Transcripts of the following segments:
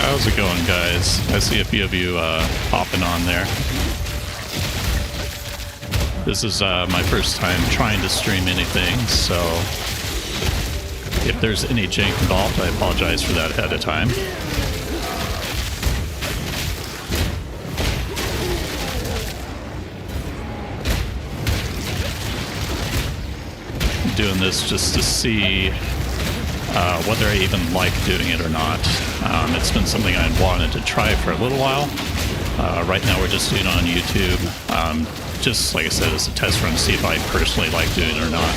How's it going, guys? I see a few of you hopping on there. This is my first time trying to stream anything, so if there's any jank involved, I apologize for that ahead of time. I'm doing this just to see whether I even like doing it or not. It's been something I wanted to try for a little while. Right now we're just doing it on YouTube. Just like I said, as a test run to see if I personally like doing it or not.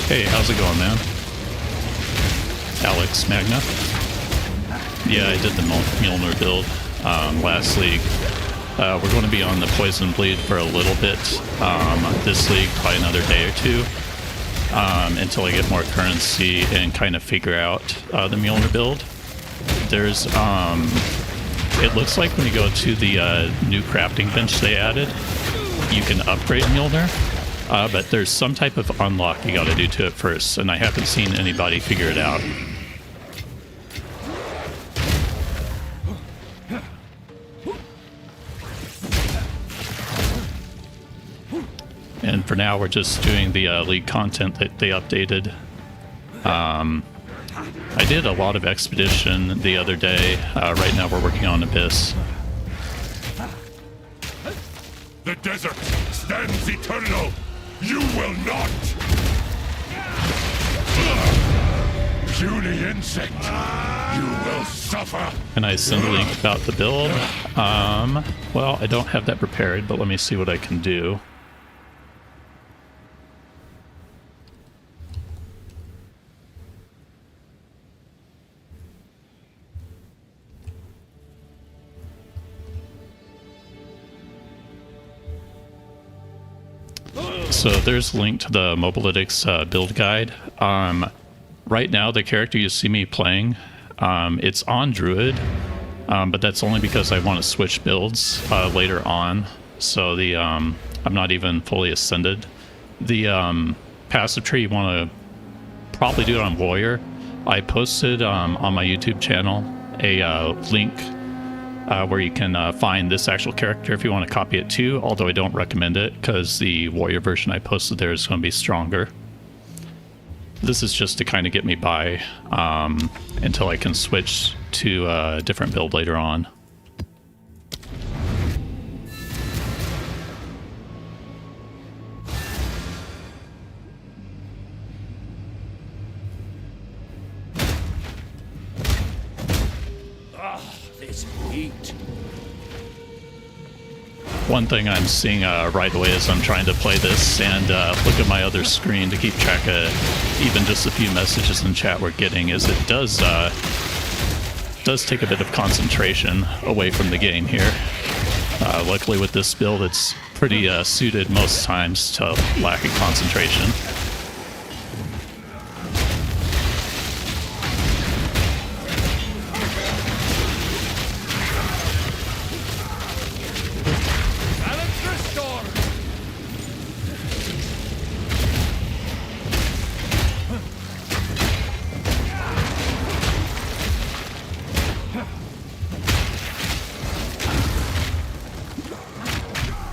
Hey, how's it going, man? Alex Magna? Yeah, I did the Mjolnir build last league. We're going to be on the Poison Bleed for a little bit this league, probably another day or two, until I get more currency and kind of figure out the Mjolnir build. There's, it looks like when you go to the new crafting bench they added, you can upgrade Mjolnir, but there's some type of unlock you got to do to it first, and I haven't seen anybody figure it out. And for now, we're just doing the league content that they updated. I did a lot of Expedition the other day. Right now, we're working on Abyss. The desert stands eternal. You will not. Puny insect, you will suffer. And I send a link about the build. Well, I don't have that prepared, but let me see what I can do. So there's a link to the Mobalytics build guide. Right now, the character you see me playing, it's on Druid, but that's only because I want to switch builds later on. So the I'm not even fully ascended. The passive tree, you want to probably do it on Warrior. I posted on my YouTube channel a link where you can find this actual character if you want to copy it too, although I don't recommend it because the Warrior version I posted there is going to be stronger. This is just to kind of get me by until I can switch to a different build later on. This heat. One thing I'm seeing right away as I'm trying to play this and look at my other screen to keep track of even just a few messages in chat we're getting is it does take a bit of concentration away from the game here. Luckily with this build it's pretty suited most times to lack of concentration.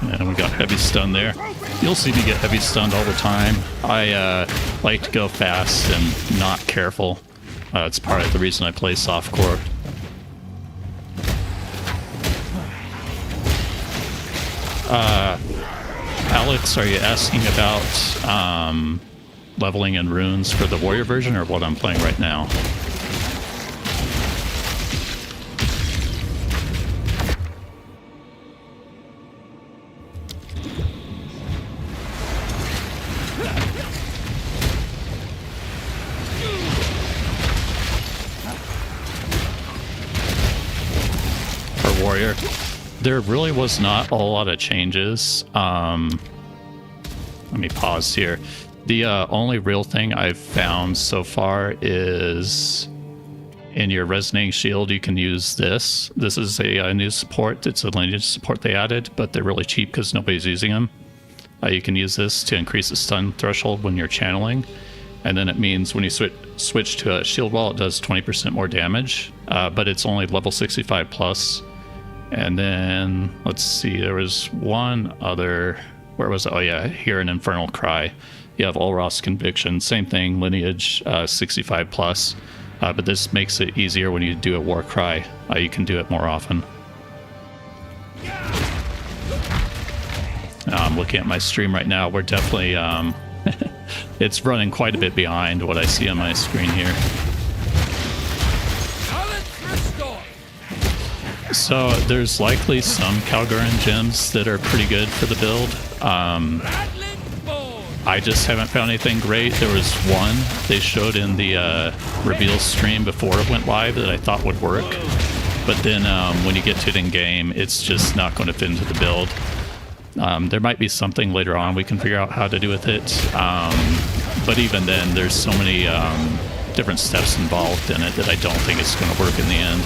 And we got heavy stun there. You'll see me get heavy stunned all the time. I like to go fast and not careful. It's part of the reason I play softcore. Alex, are you asking about leveling in runes for the Warrior version or what I'm playing right now? Warrior. There really was not a whole lot of changes. let me pause here. The only real thing I've found so far is in your Resonating Shield, you can use this. This is a new support. It's a lineage support they added, but they're really cheap because nobody's using them. You can use this to increase the stun threshold when you're channeling. And then it means when you switch to a shield wall, it does 20% more damage, but it's only level 65 plus. And then, let's see, there was one other, where was it? Oh yeah, here in Infernal Cry. You have Ulros Conviction, same thing, lineage 65 plus, but this makes it easier when you do a War Cry. You can do it more often. I'm looking at my stream right now. We're definitely, it's running quite a bit behind what I see on my screen here. So there's likely some Calgaran gems that are pretty good for the build. I just haven't found anything great. There was one they showed in the reveal stream before it went live that I thought would work. But then when you get to it in game, it's just not going to fit into the build. There might be something later on we can figure out how to do with it. But even then, there's so many different steps involved in it that I don't think it's going to work in the end.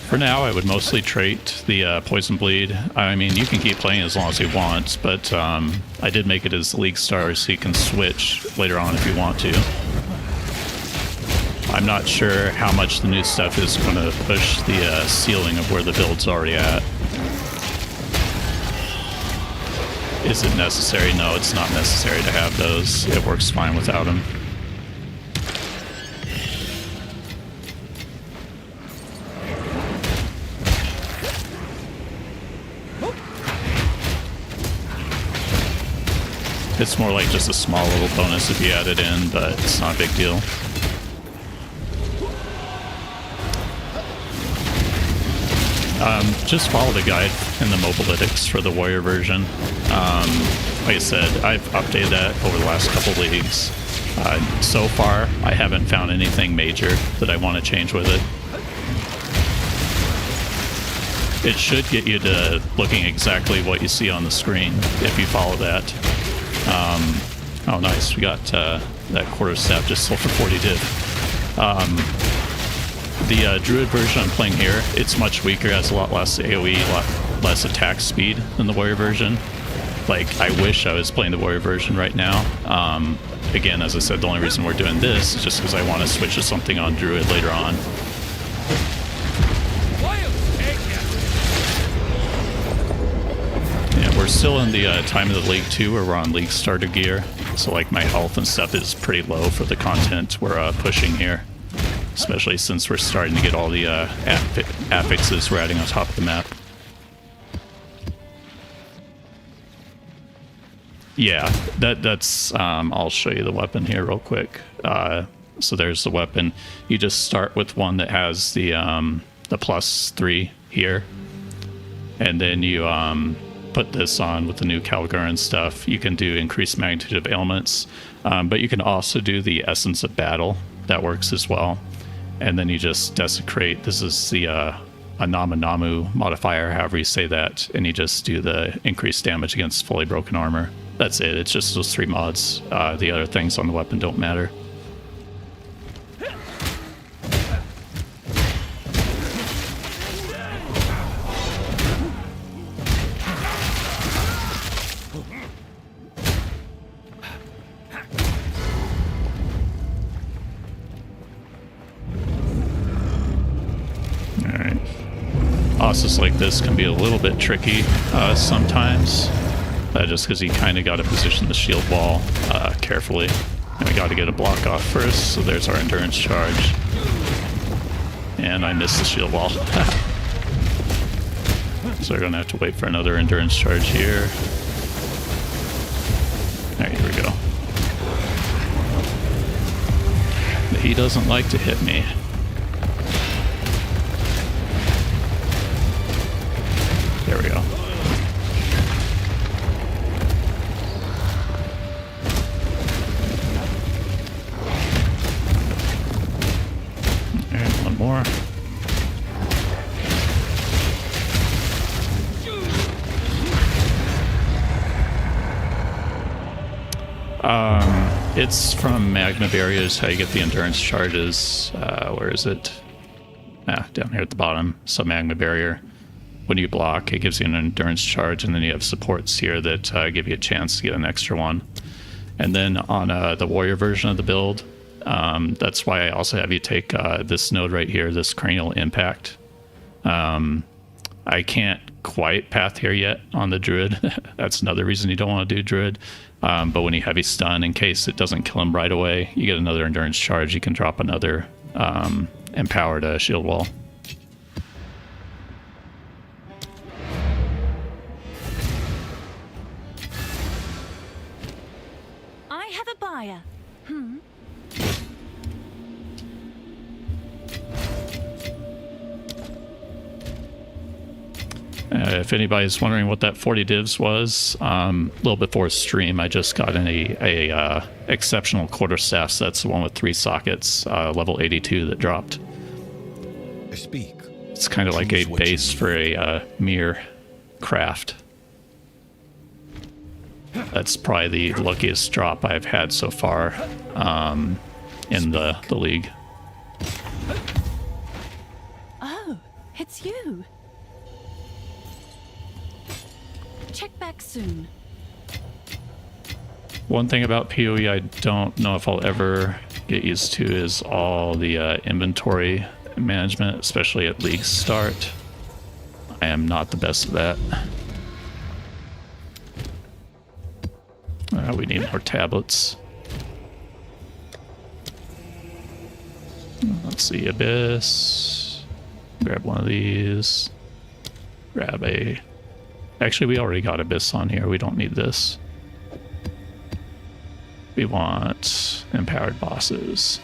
For now, I would mostly trait the Poison Bleed. I mean, you can keep playing as long as you want, but I did make it as League Star so you can switch later on if you want to. I'm not sure how much the new stuff is going to push the ceiling of where the build's already at. Is it necessary? No, it's not necessary to have those. It works fine without them. It's more like just a small little bonus if you add it in, but it's not a big deal. Just follow the guide in the mobalytics for the warrior version. Like I said, I've updated that over the last couple leagues. So far, I haven't found anything major that I want to change with it. It should get you to looking exactly what you see on the screen if you follow that. Oh nice, we got that quarterstaff just sold for 40 div. The Druid version I'm playing here, it's much weaker, has a lot less AoE, a lot less attack speed than the warrior version. Like, I wish I was playing the warrior version right now. Again, as I said, the only reason we're doing this is just because I want to switch to something on Druid later on. Yeah, we're still in the time of the league too, where we're on league starter gear. So like my health and stuff is pretty low for the content we're pushing here. Especially since we're starting to get all the affixes we're adding on top of the map. Yeah, that's I'll show you the weapon here real quick. So there's the weapon. You just start with one that has the +3 here. And then you put this on with the new Calgaran stuff. You can do increased magnitude of ailments, but you can also do the Essence of Battle. That works as well. And then you just desecrate. This is the Anamanamu modifier, however you say that, and you just do the increased damage against fully broken armor. That's it. It's just those 3 mods. The other things on the weapon don't matter. Bosses like this can be a little bit tricky sometimes, just because you kind of got to position the shield wall carefully. And we got to get a block off first, so there's our endurance charge. And I missed the shield wall. So we're going to have to wait for another endurance charge here. Alright, here we go. But he doesn't like to hit me. There we go. more. It's from magma barriers, how you get the endurance charges. Where is it? Down here at the bottom. So magma barrier. When you block, it gives you an endurance charge, and then you have supports here that give you a chance to get an extra one. And then on the warrior version of the build, that's why I also have you take this node right here, this cranial impact. I can't quite path here yet on the druid. That's another reason you don't want to do druid. But when you heavy stun, in case it doesn't kill him right away, you get another endurance charge. You can drop another empowered shield wall. I have a buyer. If anybody's wondering what that 40 divs was, a little before stream, I just got a exceptional quarterstaff. That's the one with 3 sockets, level 82 that dropped. I speak. It's kind of like a base for a mirror craft. That's probably the luckiest drop I've had so far in the league. Oh, it's you. Check back soon. One thing about POE I don't know if I'll ever get used to is all the inventory management, especially at league start. I am not the best at that. We need more tablets. Let's see, Abyss. Grab one of these. Grab a... Actually, we already got Abyss on here. We don't need this. We want empowered bosses.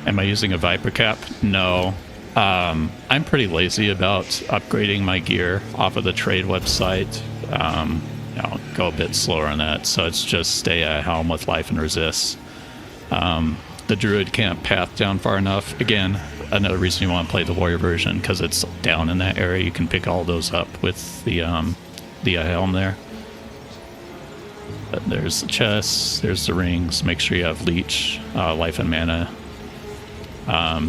Am I using a Viper cap? No. I'm pretty lazy about upgrading my gear off of the trade website. I'll go a bit slower on that, so it's just stay a helm with life and resist. The druid can't path down far enough. Again, another reason you want to play the warrior version, because it's down in that area. You can pick all those up with the helm there. But there's the chests, there's the rings. Make sure you have leech, life and mana.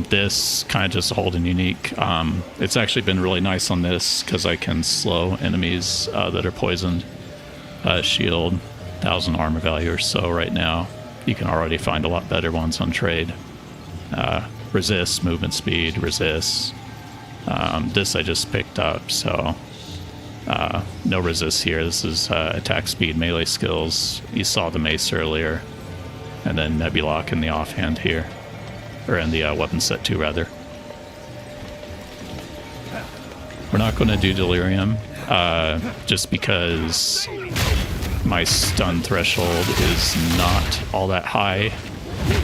This kind of just holding unique. It's actually been really nice on this because I can slow enemies that are poisoned. Shield, 1,000 armor value or so right now. You can already find a lot better ones on trade. Resist, movement speed, resist. This I just picked up, so no resist here. This is attack speed, melee skills. You saw the mace earlier. And then Nebulock in the offhand here. Or in the weapon set too, rather. We're not going to do Delirium, just because my stun threshold is not all that high,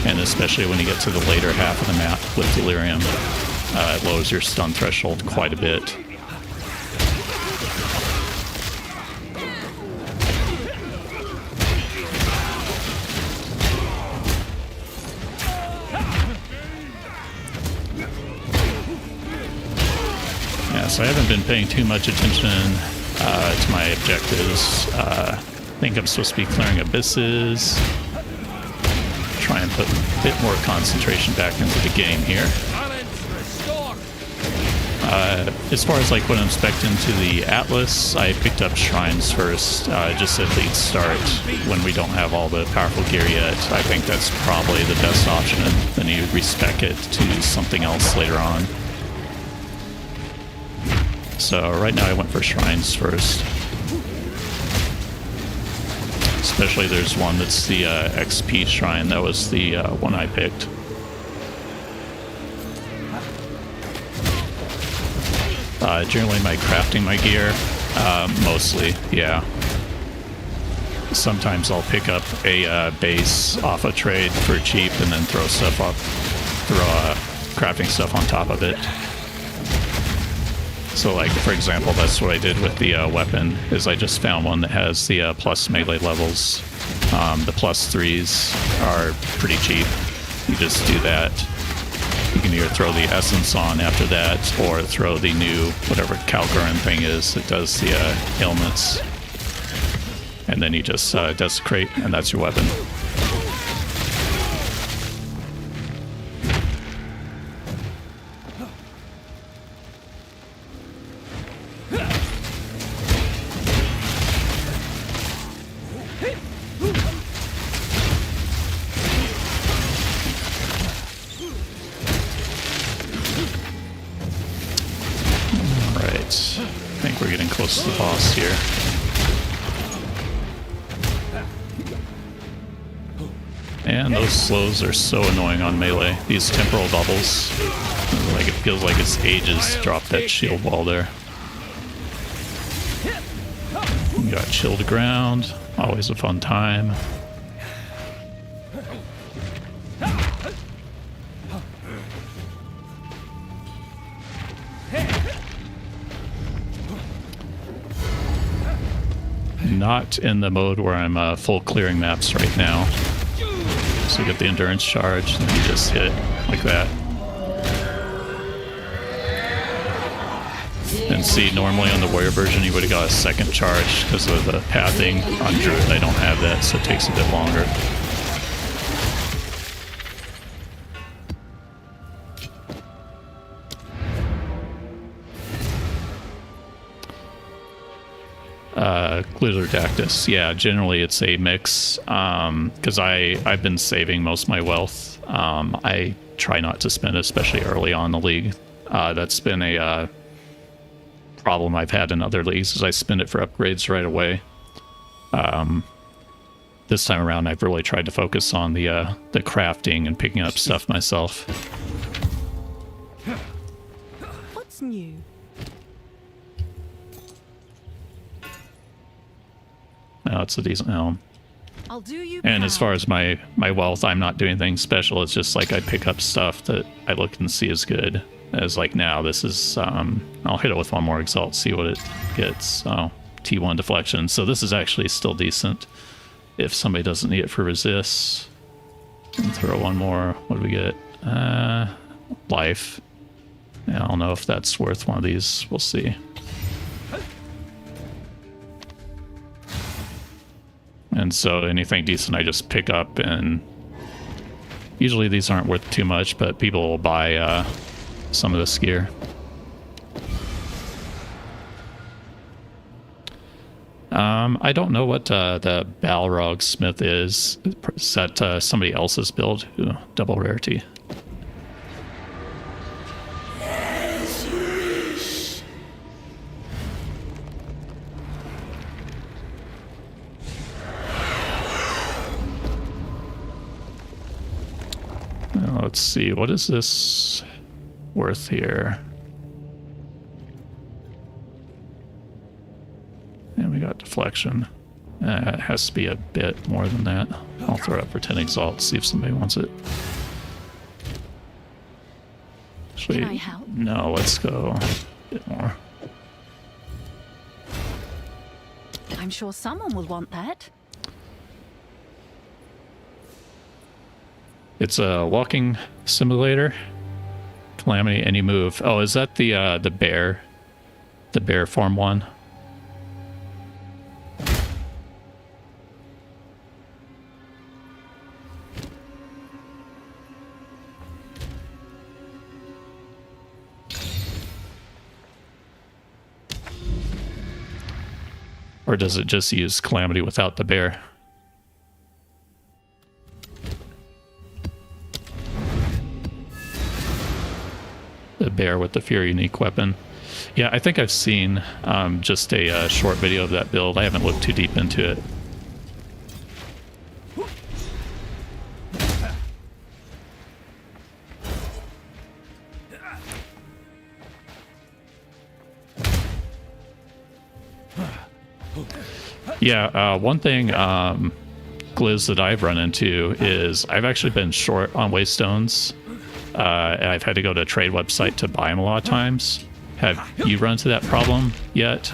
and especially when you get to the later half of the map with Delirium, it lowers your stun threshold quite a bit. So I haven't been paying too much attention to my objectives. I think I'm supposed to be clearing abysses. Try and put a bit more concentration back into the game here. As far as like what I'm spec'd into the Atlas, I picked up shrines first, just at lead start when we don't have all the powerful gear yet. I think that's probably the best option, and then you respec it to something else later on. So right now I went for shrines first. Especially there's one that's the XP shrine. That was the one I picked. Generally, am I crafting my gear? Mostly, yeah. sometimes I'll pick up a base off a trade for cheap and then throw crafting stuff on top of it. So like, for example, that's what I did with the weapon, is I just found one that has the plus melee levels. The +3s are pretty cheap. You just do that. You can either throw the essence on after that, or throw the new, whatever Calcurin thing is that does the ailments. And then you just desecrate, and that's your weapon. To the boss here. And those slows are so annoying on melee. These temporal bubbles. Like, it feels like it's ages to drop that shield wall there. We got chill to ground. Always a fun time. Not in the mode where I'm full clearing maps right now. So you get the endurance charge, and you just hit like that. And see, normally on the warrior version you would have got a second charge because of the pathing. On Druid I don't have that, so it takes a bit longer. Glizardactus, yeah, generally it's a mix, because I've been saving most of my wealth. I try not to spend, especially early on in the league. That's been a problem I've had in other leagues, is I spend it for upgrades right away. This time around I've really tried to focus on the crafting and picking up stuff myself. What's new? No, it's a decent helm. I'll do you And as proud. far as my wealth, I'm not doing anything special. It's just like I pick up stuff that I look and see is good. As like now, this is, I'll hit it with one more exalt, see what it gets. Oh, T1 deflection. So this is actually still decent if somebody doesn't need it for resist. And throw one more. What do we get? Life. Yeah, I don't know if that's worth one of these. We'll see. And so anything decent I just pick up, and usually these aren't worth too much, but people will buy some of this gear. I don't know what the Balrog Smith is. Is that somebody else's build? Ooh, double rarity. Let's see, what is this worth here? And we got deflection. It has to be a bit more than that. I'll throw it up for 10 exalt, see if somebody wants it. Actually, Can I help? no, let's go a bit more. I'm sure someone will want that. It's a walking simulator. Calamity, any move. Oh, is that the bear? The bear form one? Or does it just use Calamity without the bear? The bear with the Fury unique weapon. Yeah, I think I've seen just a short video of that build. I haven't looked too deep into it. Yeah, one thing, Gliz, that I've run into is I've actually been short on waystones. And I've had to go to a trade website to buy them a lot of times. Have you run into that problem yet?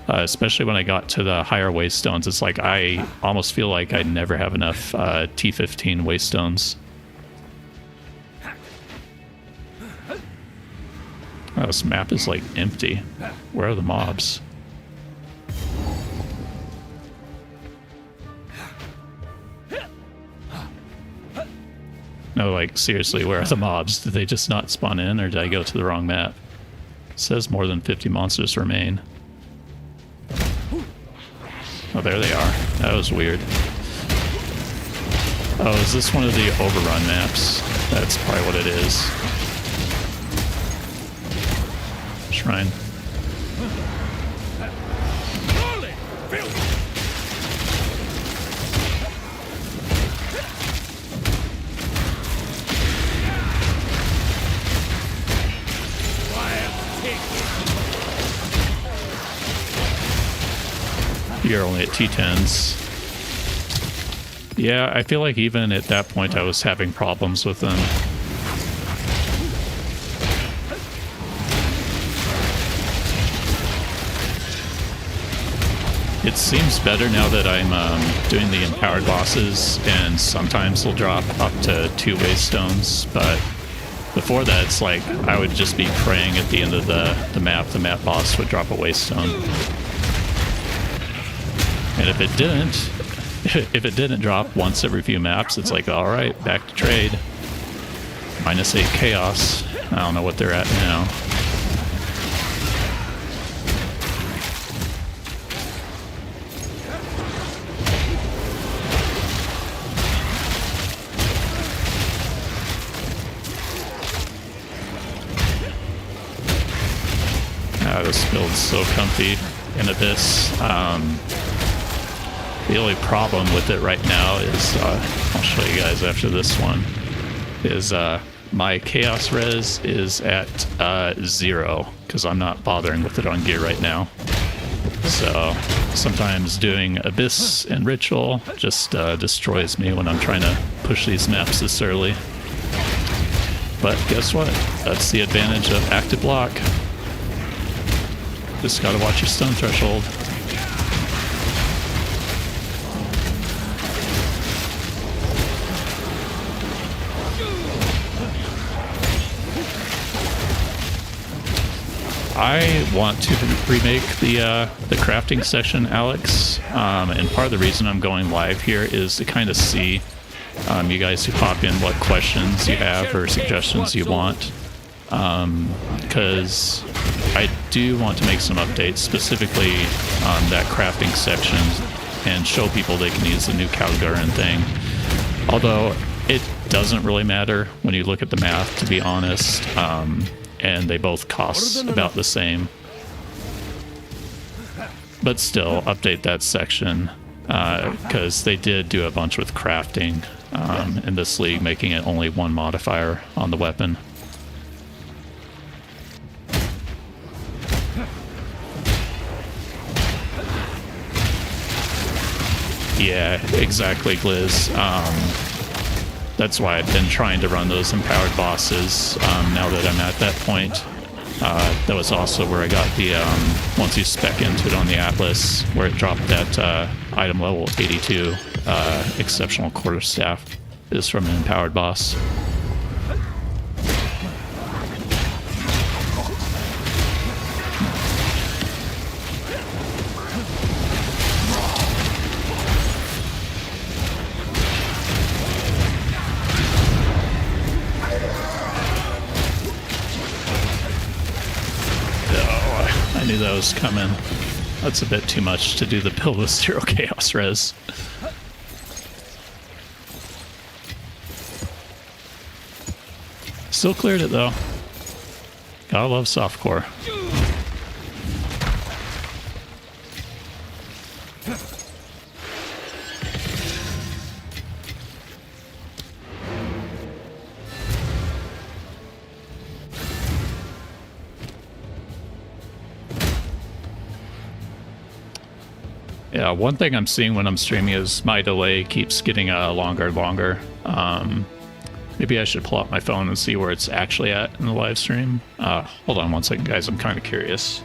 Especially when I got to the higher waystones, it's like I almost feel like I never have enough T15 waystones. Oh, this map is like empty. Where are the mobs? No, like, seriously, where are the mobs? Did they just not spawn in, or did I go to the wrong map? It says more than 50 monsters remain. Oh, there they are. That was weird. Oh, is this one of the overrun maps? That's probably what it is. Shrine. You're only at T10s. Yeah, I feel like even at that point I was having problems with them. It seems better now that I'm doing the empowered bosses, and sometimes they'll drop up to 2 waystones, but before that it's like I would just be praying at the end of the map boss would drop a waystone. And if it didn't drop once every few maps, it's like, all right, back to trade. -8 chaos. I don't know what they're at now. This build's so comfy in Abyss. The only problem with it right now is, I'll show you guys after this one, is my chaos res is at 0, because I'm not bothering with it on gear right now. So sometimes doing Abyss and Ritual just destroys me when I'm trying to push these maps this early. But guess what? That's the advantage of active block. Just gotta watch your stun threshold. I want to remake the crafting section, Alex, and part of the reason I'm going live here is to kind of see you guys who pop in what questions you have or suggestions you want, because I do want to make some updates specifically on that crafting section and show people they can use the new Calgarian thing. Although it doesn't really matter when you look at the math, to be honest, and they both cost about the same. But still, update that section, because they did do a bunch with crafting in this league, making it only 1 modifier on the weapon. Yeah, exactly, Gliz. That's why I've been trying to run those empowered bosses now that I'm at that point. That was also where I got the, once you spec into it on the Atlas, where it dropped that item level 82 exceptional quarterstaff is from an empowered boss. I knew that was coming. That's a bit too much to do the build with 0 chaos res. Still cleared it though. Gotta love softcore. Yeah, one thing I'm seeing when I'm streaming is my delay keeps getting longer and longer. Maybe I should pull out my phone and see where it's actually at in the live stream. Hold on one second, guys. I'm kind of curious.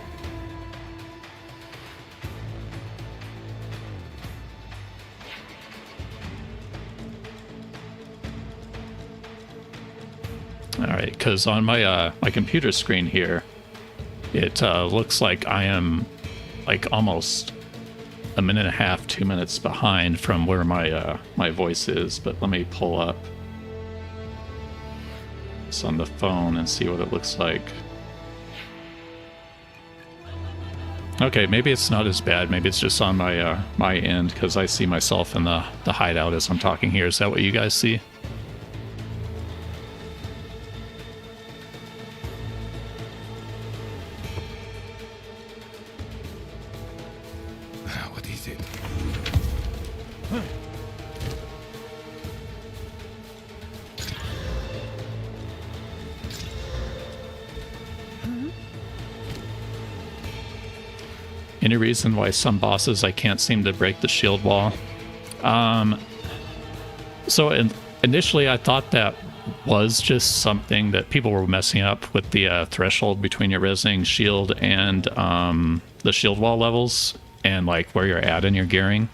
All right, because on my my computer screen here, it looks like I am like almost a minute and a half, 2 minutes behind from where my my voice is. But let me pull up this on the phone and see what it looks like. Okay, maybe it's not as bad. Maybe it's just on my my end because I see myself in the hideout as I'm talking here. Is that what you guys see? What is it? Any reason why some bosses I can't seem to break the shield wall? Initially I thought that was just something that people were messing up with the threshold between your resonant shield and the shield wall levels and like where you're at in your gearing.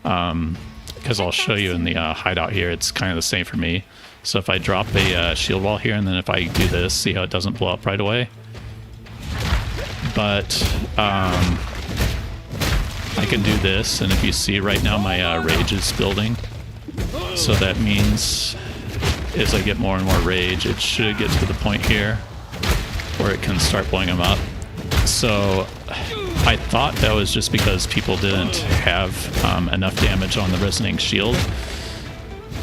Because I'll show you in the hideout here, it's kind of the same for me. So if I drop a shield wall here and then if I do this, see how it doesn't blow up right away? But I can do this, and if you see right now my rage is building. So that means as I get more and more rage, it should get to the point here where it can start blowing them up. So I thought that was just because people didn't have enough damage on the resonating shield.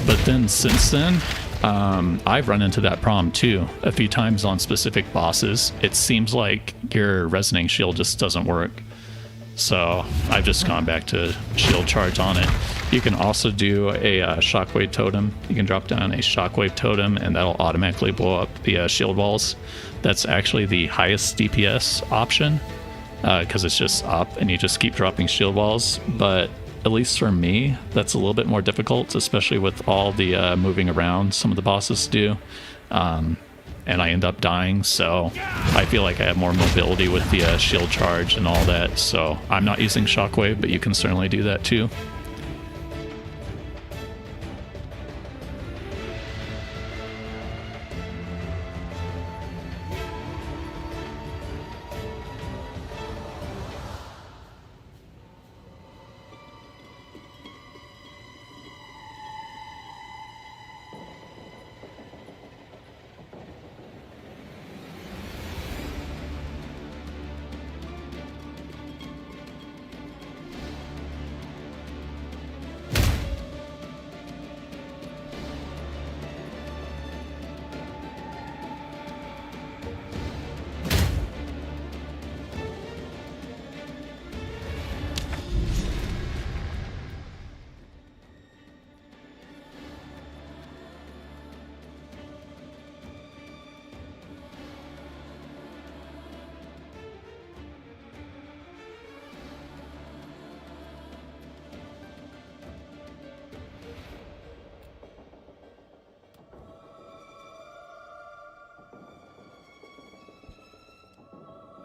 But then since then, I've run into that problem too a few times on specific bosses. It seems like your resonating shield just doesn't work. So I've just gone back to shield charge on it. You can also do a shockwave totem. You can drop down a shockwave totem and that'll automatically blow up the shield walls. That's actually the highest DPS option because it's just up and you just keep dropping shield walls. But at least for me, that's a little bit more difficult, especially with all the moving around some of the bosses do. And I end up dying, so I feel like I have more mobility with the shield charge and all that. So I'm not using shockwave, but you can certainly do that too.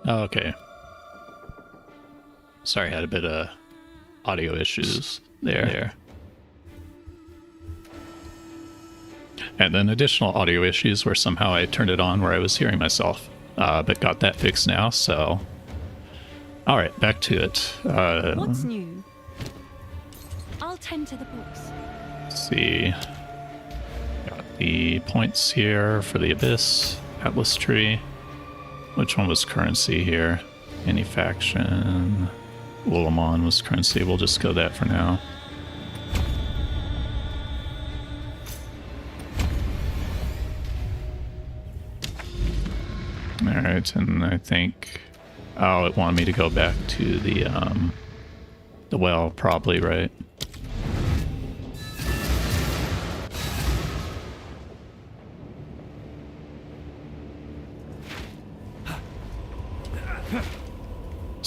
Okay. Sorry, I had a bit of audio issues there. And then additional audio issues where somehow I turned it on where I was hearing myself. But got that fixed now, so... Alright, back to it. What's new? I'll tend to the books. Let's see. Got the points here for the Abyss, Atlas Tree. Which one was currency here? Any faction. Lulamon was currency. We'll just go that for now. Alright, and I think... Oh, it wanted me to go back to the well, probably, right?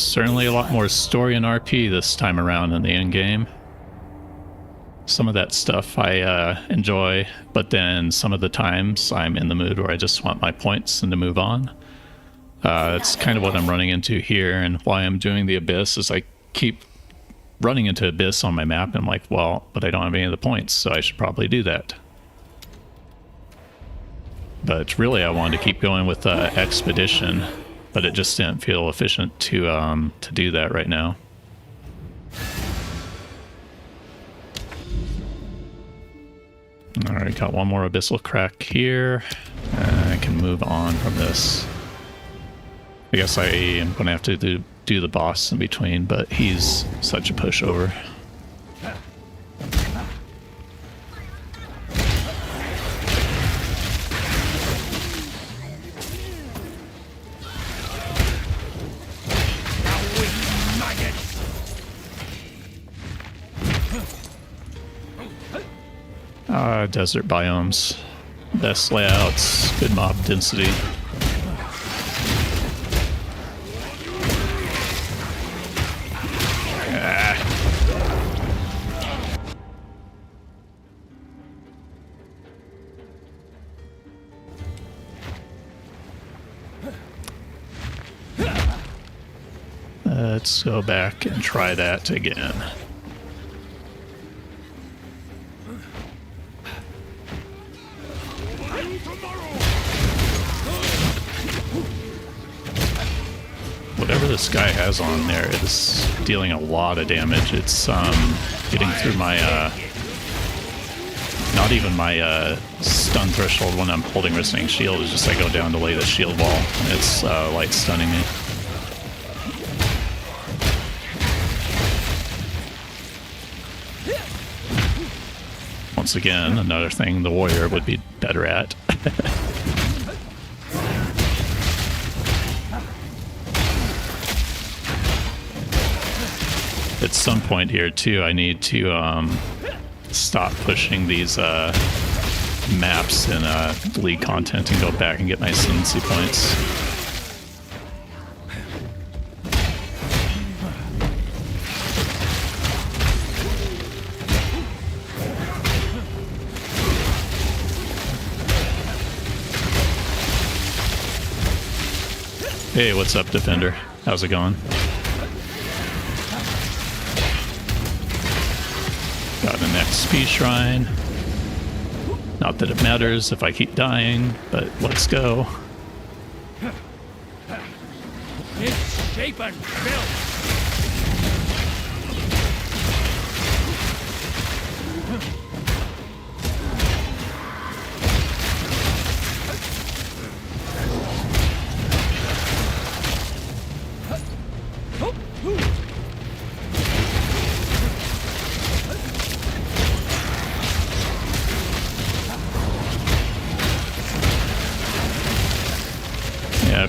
Certainly a lot more story and RP this time around in the end game. Some of that stuff I enjoy, but then some of the times I'm in the mood where I just want my points and to move on. That's kind of what I'm running into here, and why I'm doing the Abyss is I keep running into Abyss on my map, and I'm like, well, but I don't have any of the points, so I should probably do that. But really I wanted to keep going with Expedition, but it just didn't feel efficient to do that right now. Alright, got one more Abyssal Crack here. I can move on from this. I guess I am going to have to do the boss in between, but he's such a pushover. Desert biomes. Best layouts, good mob density. Let's go back and try that again. Whatever this guy has on there is dealing a lot of damage. It's getting through my not even my stun threshold when I'm holding Resisting Shield. It's just I go down to lay the shield wall and it's light stunning me. Once again, another thing the warrior would be better at. At some point here too, I need to stop pushing these maps in League content and go back and get my ascendancy points. Hey, what's up, Defender? How's it going? Got an XP shrine. Not that it matters if I keep dying, but let's go. It's shape and built.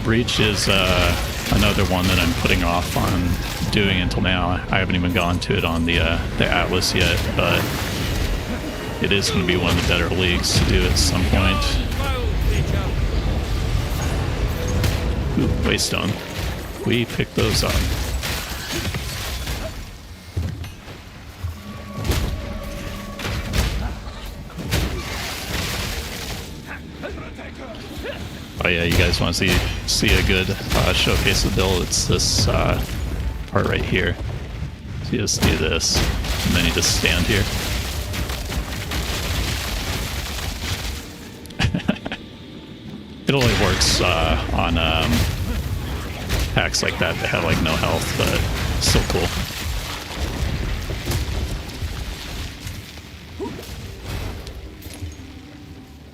Breach is another one that I'm putting off on doing until now. I haven't even gone to it on the Atlas yet, but it is going to be one of the better leagues to do at some point. Ooh, Waystone. We picked those up. Oh yeah, you guys want to see a good showcase of the build? It's this part right here. So you just do this, and then you just stand here. It only works on packs like that have like no health, but still cool.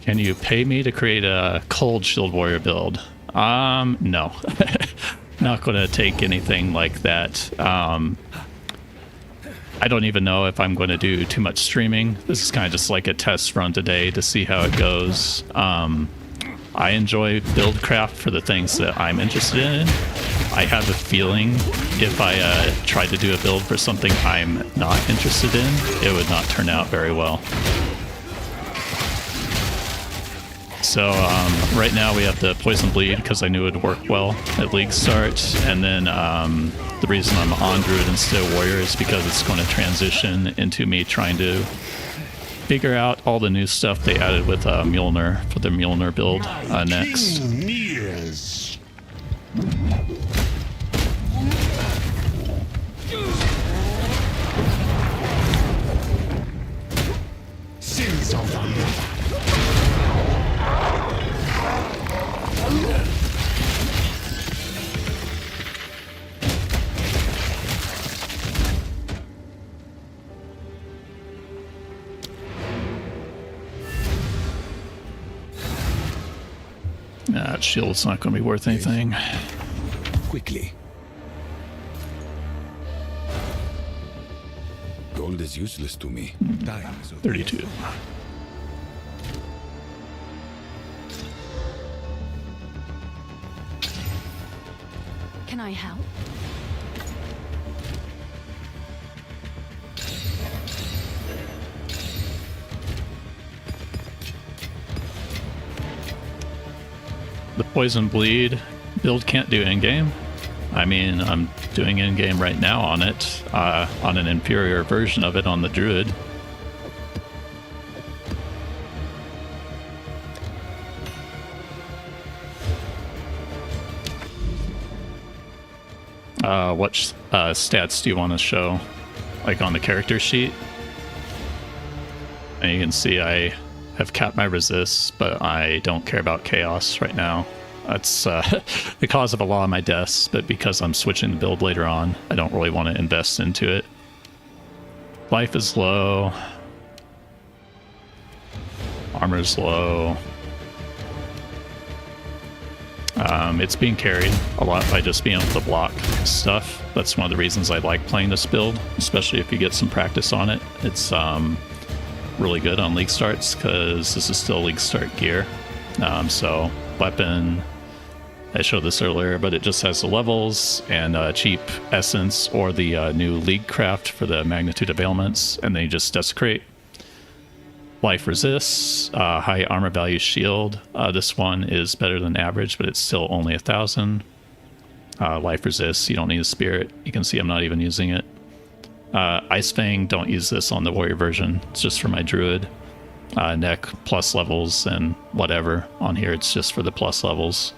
Can you pay me to create a cold shield warrior build? No. Not going to take anything like that. I don't even know if I'm going to do too much streaming. This is kind of just like a test run today to see how it goes. I enjoy build craft for the things that I'm interested in. I have a feeling if I tried to do a build for something I'm not interested in, it would not turn out very well. So right now we have the Poison Bleed because I knew it would work well at League start, and then the reason I'm on Druid instead of Warrior is because it's going to transition into me trying to figure out all the new stuff they added with Mjolnir for the Mjolnir build next. Nears. Sins of the That shield's not going to be worth anything. Quickly. Gold is useless to me. Time is of 32. Can I help? The Poison Bleed build can't do in-game. I mean, I'm doing in-game right now on it, on an inferior version of it on the Druid. What stats do you want to show? Like on the character sheet? And you can see I have capped my resists, but I don't care about chaos right now. That's the cause of a lot of my deaths, but because I'm switching the build later on, I don't really want to invest into it. Life is low. Armor's low. It's being carried a lot by just being able to block stuff. That's one of the reasons I like playing this build, especially if you get some practice on it. It's really good on League starts because this is still League start gear. So weapon, I showed this earlier, but it just has the levels and cheap essence or the new League craft for the magnitude of ailments, and then you just desecrate. Life resists, high armor value shield. This one is better than average, but it's still only 1,000. Life resists, you don't need a spirit. You can see I'm not even using it. Ice Fang, don't use this on the warrior version. It's just for my druid. Neck plus levels and whatever. On here it's just for the plus levels.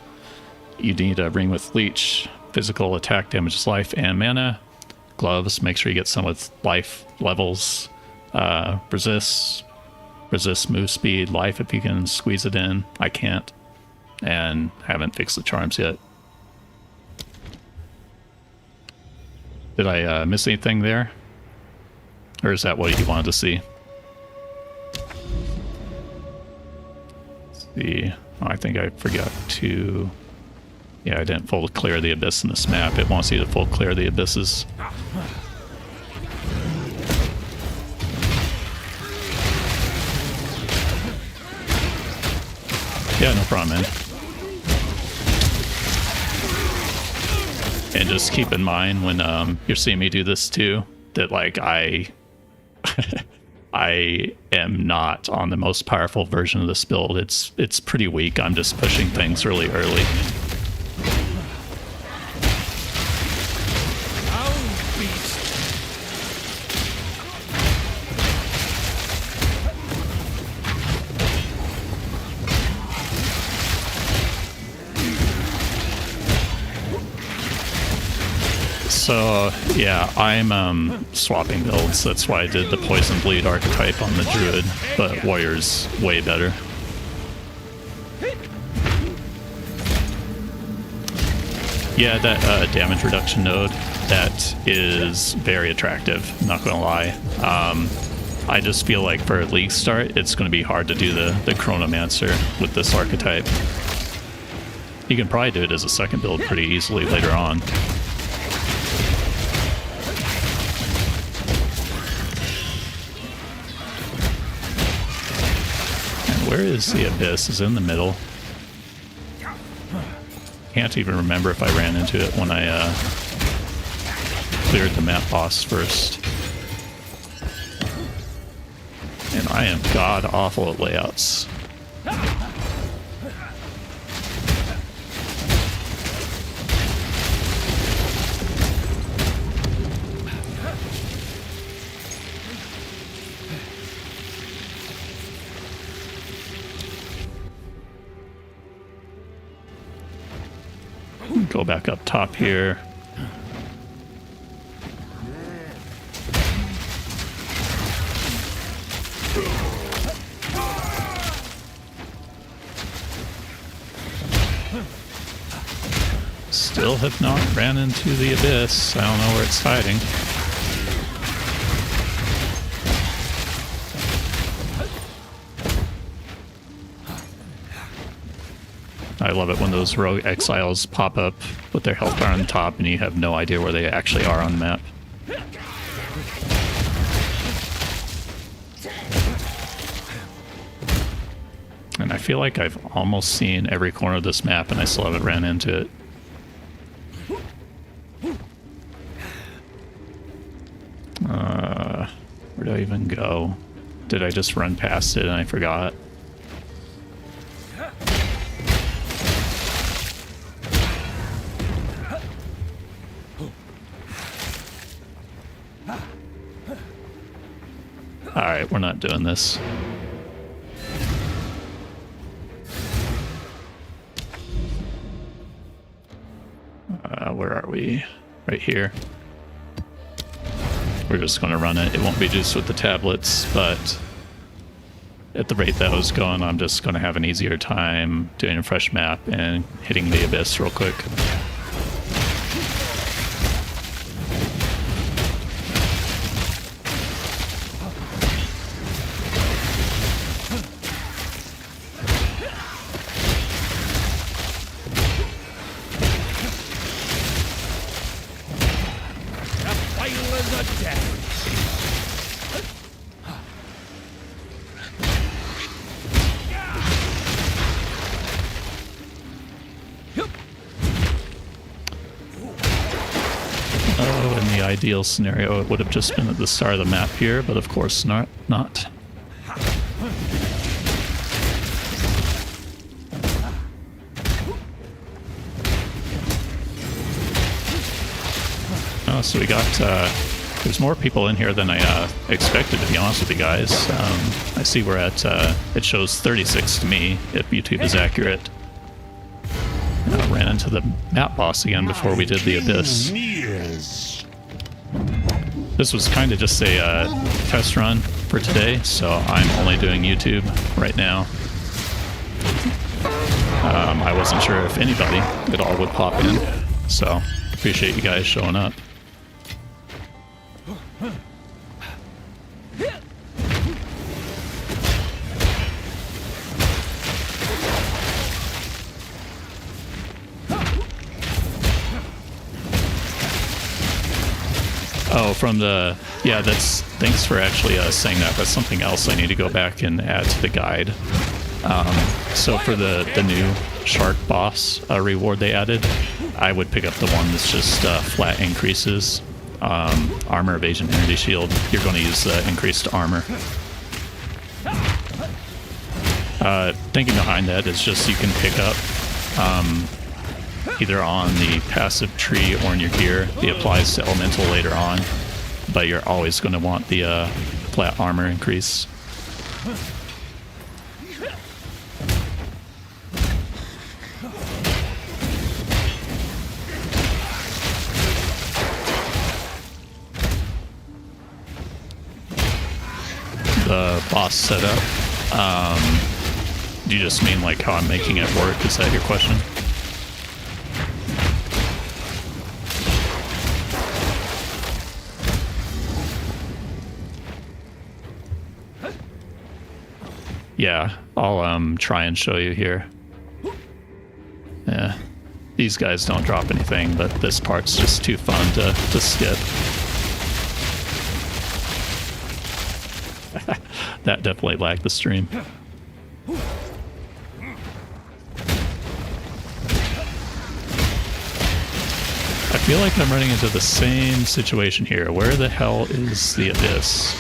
You need a ring with leech. Physical attack damages life and mana. Gloves, make sure you get some with life levels. Resist move speed, life if you can squeeze it in. I can't. And haven't fixed the charms yet. Did I miss anything there? Or is that what you wanted to see? Let's see. Oh, I think I forgot to... Yeah, I didn't full clear the abyss in this map. It wants you to full clear the abysses. Yeah, no problem, man. And just keep in mind when you're seeing me do this too, that like I am not on the most powerful version of this build. It's pretty weak. I'm just pushing things really early. So yeah, I'm swapping builds. That's why I did the Poison Bleed archetype on the Druid, but Warrior's way better. Yeah, that damage reduction node, that is very attractive, not gonna lie. I just feel like for a League start, it's gonna be hard to do the Chronomancer with this archetype. You can probably do it as a second build pretty easily later on. Where is the abyss? Is it in the middle? Can't even remember if I ran into it when I cleared the map boss first. And I am god awful at layouts. Go back up top here. Still have not ran into the abyss. I don't know where it's hiding. I love it when those rogue exiles pop up with their health bar on top and you have no idea where they actually are on the map. And I feel like I've almost seen every corner of this map and I still haven't ran into it. Where do I even go? Did I just run past it and I forgot? Alright, we're not doing this. Where are we? Right here. We're just going to run it. It won't be just with the tablets, but at the rate that I was going, I'm just going to have an easier time doing a fresh map and hitting the abyss real quick. Ideal scenario, it would have just been at the start of the map here, but of course not. Oh, so we got, there's more people in here than I expected, to be honest with you guys. I see we're at, it shows 36 to me, if YouTube is accurate. Ran into the map boss again before we did the abyss. This was kind of just a test run for today, so I'm only doing YouTube right now. I wasn't sure if anybody at all would pop in, so appreciate you guys showing up. Oh, from the... Yeah, that's... Thanks for actually saying that. That's something else I need to go back and add to the guide. So for the new shark boss reward they added, I would pick up the one that's just flat increases. Armor, evasion, energy shield. You're going to use the increased armor. Thinking behind that is just you can pick up... either on the passive tree or in your gear. It applies to elemental later on, but you're always going to want the flat armor increase. The boss setup. Do you just mean like how I'm making it work? Is that your question? Yeah, I'll try and show you here. Yeah, these guys don't drop anything, but this part's just too fun to skip. That definitely lagged the stream. I feel like I'm running into the same situation here. Where the hell is the abyss?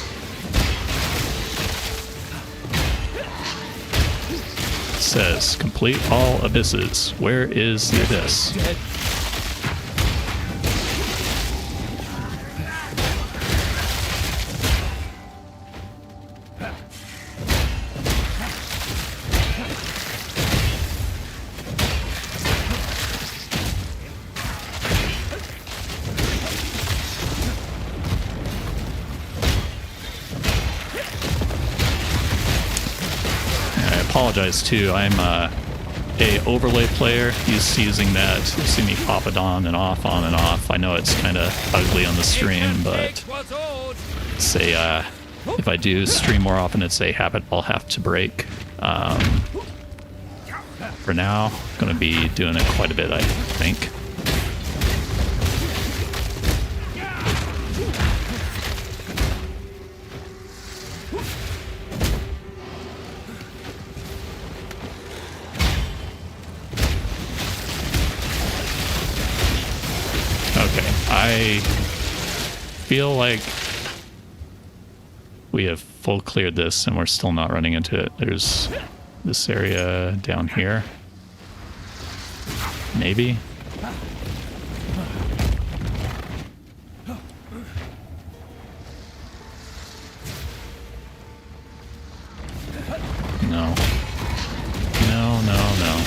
It says, complete all abysses. Where is the abyss? apologize too. I'm a overlay player. Using that. You see me pop it on and off, on and off. I know it's kind of ugly on the stream, but say if I do stream more often, it's a habit I'll have to break. For now, I'm going to be doing it quite a bit, I think. Okay, I feel like we have full cleared this and we're still not running into it. There's this area down here. Maybe. No. No, no, no.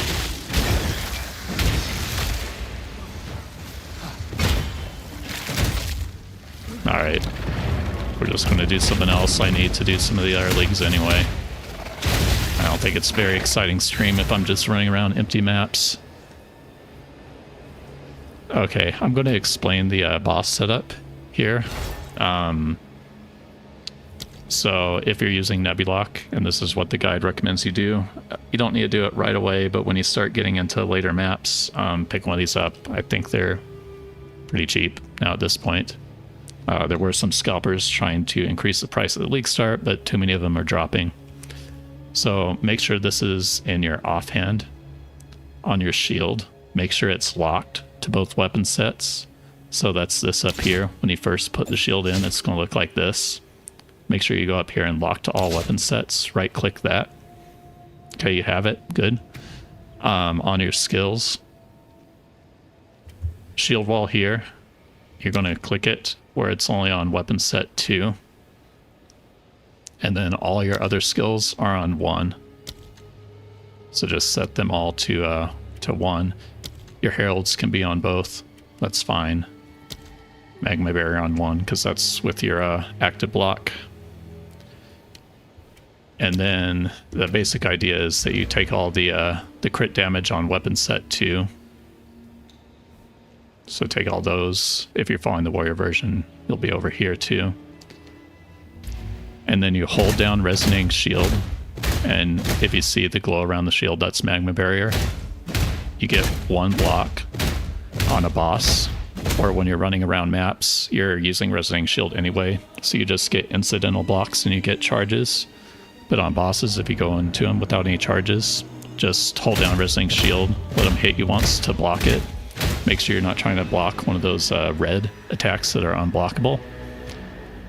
Alright. We're just going to do something else. I need to do some of the other leagues anyway. I don't think it's a very exciting stream if I'm just running around empty maps. Okay, I'm going to explain the boss setup here. So if you're using Nebulock, and this is what the guide recommends you do, you don't need to do it right away, but when you start getting into later maps, pick one of these up. I think they're pretty cheap now at this point. There were some scalpers trying to increase the price of the league start, but too many of them are dropping. So make sure this is in your offhand on your shield. Make sure it's locked to both weapon sets. So that's this up here. When you first put the shield in, it's going to look like this. Make sure you go up here and lock to all weapon sets. Right click that. Okay, you have it. Good. On your skills, shield wall here, you're going to click it where it's only on weapon set 2. And then all your other skills are on 1. So just set them all to 1. Your heralds can be on both. That's fine. Magma barrier on 1 because that's with your active block. And then the basic idea is that you take all the crit damage on weapon set 2. So take all those. If you're following the warrior version, you'll be over here too. And then you hold down resonating shield. And if you see the glow around the shield, that's magma barrier. You get 1 block on a boss, or when you're running around maps, you're using resonating shield anyway. So you just get incidental blocks and you get charges. But on bosses, if you go into them without any charges, just hold down resonating shield, let them hit you once to block it. Make sure you're not trying to block one of those red attacks that are unblockable.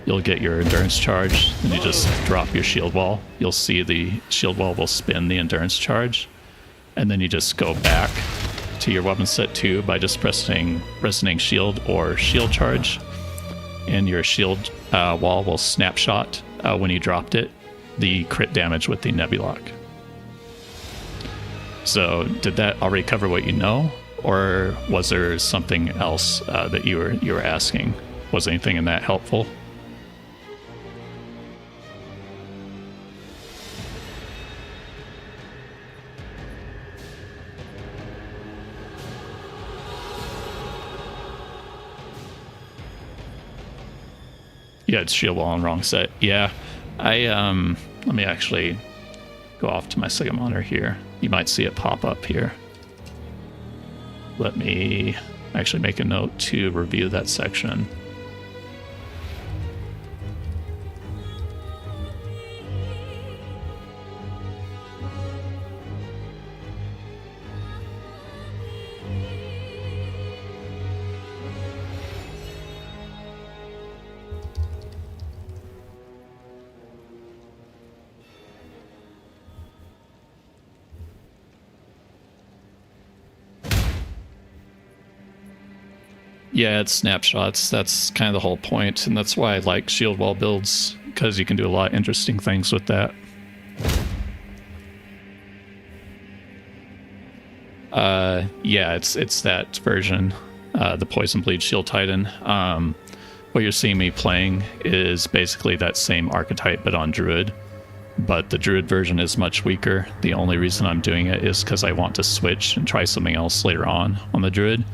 You'll get your endurance charge, and you just drop your shield wall. You'll see the shield wall will spin the endurance charge, and then you just go back to your weapon set 2 by just pressing resonating shield or shield charge, and your shield wall will snapshot when you dropped it the crit damage with the Nebulock. So did that already cover what you know, or was there something else that you were asking? Was anything in that helpful? Yeah, it's shield wall on wrong set. Yeah, let me actually go off to my second monitor here. You might see it pop up here. Let me actually make a note to review that section. Yeah, it's snapshots. That's kind of the whole point, and that's why I like shield wall builds, because you can do a lot of interesting things with that. Yeah, it's that version, the Poison Bleed Shield Titan. What you're seeing me playing is basically that same archetype, but on Druid. but the Druid version is much weaker. The only reason I'm doing it is because I want to switch and try something else later on the Druid.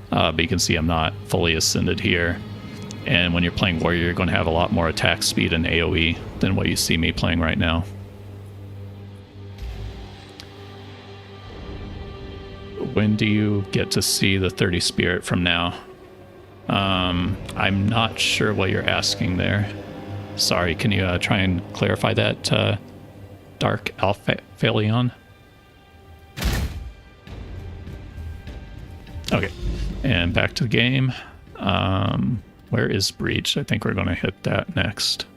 But you can see I'm not fully ascended here. And when you're playing Warrior, you're going to have a lot more attack speed and AoE than what you see me playing right now. When do you get to see the 30 Spirit from now? I'm not sure what you're asking there. Sorry, can you try and clarify that, Dark Alphalion? Okay, and back to the game. Where is Breach? I think we're going to hit that next.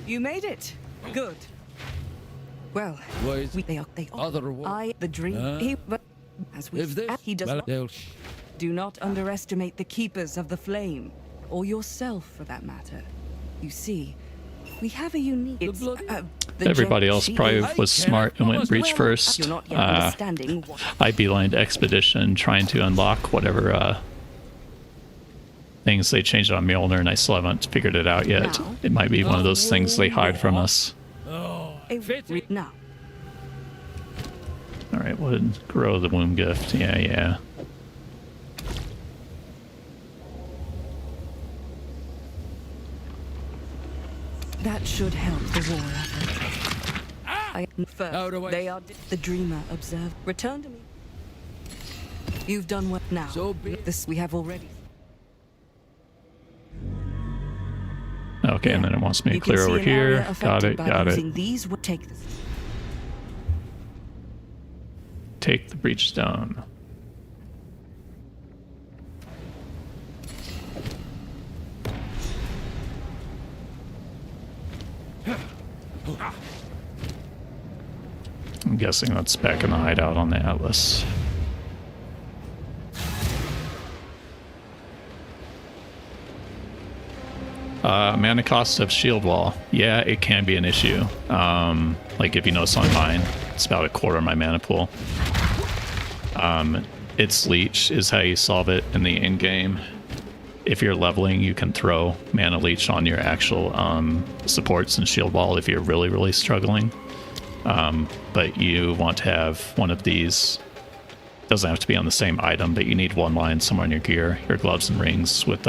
You made it. Good. Well, they are. I, the dream. He, but as we, he does not. Do not underestimate the keepers of the flame, or yourself, for that matter. You see, we have a unique. Everybody else probably was smart and went Breach first. You're not yet understanding what. I beelined Expedition, trying to unlock whatever things they changed on Mjolnir, and I still haven't figured it out yet. Now? It might be one of those things they hide from us. Now. Alright, would grow the womb gift. Yeah. That should help the war effort. First, they are the dreamer observed. Return to me. You've done well now. So this we have already. Okay, and then it wants me to clear over here. Got it. These would take this. Take the Breach Stone. I'm guessing that's back in the hideout on the Atlas. Mana cost of Shield Wall. Yeah, it can be an issue. Like if you notice on mine, it's about a quarter of my mana pool. Its Leech is how you solve it in the end game. If you're leveling, you can throw Mana Leech on your actual supports and Shield Wall if you're really struggling. But you want to have one of these. Doesn't have to be on the same item, but you need one line somewhere in your gear, your gloves and rings, with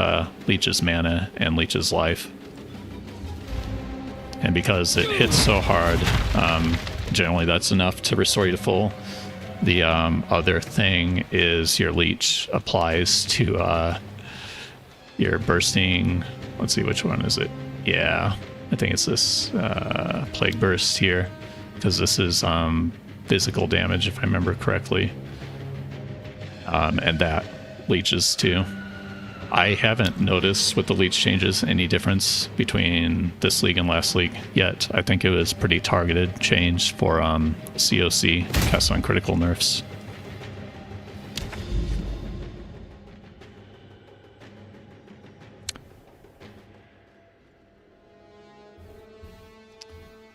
Leech's mana and Leech's life. And because it hits so hard, generally that's enough to restore you to full. The other thing is your Leech applies to your bursting. Let's see, which one is it? Yeah, I think it's this Plague Burst here, because this is physical damage, if I remember correctly. And that leeches too. I haven't noticed with the leech changes any difference between this league and last league yet. I think it was pretty targeted change for COC, cast on critical nerfs.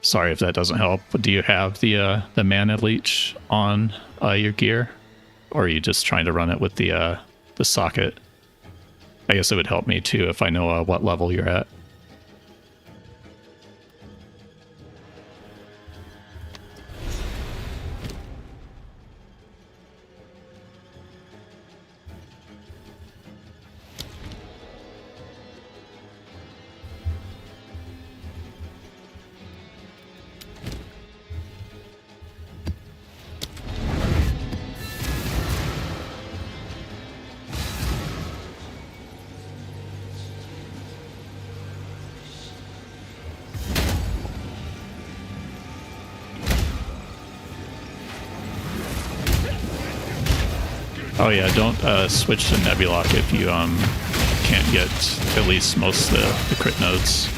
Sorry if that doesn't help, but do you have the mana leech on your gear? Or are you just trying to run it with the socket? I guess it would help me too if I know what level you're at. Oh yeah, don't switch to Nebulock if you can't get at least most of the crit nodes.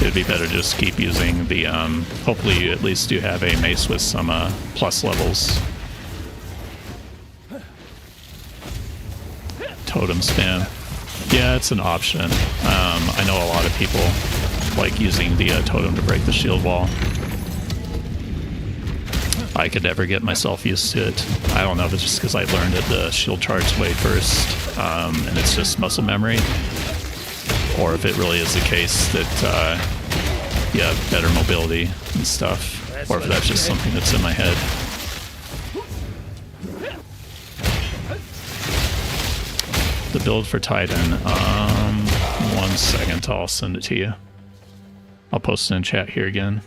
It'd be better to just keep using the, hopefully you at least do have a mace with some plus levels. Totem spam. Yeah, it's an option. I know a lot of people like using the totem to break the shield wall. I could ever get myself used to it. I don't know if it's just because I learned it the shield charge way first, and it's just muscle memory, or if it really is the case that you have better mobility and stuff, or if that's just something that's in my head. The build for Titan, 1 second, I'll send it to you. I'll post it in chat here again.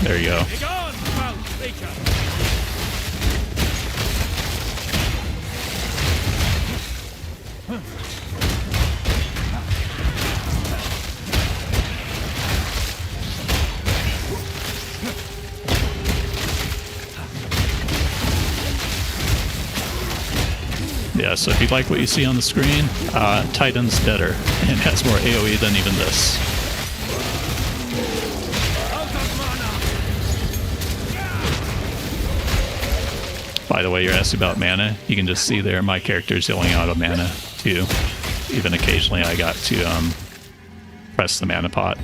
There you go. Yeah, so if you like what you see on the screen, Titan's better and has more AoE than even this. By the way, you're asking about mana. You can just see there my character's yelling out of mana too. Even occasionally I got to press the mana pot.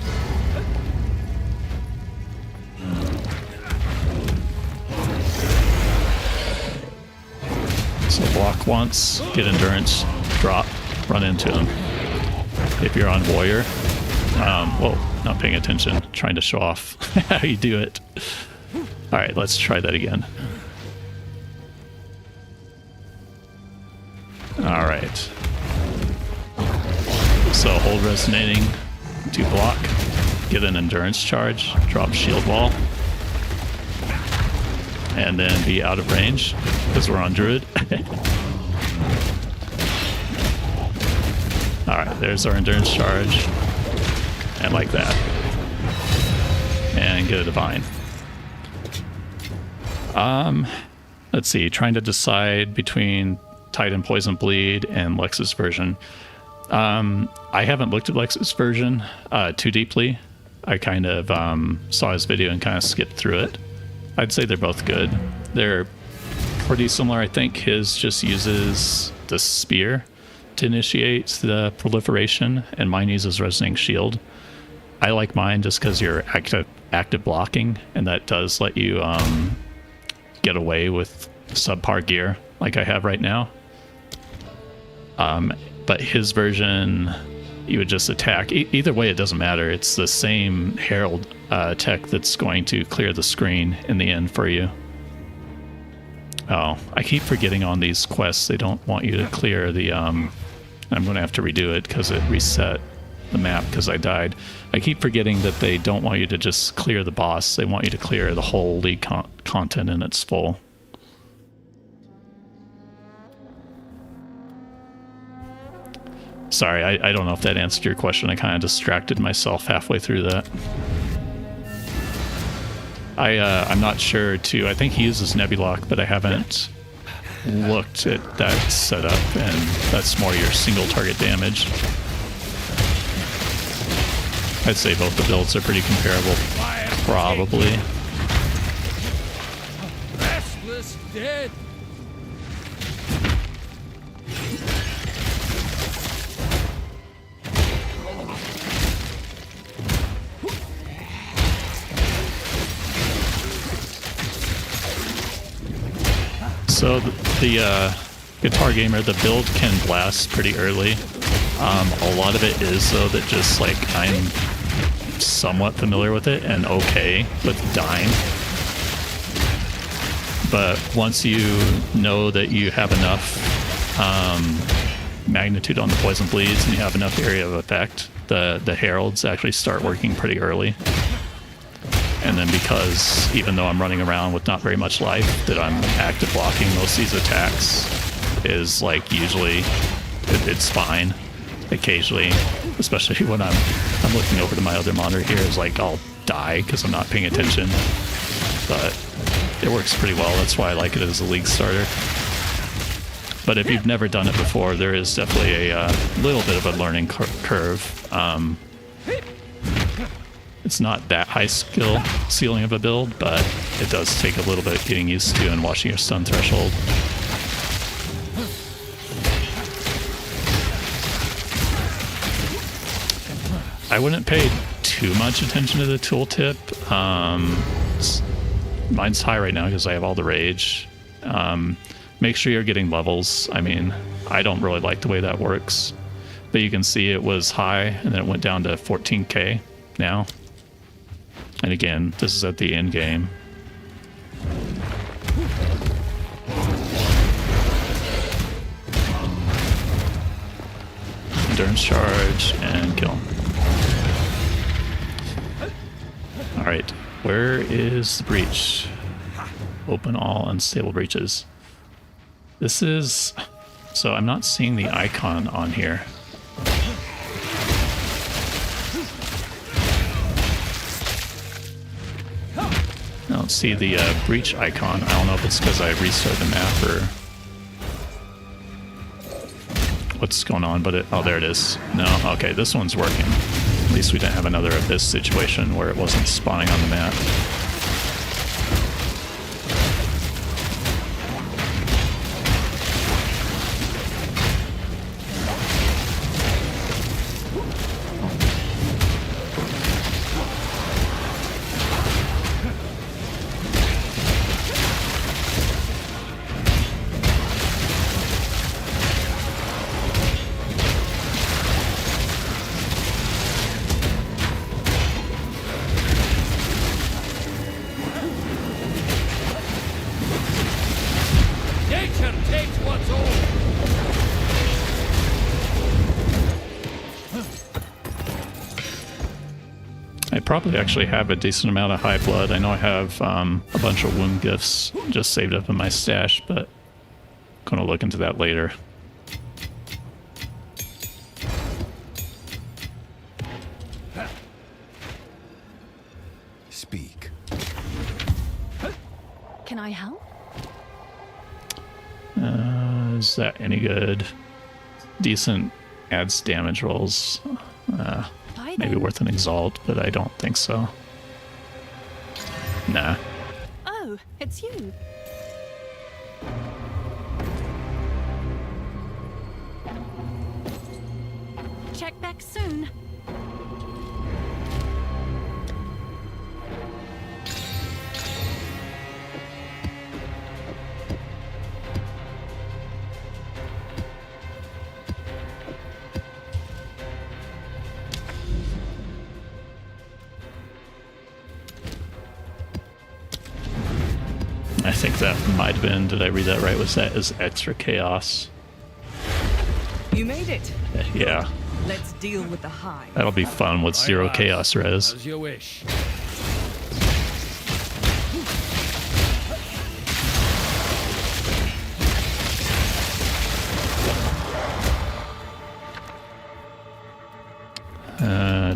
So block once, get endurance, drop, run into him. If you're on warrior, whoa, not paying attention, trying to show off how you do it. All right, let's try that again. All right. So hold resonating to block, get an endurance charge, drop shield wall, and then be out of range because we're on Druid. All right, there's our endurance charge, and like that, and get a divine. Let's see, trying to decide between Titan Poison Bleed and Lex's version. I haven't looked at Lex's version too deeply. I kind of saw his video and kind of skipped through it. I'd say they're both good. They're pretty similar. I think his just uses the spear to initiate the proliferation, and mine uses Resonating Shield. I like mine just because you're active blocking, and that does let you get away with subpar gear like I have right now. But his version, you would just attack. Either way, it doesn't matter. It's the same Herald tech that's going to clear the screen in the end for you. Oh, I keep forgetting on these quests, they don't want you to clear the... I'm going to have to redo it because it reset the map because I died. I keep forgetting that they don't want you to just clear the boss. They want you to clear the whole league content in its full. Sorry, I don't know if that answered your question. I kind of distracted myself halfway through that. I'm not sure too. I think he uses Nebulock, but I haven't looked at that setup, and that's more your single target damage. I'd say both the builds are pretty comparable, probably. Restless dead. So the Guitar Gamer, the build can blast pretty early. A lot of it is, though, that just, like, I'm somewhat familiar with it and okay with dying. But once you know that you have enough magnitude on the Poison Bleeds and you have enough area of effect, the Heralds actually start working pretty early. And then because, even though I'm running around with not very much life, that I'm active blocking most of these attacks is, like, usually it's fine. Occasionally, especially when I'm looking over to my other monitor here, is like I'll die because I'm not paying attention. But it works pretty well. That's why I like it as a league starter. But if you've never done it before, there is definitely a little bit of a learning curve. It's not that high skill ceiling of a build, but it does take a little bit getting used to and watching your stun threshold. I wouldn't pay too much attention to the tooltip. Mine's high right now because I have all the rage. Make sure you're getting levels. I mean, I don't really like the way that works, but you can see it was high and then it went down to 14k now. And again, this is at the end game. Endurance charge and kill. Alright, where is the breach? Open all unstable breaches. This is... So I'm not seeing the icon on here. I don't see the breach icon. I don't know if it's because I restarted the map or what's going on, but oh, there it is. No, okay, this one's working. At least we didn't have another Abyss situation where it wasn't spawning on the map. I probably actually have a decent amount of high blood. I know I have a bunch of wound gifts just saved up in my stash, but I'm going to look into that later. Speak. Can I help? Is that any good? Decent adds damage rolls. Maybe worth an exalt, but I don't think so. Nah. Oh, it's you. Check back soon. I think that might have been, did I read that right? Was that as extra chaos? You made it. Yeah. Let's deal with the hive. That'll be fun with 0 chaos res. As you wish.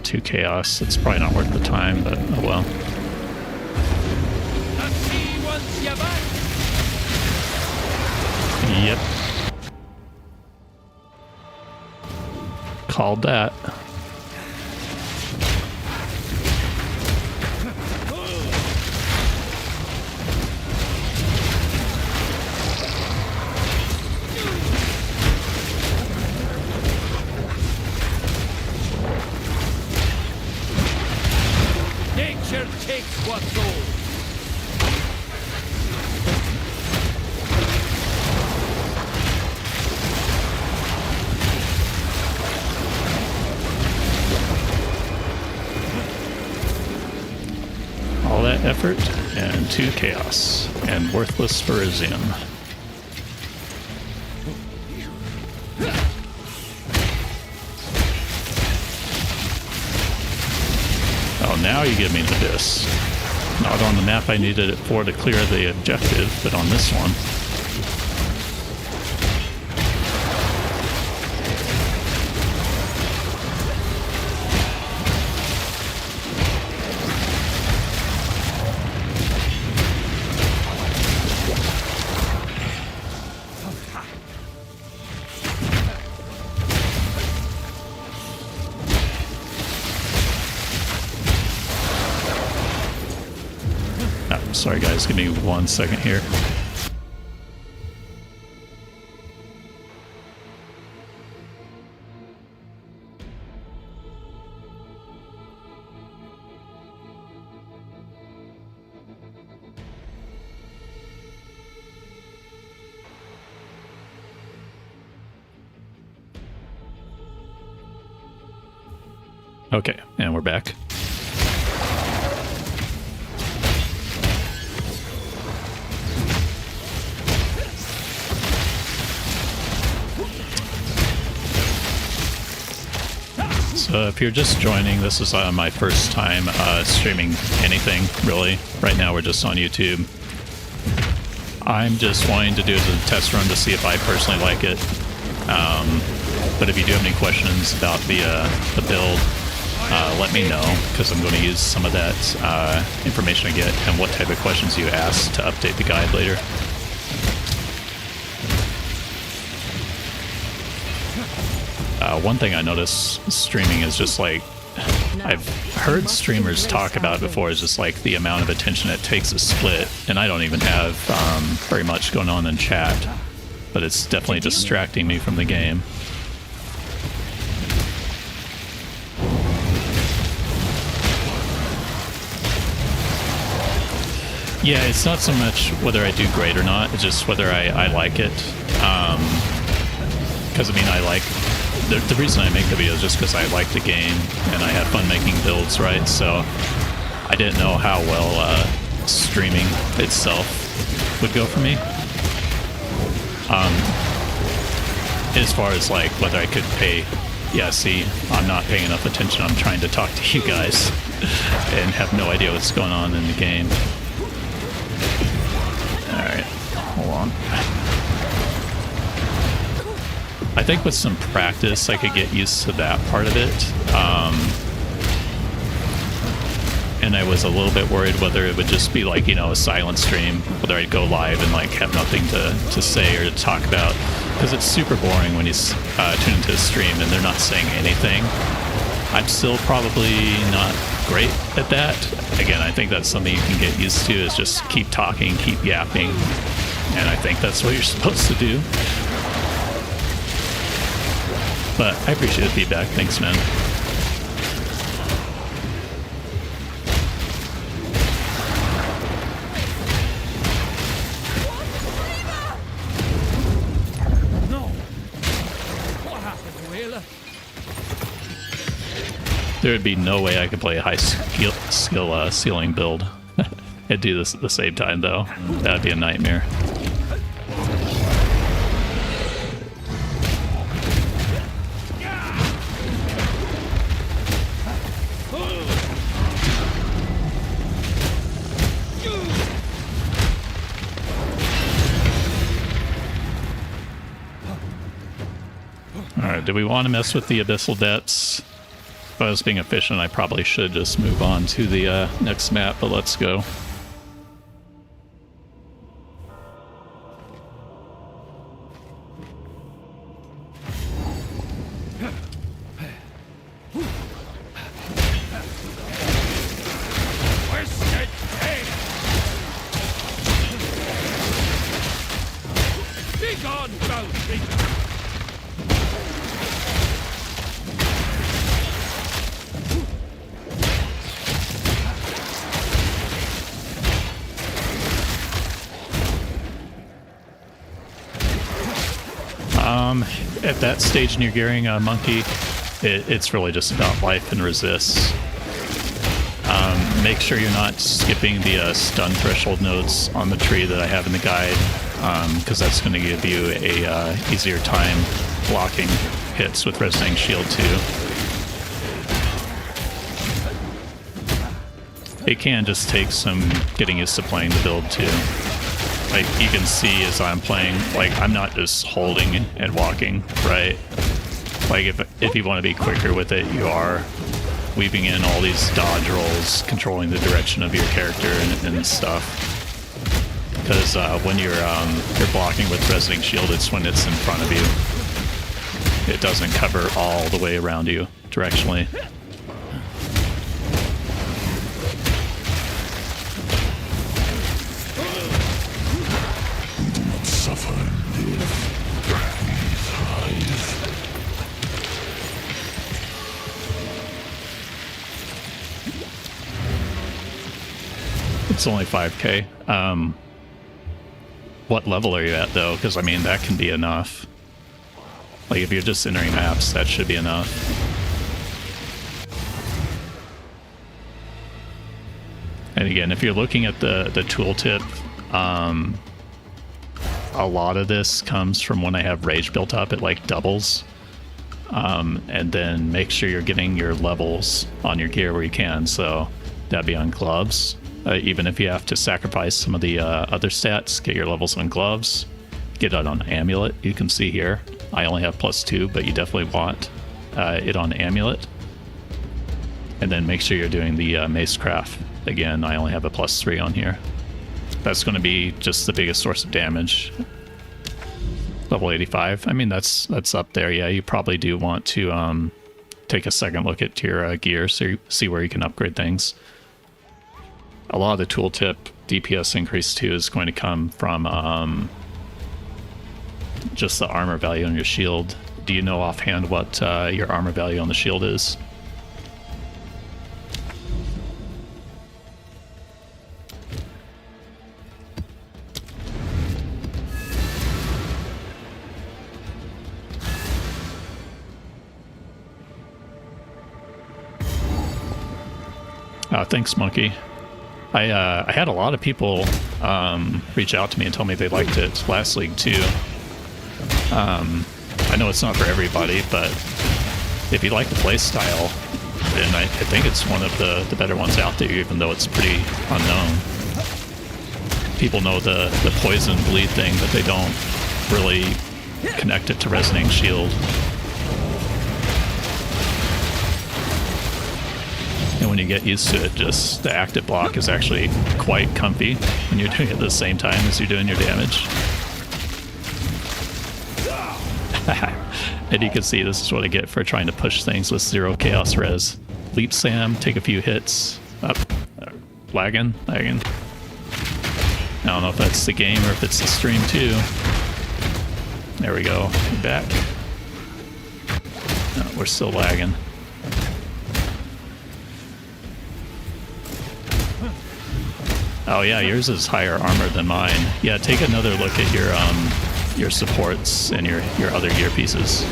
Two chaos. It's probably not worth the time, but oh well. Yep. Called that. Nature takes what's old. All that effort and 2 chaos and worthless for Izium. Oh, now you give me the Abyss. Not on the map I needed it for to clear the objective, but on this one. Sorry guys, give me 1 second here. Okay, and we're back. So if you're just joining, this is my first time streaming anything, really. Right now we're just on YouTube. I'm just wanting to do the test run to see if I personally like it. But if you do have any questions about the build, let me know, because I'm going to use some of that information I get and what type of questions you ask to update the guide later. One thing I notice streaming is just like, I've heard streamers talk about it before, is just like the amount of attention it takes to split, and I don't even have very much going on in chat, but it's definitely distracting me from the game. Yeah, it's not so much whether I do great or not, it's just whether I like it. Because I mean, I like... The reason I make the video is just because I like the game and I have fun making builds, right? So I didn't know how well streaming itself would go for me. As far as like whether I could pay, yeah, see, I'm not paying enough attention. I'm trying to talk to you guys and have no idea what's going on in the game. Alright, hold on. I think with some practice I could get used to that part of it. And I was a little bit worried whether it would just be like, you know, a silent stream, whether I'd go live and like have nothing to say or to talk about, because it's super boring when you tune into a stream and they're not saying anything. I'm still probably not great at that. Again, I think that's something you can get used to, is just keep talking, keep yapping, and I think that's what you're supposed to do. But I appreciate the feedback. Thanks, man. No. What happened, Whaler? There would be no way I could play a high skill ceiling build and do this at the same time, though. That would be a nightmare. Alright, do we want to mess with the Abyssal Depths? If I was being efficient, I probably should just move on to the next map, but let's go. At that stage near gearing a monkey, it's really just about life and resists. Make sure you're not skipping the stun threshold nodes on the tree that I have in the guide, because that's going to give you a easier time blocking hits with Resonating Shield too. It can just take some getting used to playing the build too. Like, you can see as I'm playing, like, I'm not just holding and walking, right? Like, if you want to be quicker with it, you are weaving in all these dodge rolls, controlling the direction of your character and stuff. Because when you're blocking with Resonating Shield, it's when it's in front of you. It doesn't cover all the way around you directionally. It's only 5k. What level are you at, though? Because, I mean, that can be enough. Like, if you're just entering maps, that should be enough. And again, if you're looking at the tooltip, a lot of this comes from when I have rage built up. It like doubles. And then make sure you're getting your levels on your gear where you can. So that'd be on gloves. Even if you have to sacrifice some of the other stats, get your levels on gloves. Get it on amulet. You can see here, I only have +2, but you definitely want it on amulet. And then make sure you're doing the macecraft. Again, I only have a +3 on here. That's going to be just the biggest source of damage. Level 85. I mean, that's up there. Yeah, you probably do want to take a second look at your gear so you see where you can upgrade things. A lot of the tooltip DPS increase too is going to come from just the armor value on your shield. Do you know offhand what your armor value on the shield is? Thanks, Monkey. I had a lot of people reach out to me and tell me they liked it last league too. I know it's not for everybody, but if you like the play style, then I think it's one of the better ones out there, even though it's pretty unknown. People know the poison bleed thing, but they don't really connect it to resonating shield. And when you get used to it, just the active block is actually quite comfy when you're doing it at the same time as you're doing your damage. And you can see this is what I get for trying to push things with 0 chaos res. Leap Sam, take a few hits. Up. Lagging. I don't know if that's the game or if it's the stream too. There we go. Back. No, we're still lagging. Oh yeah, yours is higher armor than mine. Yeah, take another look at your supports and your other gear pieces.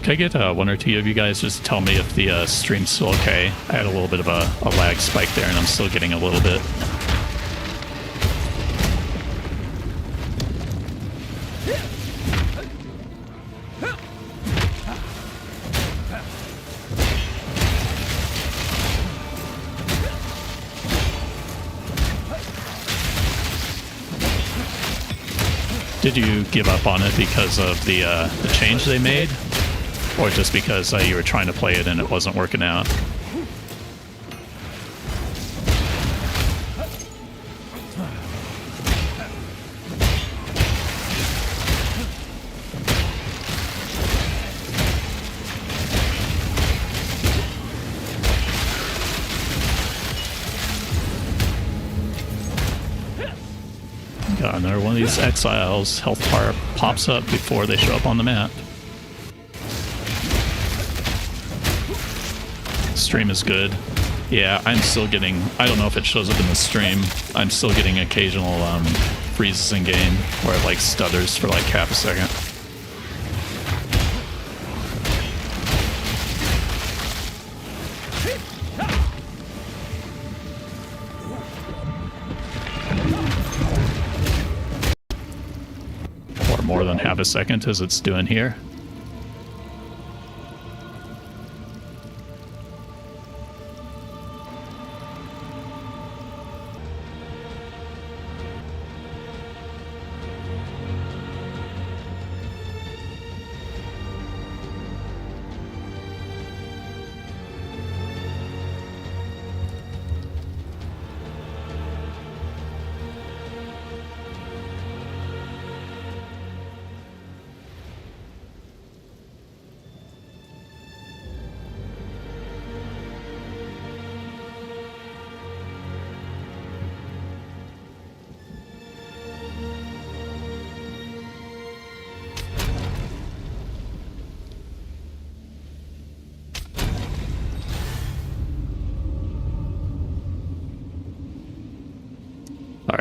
Can I get one or two of you guys just tell me if the stream's still okay? I had a little bit of a lag spike there and I'm still getting a little bit. Did you give up on it because of the change they made? Or just because you were trying to play it and it wasn't working out? Got another one of these exiles. Health bar pops up before they show up on the map. Stream is good. Yeah, I'm still getting, I don't know if it shows up in the stream, I'm still getting occasional freezes in game where it like stutters for like half a second. Or more than half a second as it's doing here.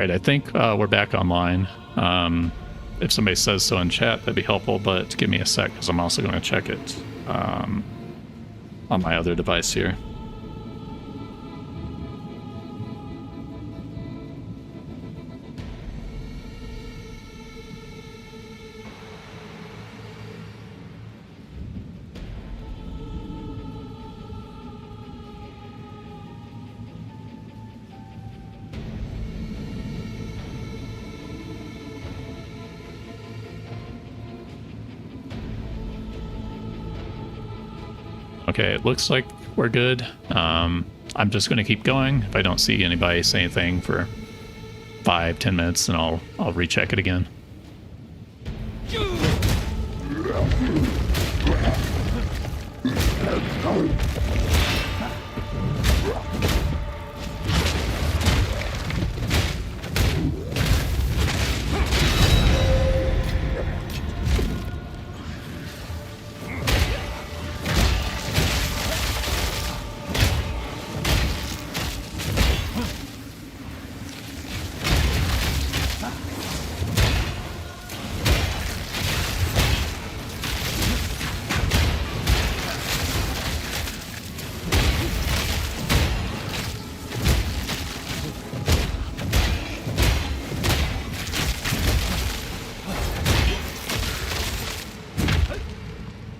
right, I think we're back online. If somebody says so in chat, that'd be helpful, but give me a sec because I'm also going to check it on my other device here. Okay, it looks like we're good. I'm just going to keep going. If I don't see anybody say anything for 5-10 minutes, then I'll recheck it again.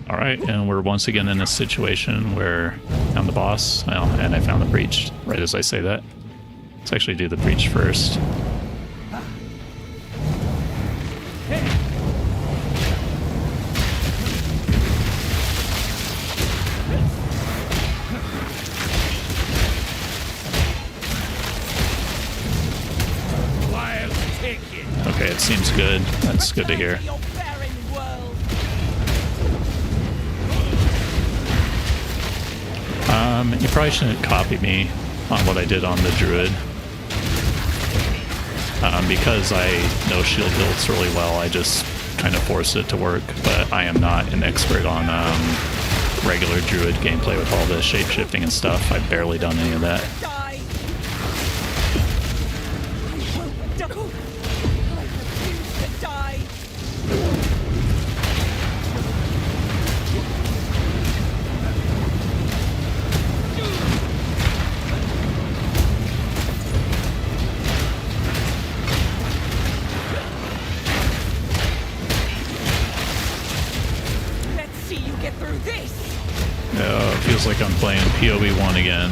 Alright, and we're once again in a situation where I found the boss, well, and I found the breach, right as I say that. Let's actually do the breach first. Okay, it seems good. That's good to hear. You probably shouldn't copy me on what I did on the Druid. Because I know shield builds really well, I just kind of force it to work, but I am not an expert on regular Druid gameplay with all the shape-shifting and stuff. I've barely done any of that. Feels like I'm playing POE 1 again.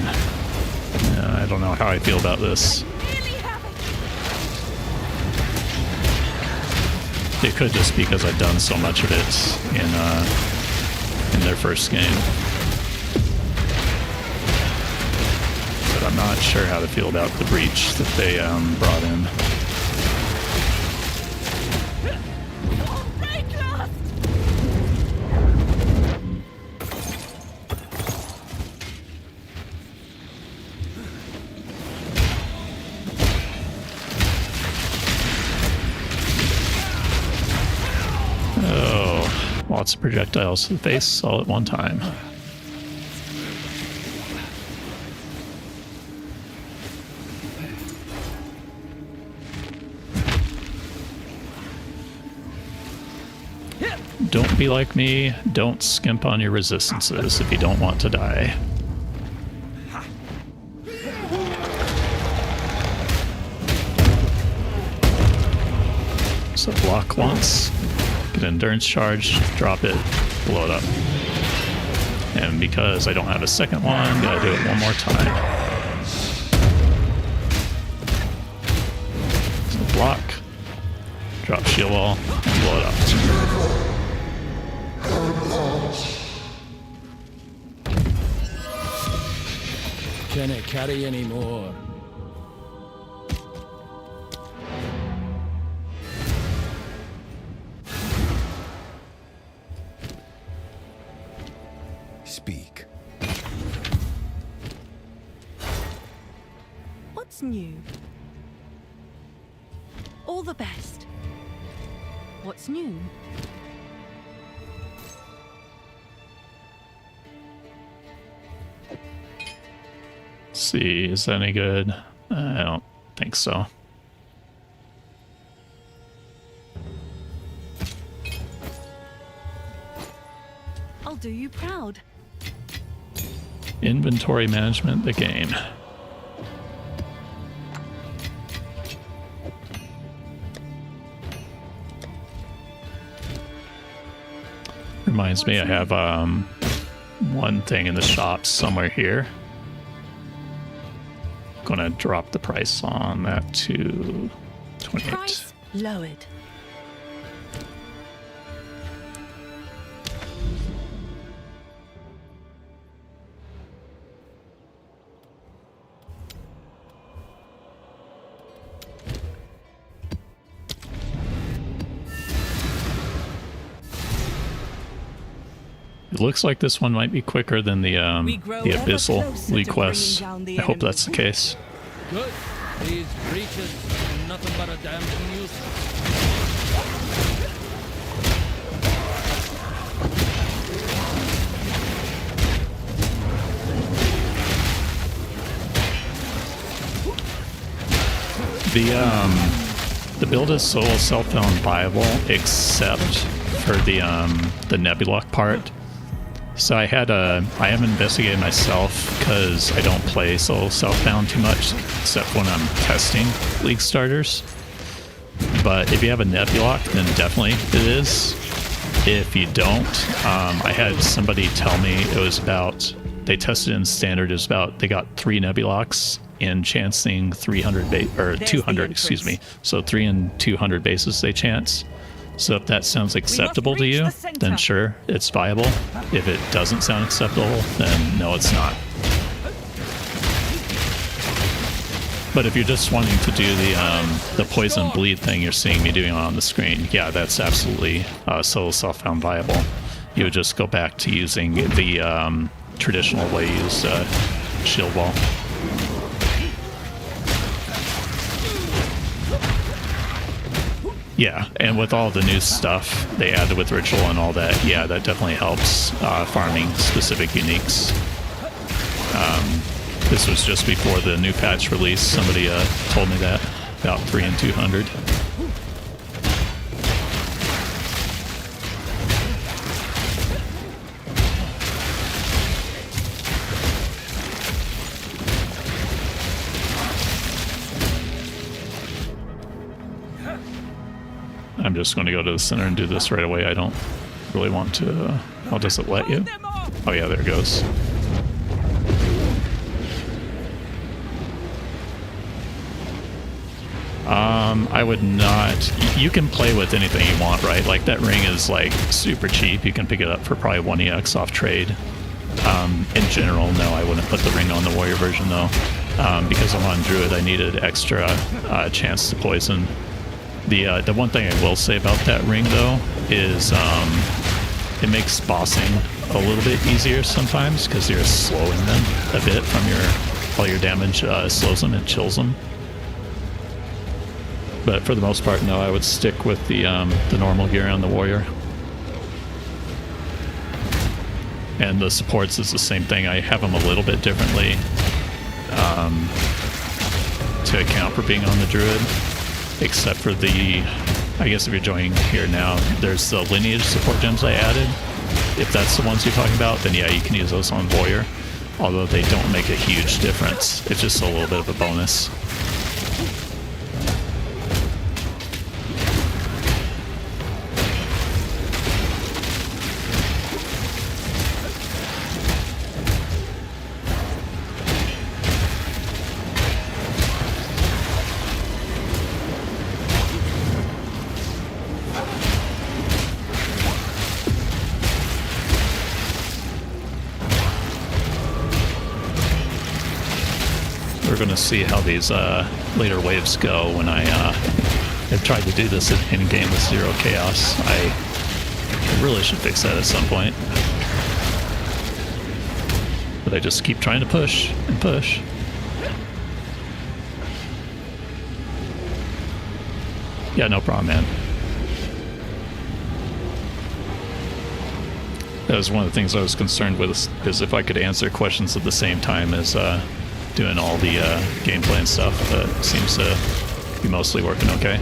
I don't know how I feel about this. It could just be because I've done so much of it in their first game. But I'm not sure how to feel about the breach that they brought in. Lots of projectiles to the face all at one time. Don't be like me. Don't skimp on your resistances if you don't want to die. So block once. Get an endurance charge, drop it, blow it up. And because I don't have a second one, gotta do it one more time. So block, drop shield wall, and blow it up. Can it carry any more? Speak. What's new? All the best. What's new? See, is that any good? I don't think so. do you proud. Inventory management, the game. Reminds me, I have one thing in the shop somewhere here. Gonna drop the price on that to 28. Price lowered. It looks like this one might be quicker than the Abyssal League quests. I hope that's the case. Good. These breaches are nothing but a damn nuisance. The build is so self-found viable, except for the nebula part. So I am investigating myself because I don't play solo self-found too much, except when I'm testing League starters. But if you have a nebula, then definitely it is. If you don't, I had somebody tell me it was about, they tested in standard, it was about, they got 3 nebulocks in chancing 200, excuse me. So 3 and 200 bases they chance. So if that sounds acceptable to you, then sure, it's viable. If it doesn't sound acceptable, then no, it's not. But if you're just wanting to do the poison bleed thing you're seeing me doing on the screen, yeah, that's absolutely solo self-found viable. You would just go back to using the traditional way you use shield wall. Yeah, and with all the new stuff they added with ritual and all that, yeah, that definitely helps farming specific uniques. This was just before the new patch release. Somebody told me that, about 3 and 200. I'm just going to go to the center and do this right away. I don't really want to... how does it let you? Oh yeah, there it goes. I would not... You can play with anything you want, right? Like, that ring is, like, super cheap. You can pick it up for probably 1EX off trade. In general, no, I wouldn't put the ring on the warrior version, though. Because I'm on Druid, I needed extra chance to poison. The one thing I will say about that ring, though, is it makes bossing a little bit easier sometimes because you're slowing them a bit from all your damage slows them and chills them. But for the most part, no, I would stick with the normal gear on the warrior. And the supports is the same thing. I have them a little bit differently to account for being on the Druid. Except for I guess if you're joining here now, there's the lineage support gems I added. If that's the ones you're talking about, then yeah, you can use those on Warrior. Although they don't make a huge difference. It's just a little bit of a bonus. We're going to see how these later waves go when I have tried to do this in game with 0 chaos. I really should fix that at some point. But I just keep trying to push and push. Yeah, no problem, man. That was one of the things I was concerned with, is if I could answer questions at the same time as doing all the gameplay and stuff, but it seems to be mostly working okay.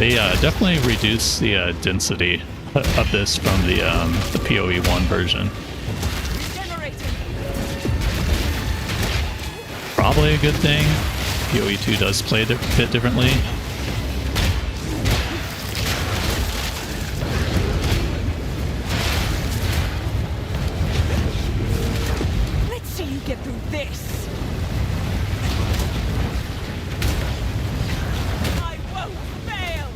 They definitely reduce the density of this from the POE 1 version. Probably a good thing. POE 2 does play a bit differently. Let's see you get through this. I won't fail.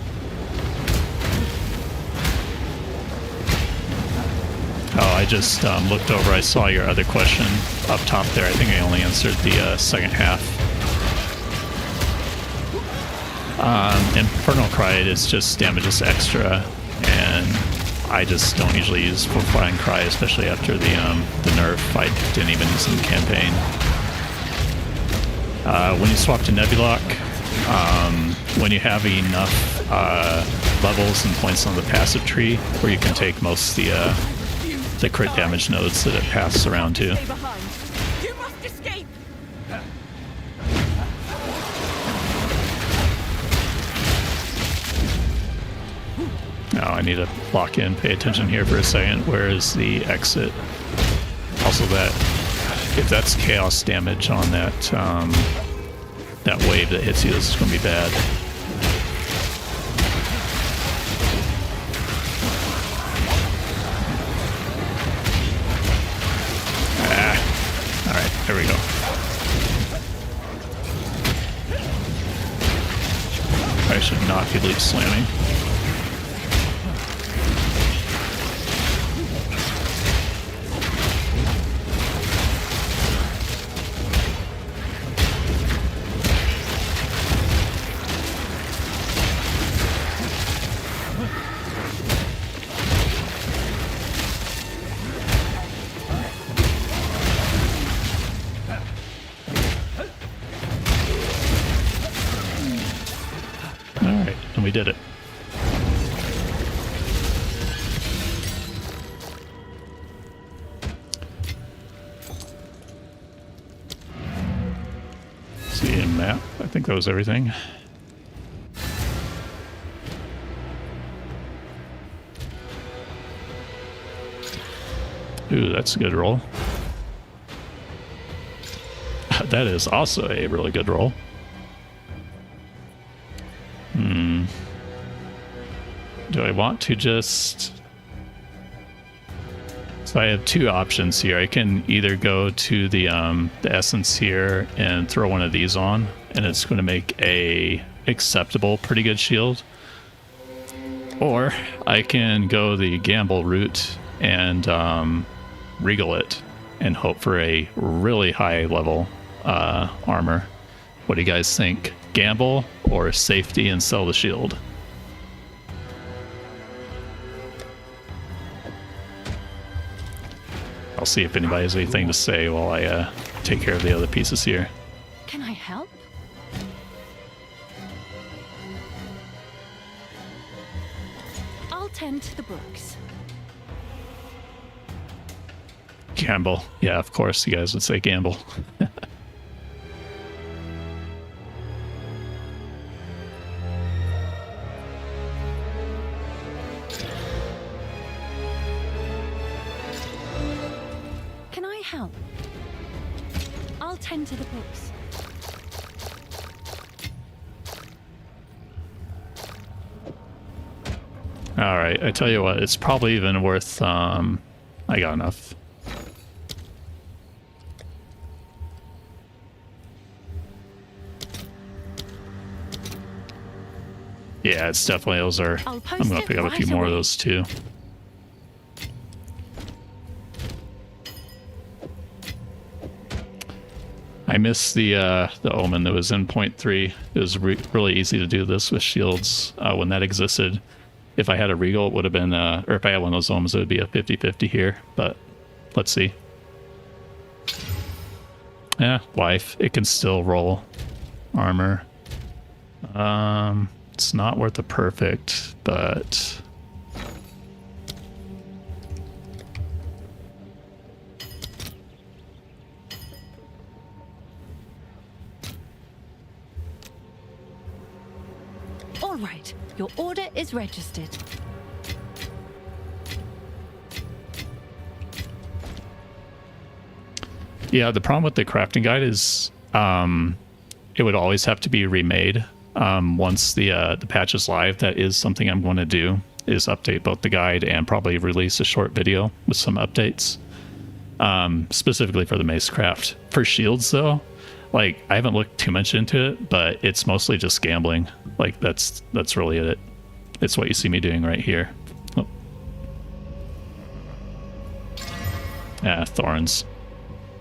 Oh, I just looked over. I saw your other question up top there. I think I only answered the second half. Infernal Cry is just damages extra, and I just don't usually use Fortifying Cry, especially after the nerf. I didn't even use it in the campaign. When you swap to Nebulock, when you have enough levels and points on the passive tree, where you can take most of the crit damage nodes that it passes around to. Stay behind. You must escape. Now I need to lock in, pay attention here for a second. Where is the exit? Also that, if that's chaos damage on that that wave that hits you, this is going to be bad. Alright, there we go. I should not be leap slamming. We did it. See a map. I think that was everything. Ooh, that's a good roll. That is also a really good roll. Do I want to just... So I have two options here. I can either go to the essence here and throw one of these on, and it's going to make a acceptable, pretty good shield. Or I can go the gamble route and regal it and hope for a really high level armor. What do you guys think? Gamble or safety and sell the shield? I'll see if anybody has anything to say while I take care of the other pieces here. Can I help? I'll tend to the books. Gamble. Yeah, of course you guys would say gamble. Help. I'll tend to the books. All right, I tell you what, it's probably even worth. I got enough. Yeah, it's definitely those are. I'm gonna pick up a few more of those too. I missed the omen that was in 0.3. It was really easy to do this with shields when that existed. If I had a regal, it would have been, or if I had one of those omens, it would be a 50-50 here. But let's see. Yeah, life. It can still roll armor. It's not worth the perfect, but all All right, your order is registered. Yeah, the problem with the crafting guide is it would always have to be remade. Once the patch is live, that is something I'm going to do, is update both the guide and probably release a short video with some updates. Specifically for the mace craft. For shields though, like I haven't looked too much into it, but it's mostly just gambling. Like that's really it. It's what you see me doing right here. Oh. Yeah, thorns.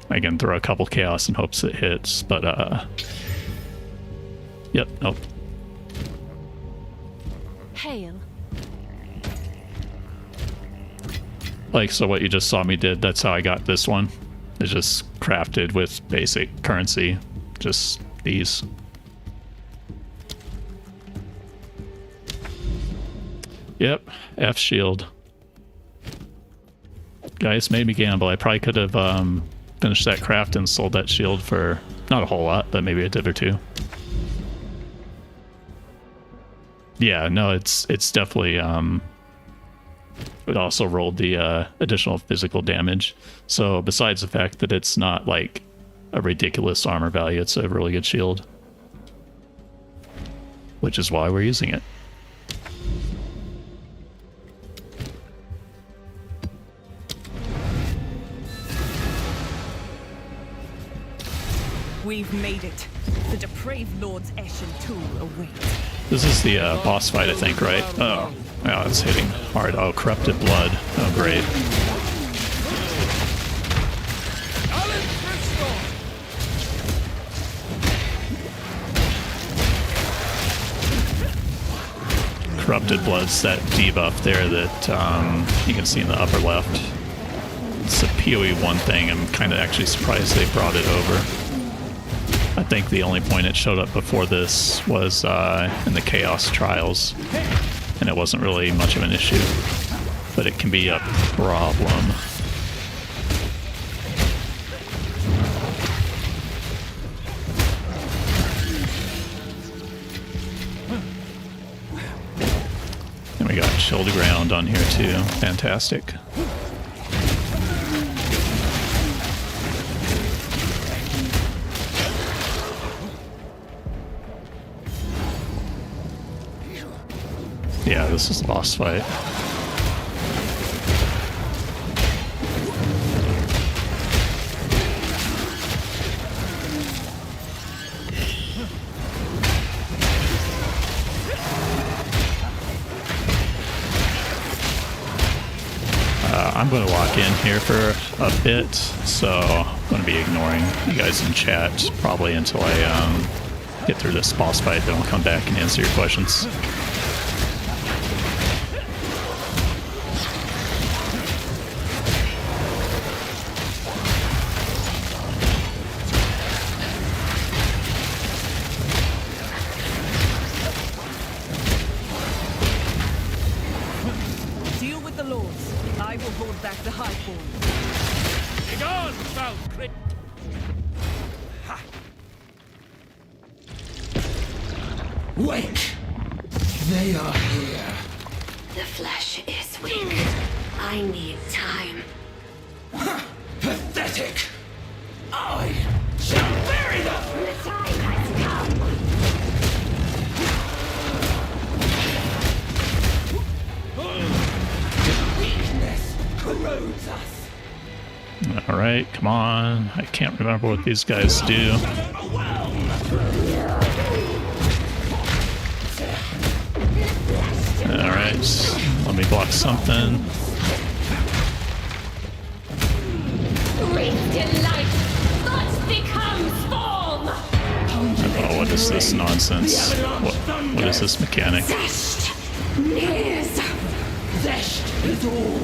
I can throw a couple chaos in hopes it hits, but yep, nope. Hail. Like, so what you just saw me did, that's how I got this one. It's just crafted with basic currency. Just these. Yep, F shield. Guys made me gamble. I probably could have finished that craft and sold that shield for not a whole lot, but maybe a div or two. Yeah, no, it's definitely it also rolled the additional physical damage. So besides the fact that it's not like a ridiculous armor value, it's a really good shield, which is why we're using it. We've made it. The depraved Lord's Eshin tool awaits. This is the boss fight, I think, right? Oh, yeah, it's hitting hard. Oh, corrupted blood. Oh, great. Corrupted blood's that debuff there that you can see in the upper left. It's a POE 1 thing. I'm kind of actually surprised they brought it over. I think the only point it showed up before this was in the Chaos Trials, and it wasn't really much of an issue, but it can be a problem. And we got Chill to Ground on here too. Fantastic. Yeah, this is a boss fight. I'm going to walk in here for a bit, so I'm going to be ignoring you guys in chat probably until I get through this boss fight, then I'll come back and answer your questions. Wait! They are here. The flesh is weak. I need time. Pathetic! I shall bury them! The time has come! Weakness corrodes us. Alright, come on. I can't remember what these guys do. Alright, let me block something. Breathed in light, thoughts become form! Oh, what is this nonsense? What is this mechanic? Zest nears. Zest is all.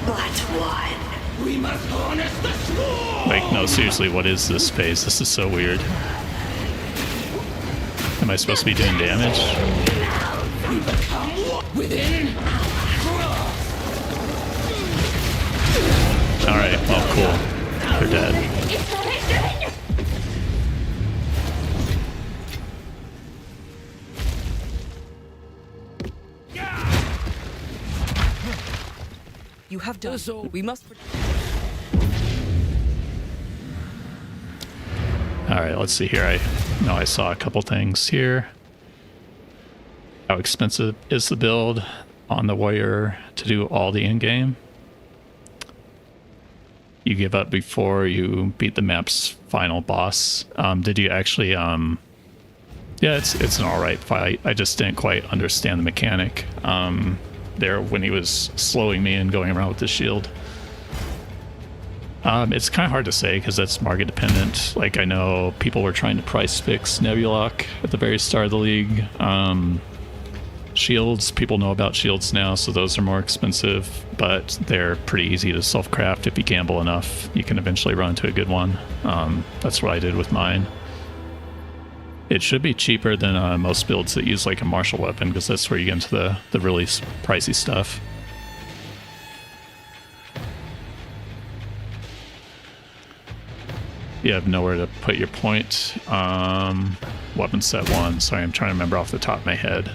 But one. We must harness the sword! Like, no, seriously, what is this phase? This is so weird. Am I supposed to be doing damage? We become within. Alright, well, cool. They're dead. It's have done so. We must. All right, let's see here. I know I saw a couple things here. How expensive is the build on the warrior to do all the in-game? You give up before you beat the map's final boss. Did you actually? Yeah, it's an all right fight. I just didn't quite understand the mechanic there when he was slowing me and going around with the shield. It's kind of hard to say because that's market dependent. Like, I know people were trying to price fix Nebulok at the very start of the league. Shields, people know about shields now, so those are more expensive, but they're pretty easy to self-craft. If you gamble enough, you can eventually run into a good one. That's what I did with mine. It should be cheaper than most builds that use like a martial weapon, because that's where you get into the really pricey stuff. You have nowhere to put your point. Weapon set 1. Sorry, I'm trying to remember off the top of my head.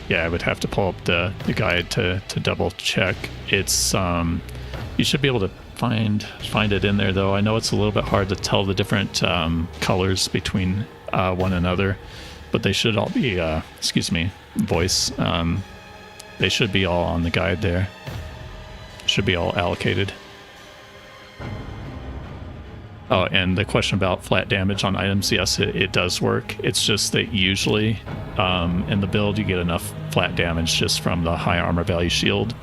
Yeah, I would have to pull up the guide to double check. It's you should be able to find it in there, though. I know it's a little bit hard to tell the different colors between one another, but they should all be excuse me, voice. They should be all on the guide there. Should be all allocated. Oh, and the question about flat damage on items, yes, it does work. It's just that usually in the build you get enough flat damage just from the high armor value shield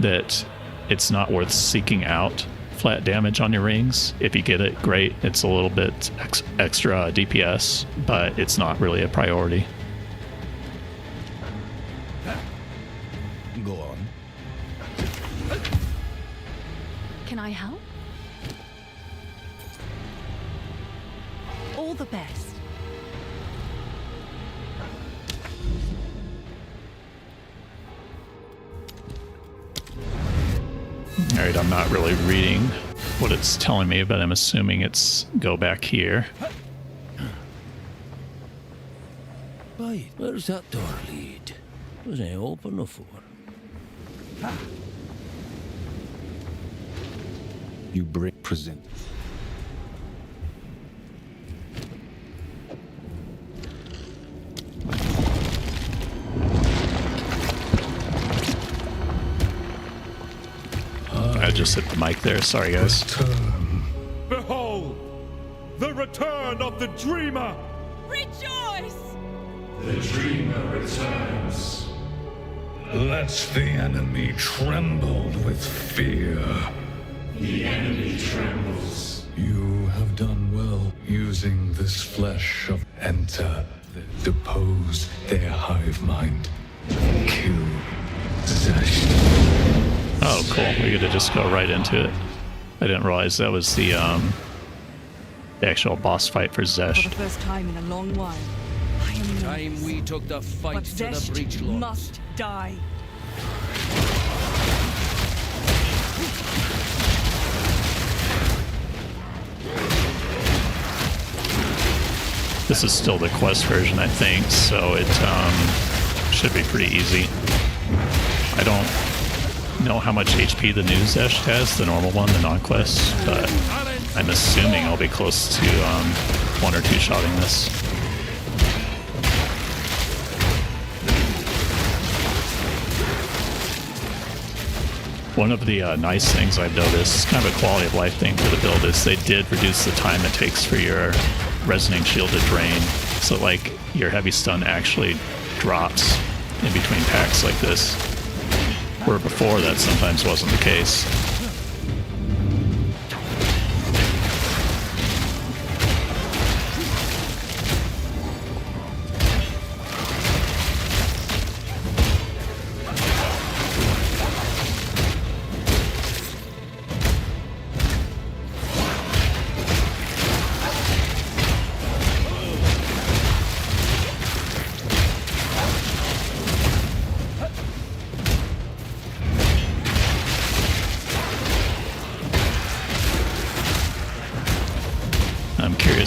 that it's not worth seeking out flat damage on your rings. If you get it, great. It's a little bit extra DPS, but it's not really a priority. Go on. Can I help? All the best. Alright, I'm not really reading what it's telling me, but I'm assuming it's go back here. Right, where's that door lead? Wasn't it open before? You break present. I just hit the mic there. Sorry, guys. Behold, the return of the dreamer! Rejoice! The dreamer returns. Let the enemy tremble with fear. The enemy trembles. You have done well using this flesh of enter, depose their hive mind, kill Zesh. Oh, cool. We get to just go right into it. I didn't realize that was the actual boss fight for Zesh. For the first time in a long while, I am Time we took the fight but to the Zesh breach lords. must die. This is still the quest version, I think, so it should be pretty easy. I don't know how much HP the new Zesh has, the normal one, the non-quest, but I'm assuming I'll be close to one or two shotting this. One of the nice things I've noticed, kind of a quality of life thing for the build, is they did reduce the time it takes for your resonating shield to drain, so like your heavy stun actually drops in between packs like this, where before that sometimes wasn't the case.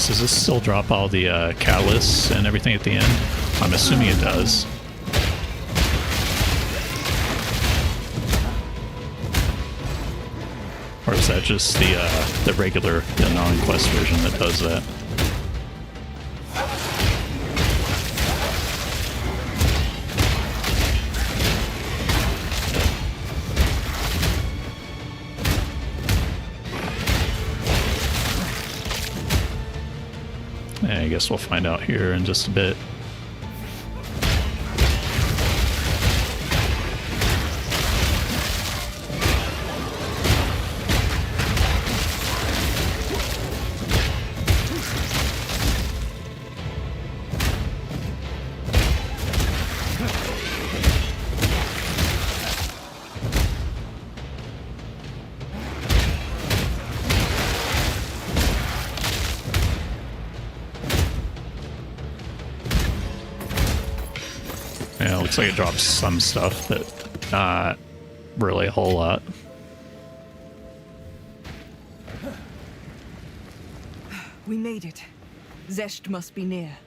Does this still drop all the catalysts and everything at the end? I'm assuming it does. that just the regular, the non-quest version that does that? Yeah, I guess we'll find out here in just a bit. Yeah, it looks like it drops some stuff, but not really a whole lot. We made it. Zesht must be near.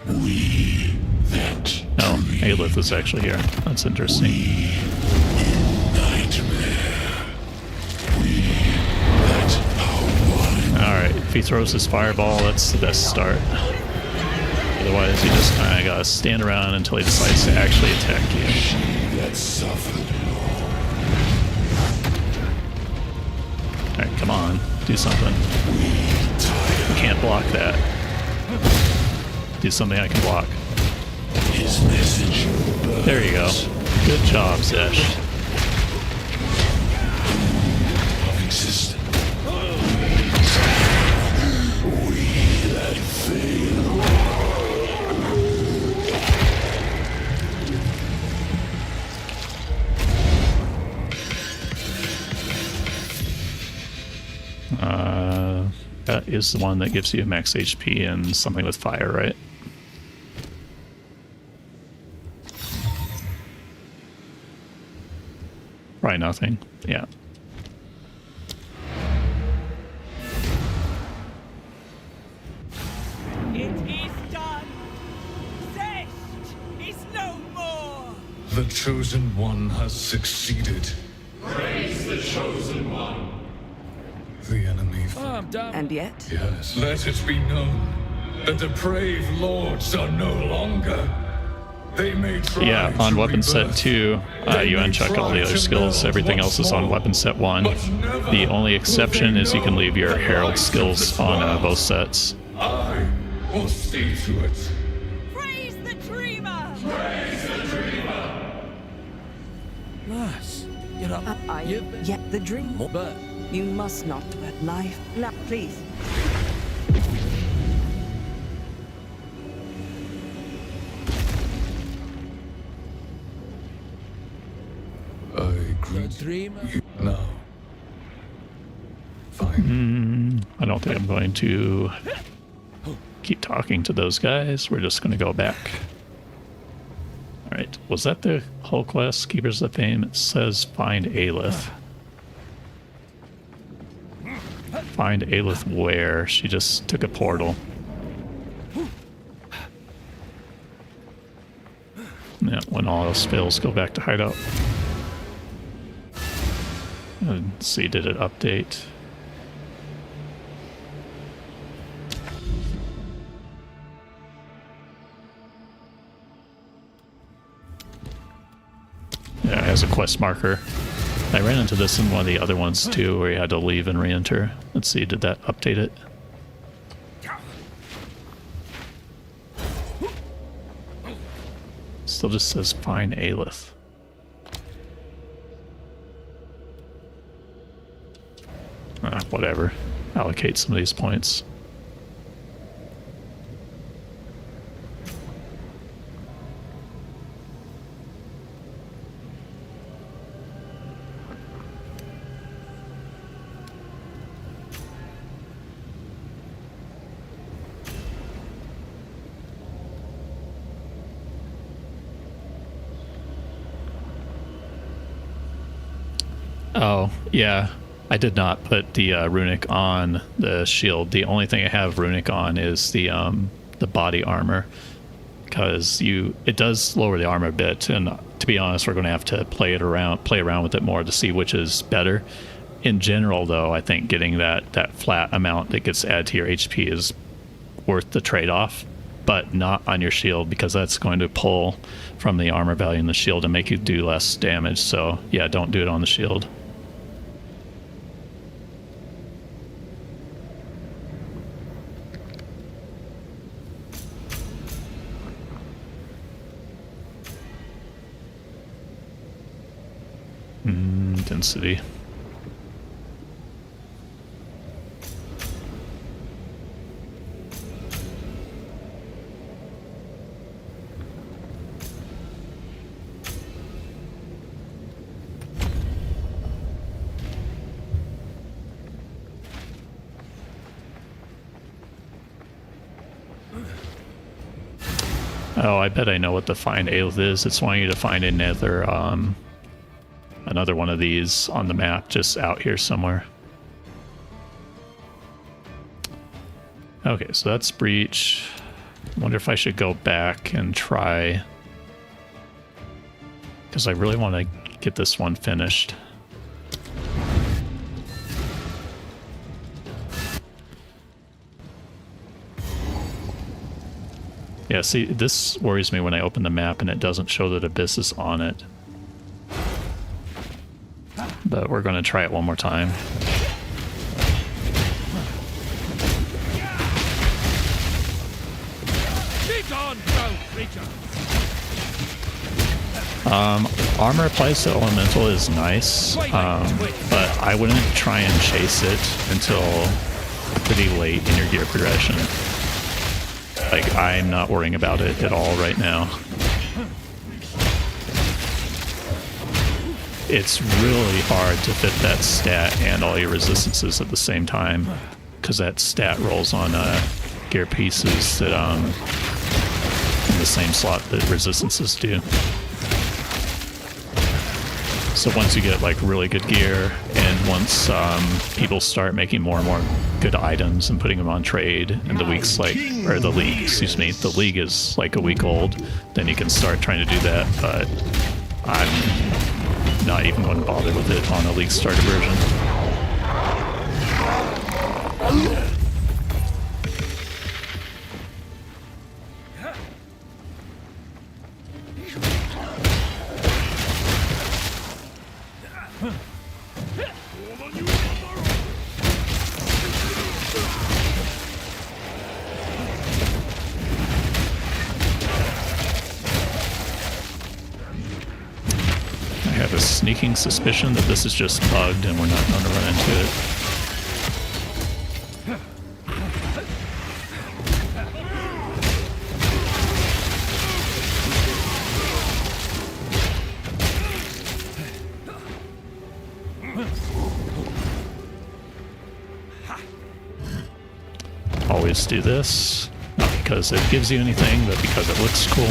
We that Oh, Aelith is actually here. That's interesting. nightmare. We that are one. Alright, if he throws his fireball, that's the best start. Otherwise, you just kind of gotta stand around until he decides to actually attack you. She that suffered. Alright, come on. Do something. You can't block that. Do something I can block. His message. There you go. Good job, Zesh. Of existence. We that fail. That is the one that gives you max HP and something with fire, right? Probably nothing. Yeah. It is done. Zest is no more. The Chosen One has succeeded. Praise the chosen one. The enemy. I'm down. And yet, Yes. Let it be known. The depraved lords are no longer. They may try Yeah, on to weapon set rebirth. 2, you They may uncheck all the try other to skills. meld Everything once else is on more, weapon set 1. but never The only will exception they is you can know leave your the herald rise of skills this on world. both sets. I will see to it. Praise the dreamer. Lass, you're up. yet the dream. But You must not let life. Please. I the greet dreamer. you now. Fine. I don't think I'm going to keep talking to those guys. We're just going to go back. Alright, was that the whole quest? Keepers of Fame? It says find Aelith. Find Aelith where? She just took a portal. Yeah, when all else fails, go back to hideout. Let's see, did it update? Yeah, it has a quest marker. I ran into this in one of the other ones too, where you had to leave and re-enter. Let's see, did that update it? Still just says find Aelith. Whatever. Allocate some of these points. Oh, yeah. I did not put the runic on the shield. The only thing I have runic on is the body armor, because it does lower the armor a bit. And to be honest, we're going to have to play around with it more to see which is better. in general, though, I think getting that flat amount that gets added to your HP is worth the trade-off, but not on your shield, because that's going to pull from the armor value in the shield and make you do less damage. So yeah, don't do it on the shield. Density. Oh, I bet I know what the find ailth is. It's wanting you to find another one of these on the map, just out here somewhere. Okay, so that's breach. Wonder if I should go back and try, because I really want to get this one finished. Yeah, see, this worries me when I open the map and it doesn't show that Abyss is on it. But we're going to try it one more time. Armor applies to Elemental is nice, but I wouldn't try and chase it until pretty late in your gear progression. Like, I'm not worrying about it at all right now. It's really hard to fit that stat and all your resistances at the same time, because that stat rolls on gear pieces that in the same slot that resistances do. So once you get like really good gear, and once people start making more and more good items and putting them on trade, and the week's like, or the league, excuse me, the league is like a week old, then you can start trying to do that. But I'm not even going to bother with it on a league starter version. I have a sneaking suspicion that this is just bugged and we're not going to run into it. Always do this, not because it gives you anything, but because it looks cool.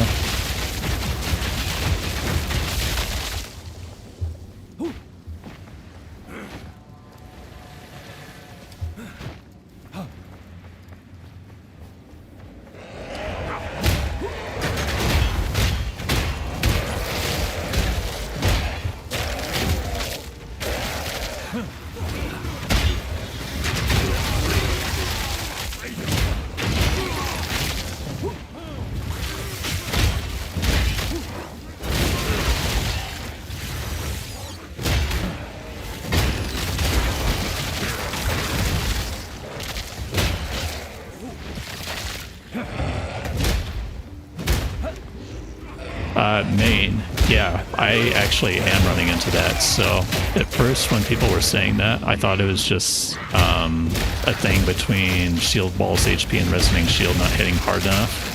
Main, yeah, I actually am running into that. So at first when people were saying that, I thought it was just a thing between Shield Ball's HP and Resonating Shield not hitting hard enough.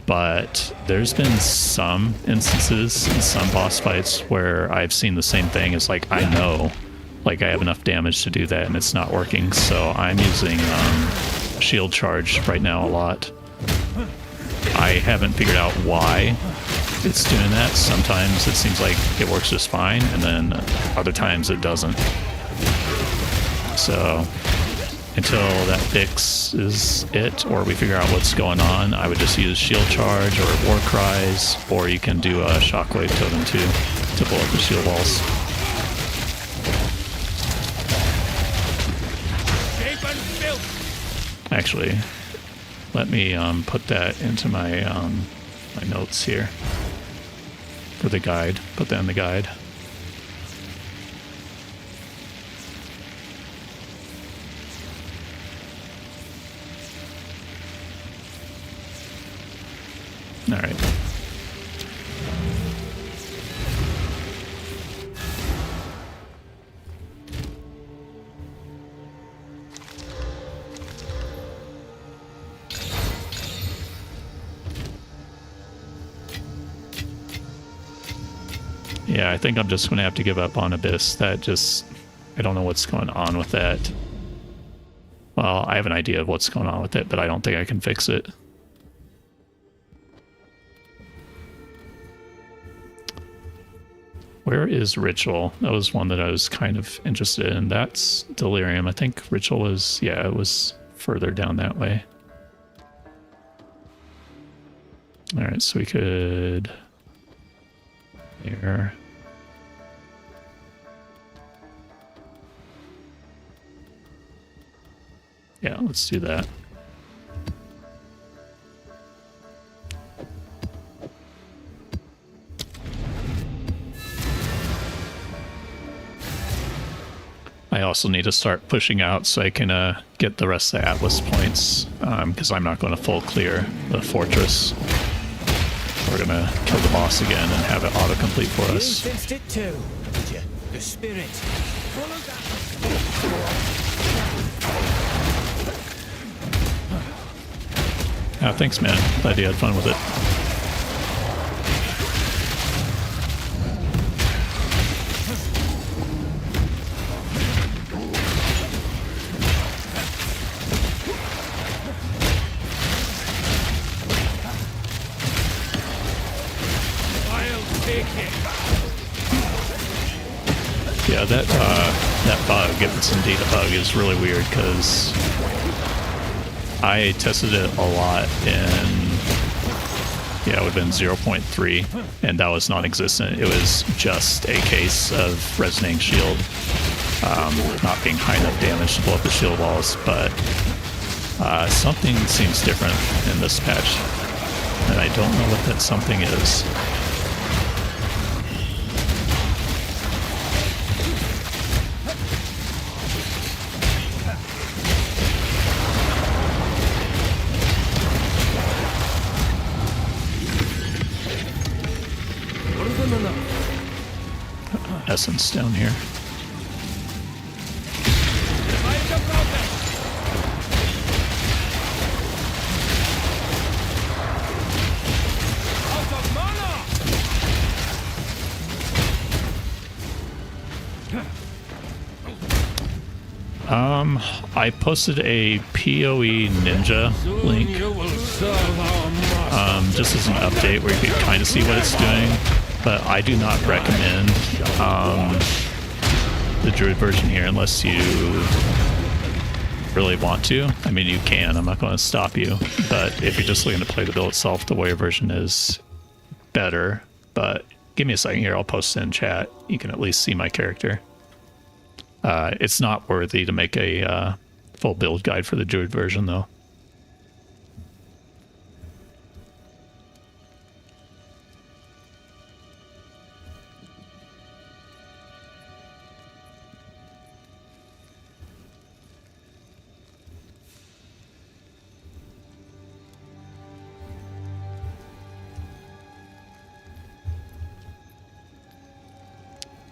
But there's been some instances in some boss fights where I've seen the same thing. It's like, I know, like I have enough damage to do that and it's not working. So I'm using Shield Charge right now a lot. I haven't figured out why it's doing that. Sometimes it seems like it works just fine, and then other times it doesn't. So until that fixes it, or we figure out what's going on, I would just use Shield Charge or War Cries, or you can do a Shockwave Totem too to blow up the shield walls. Actually, let me put that into my my notes here for the guide. Put that in the guide. All right. Yeah, I think I'm just going to have to give up on Abyss. I don't know what's going on with that. Well, I have an idea of what's going on with it, but I don't think I can fix it. Where is Ritual? That was one that I was kind of interested in. That's Delirium. I think Ritual was, yeah, it was further down that way. All right, so we could... There. Yeah, let's do that. I also need to start pushing out so I can get the rest of the Atlas points, because I'm not going to full clear the fortress. We're going to kill the boss again and have it autocomplete for us. You sensed it too, did you? The spirit. Thanks, man. Glad you had fun with it. Yeah, that bug, if it's indeed a bug, is really weird because I tested it a lot in, yeah, it would have been 0.3, and that was non-existent. It was just a case of Resonating Shield not being high enough damage to blow up the shield walls, but something seems different in this patch, and I don't know what that something is. Essence down here. I posted a POE Ninja link just as an update where you can kind of see what it's doing, but I do not recommend the Druid version here unless you really want to. I mean, you can, I'm not going to stop you, but if you're just looking to play the build itself, the warrior version is better. But give me a second here, I'll post it in chat. You can at least see my character. It's not worthy to make a full build guide for the Druid version, though.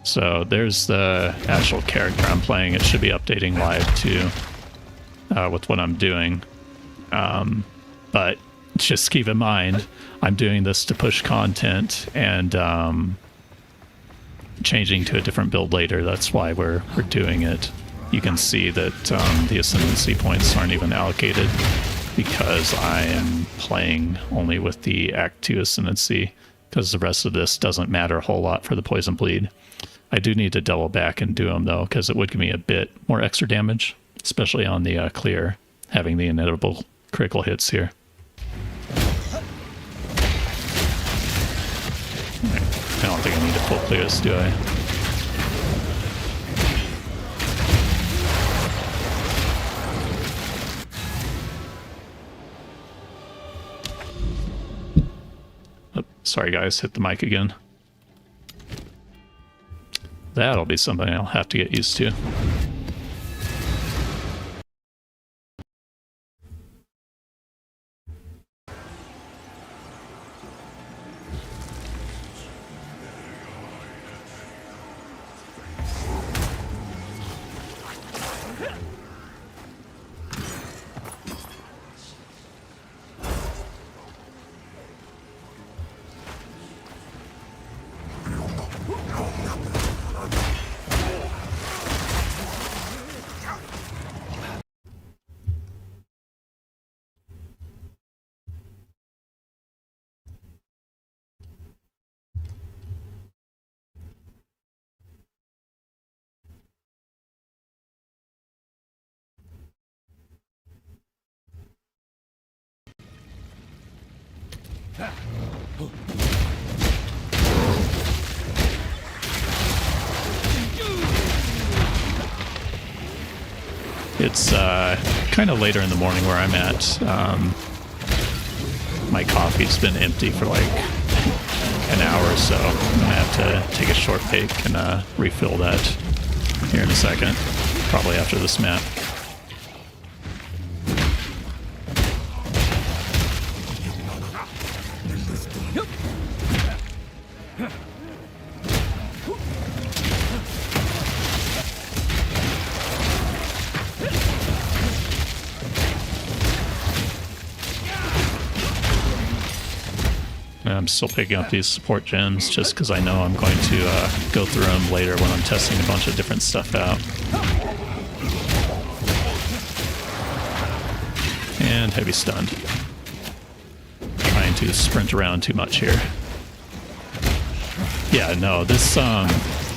So there's the actual character I'm playing. It should be updating live too with what I'm doing. But just keep in mind, I'm doing this to push content and changing to a different build later. That's why we're doing it. You can see that the ascendancy points aren't even allocated because I am playing only with the Act 2 ascendancy because the rest of this doesn't matter a whole lot for the poison bleed. I do need to double back and do them though, because it would give me a bit more extra damage, especially on the clear, having the inevitable critical hits here. Right. I don't think I need to full clear this, do I? Sorry guys, hit the mic again. That'll be something I'll have to get used to. It's kind of later in the morning where I'm at. My coffee's been empty for like an hour or so. I'm gonna have to take a short break and refill that here in a second, probably after this map. I'm still picking up these support gems just because I know I'm going to go through them later when I'm testing a bunch of different stuff out. And heavy stunned. Trying to sprint around too much here. Yeah, no, this,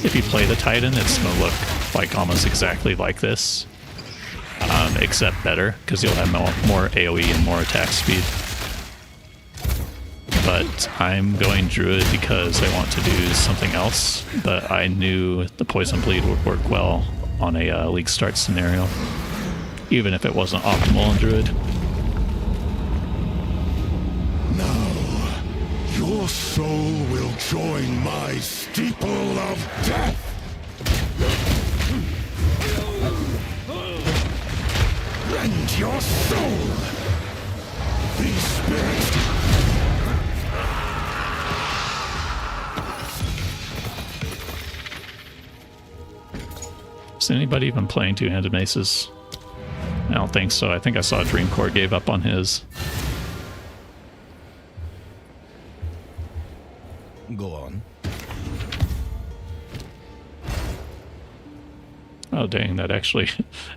if you play the Titan, it's going to look like almost exactly like this. Except better, because you'll have more AoE and more attack speed. But I'm going Druid because I want to do something else, but I knew the Poison Bleed would work well on a League Start scenario, even if it wasn't optimal on Druid. Now, your soul will join my steeple of death! Rend your soul! These spirits... Is anybody even playing two-handed maces? I don't think so. I think I saw Dreamcore gave up on his. Go on. Oh dang, that actually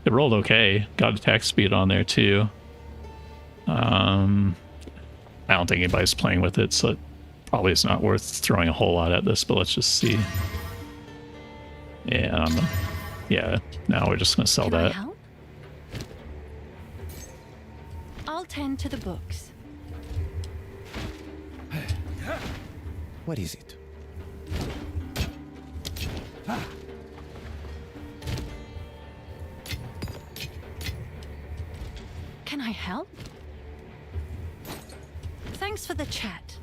it rolled okay. Got attack speed on there too. I don't think anybody's playing with it, so it probably is not worth throwing a whole lot at this, but let's just see. Yeah, yeah, now we're just gonna sell Can I that. help? I'll tend to the books. What is it? Can I help? Thanks for the chat.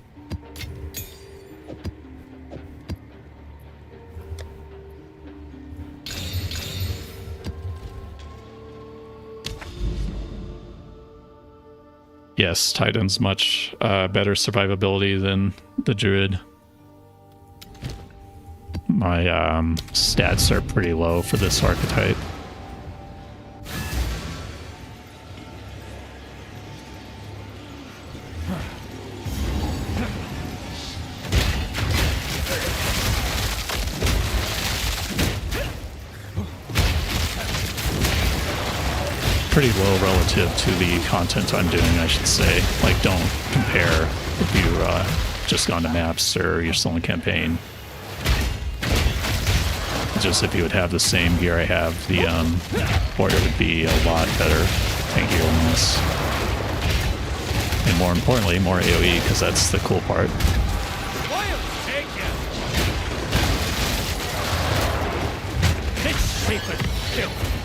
Yes, Titan's much better survivability than the Druid. My stats are pretty low for this archetype. Pretty low relative to the content I'm doing, I should say. Like, don't compare if you just gone to maps or you're still in campaign. Just if you would have the same gear I have, the Warrior would be a lot better tankier than this. And more importantly, more AoE, because that's the cool part. This shapen filth.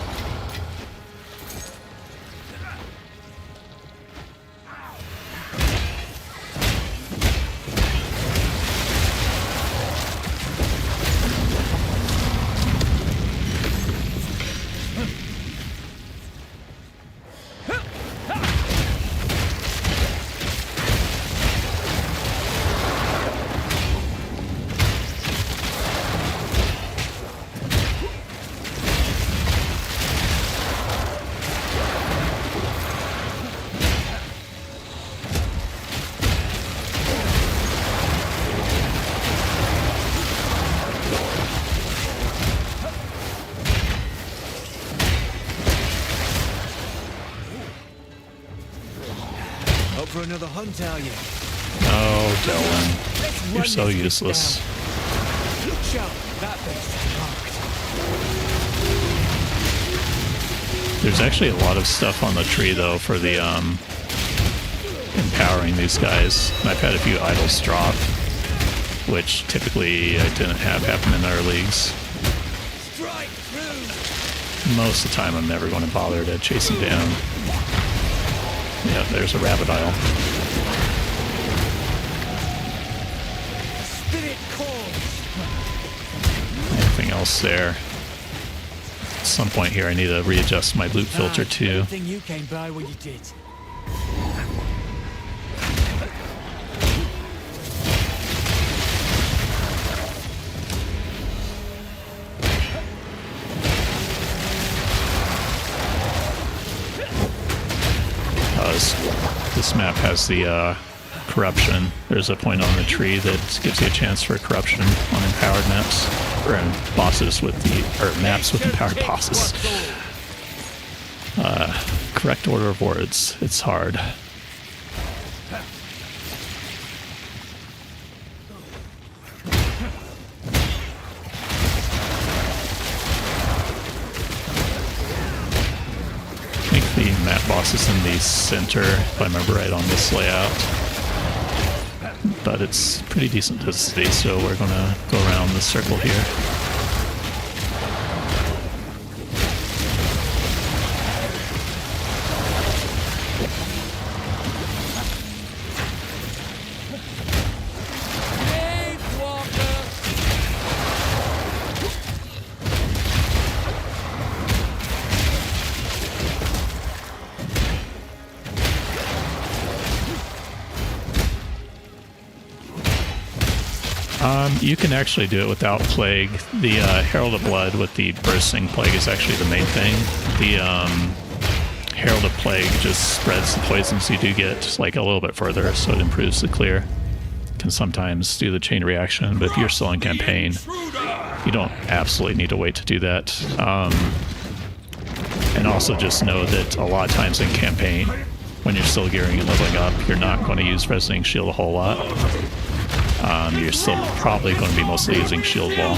for another hunt, are you? Oh, Dylan. You're so useless. Look sharp. That beast is marked. There's actually a lot of stuff on the tree, though, for the, empowering these guys. I've had a few idols drop, which typically I didn't have happen in our leagues. Most of the time, I'm never going to bother to chase them down. Yeah, there's a rabbit isle. Anything else there? At some point here, I need to readjust my loot filter too. You came by when you did. This map has the corruption. There's a point on the tree that gives you a chance for corruption on empowered maps, or bosses with maps with empowered bosses. Correct order of words. It's hard. The map boss is in the center, if I remember right, on this layout. But it's pretty decent density, so we're gonna go around the circle here. You can actually do it without Plague. The Herald of Blood with the Bursting Plague is actually the main thing. The Herald of Plague just spreads the poisons you do get like a little bit further, so it improves the clear. Can sometimes do the chain reaction, but if you're still in campaign, you don't absolutely need to wait to do that. And also just know that a lot of times in campaign, when you're still gearing and leveling up, you're not going to use Resonating Shield a whole lot. You're still probably going to be mostly using Shield Wall.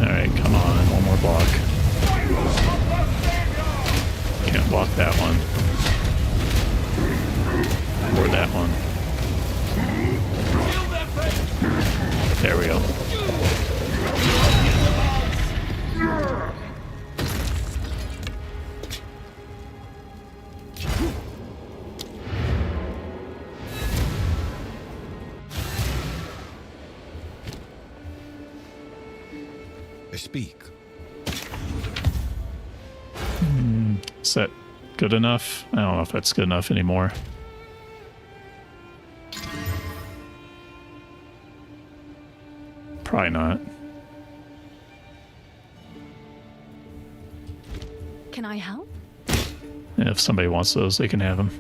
Alright, come on, one more block. Can't block that one. Or that one. There we go. Speak. Is that good enough? I don't know if that's good enough anymore. Probably not. Can I help? And if somebody wants those, they can have them.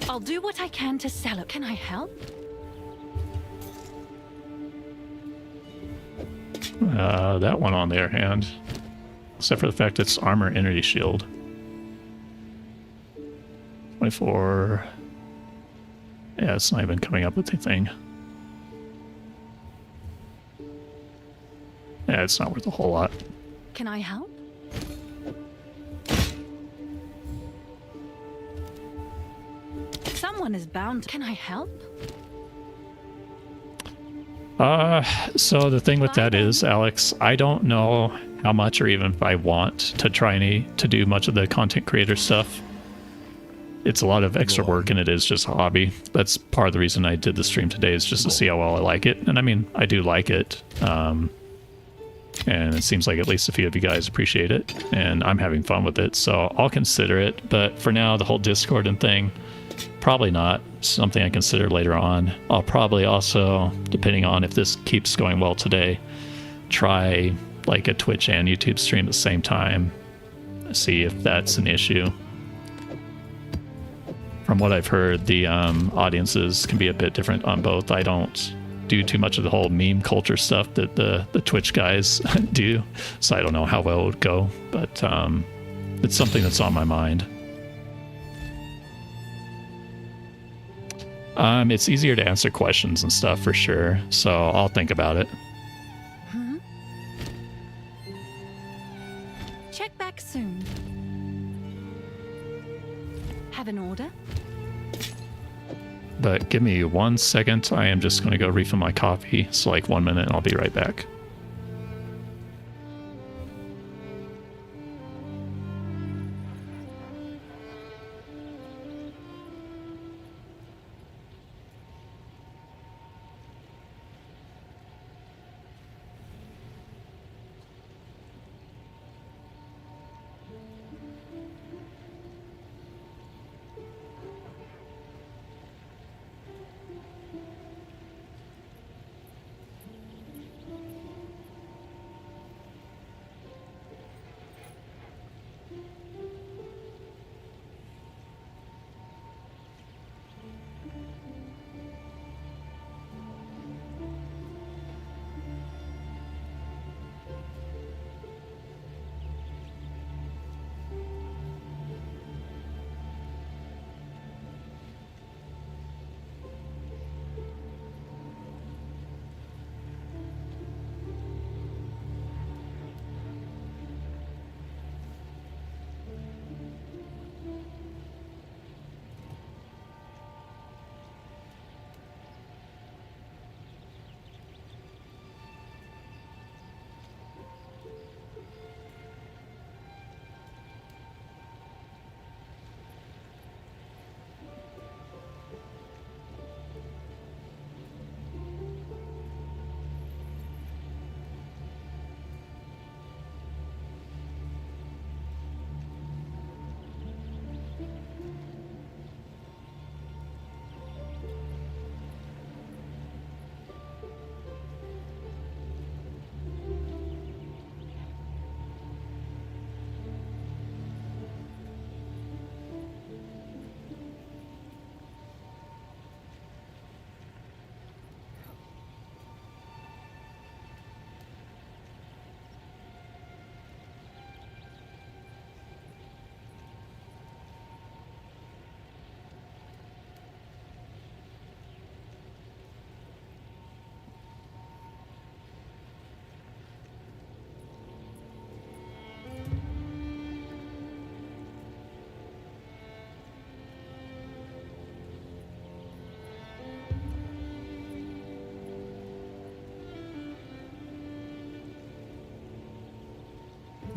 I'll do what I can to sell it. Can I help? That one on the other hand, except for the fact it's armor entity shield. 24. Yeah, it's not even coming up with anything. Yeah, it's not worth a whole lot. Can I help? Someone is bound. Can I help? So the thing with that is, Alex, I don't know how much or even if I want to try to do much of the content creator stuff. It's a lot of extra work and it is just a hobby. That's part of the reason I did the stream today, is just to see how well I like it. And I mean, I do like it. And it seems like at least a few of you guys appreciate it, and I'm having fun with it. So I'll consider it. But for now, the whole Discord and thing, probably not. Something I consider later on. I'll probably also, depending on if this keeps going well today, try like a Twitch and YouTube stream at the same time. See if that's an issue. From what I've heard, the audiences can be a bit different on both. I don't do too much of the whole meme culture stuff that the Twitch guys do, so I don't know how well it would go, but it's something that's on my mind. It's easier to answer questions and stuff for sure, so I'll think about it. Check back soon. Have an order? But give me 1 second. I am just going to go refill my coffee. So like 1 minute and I'll be right back.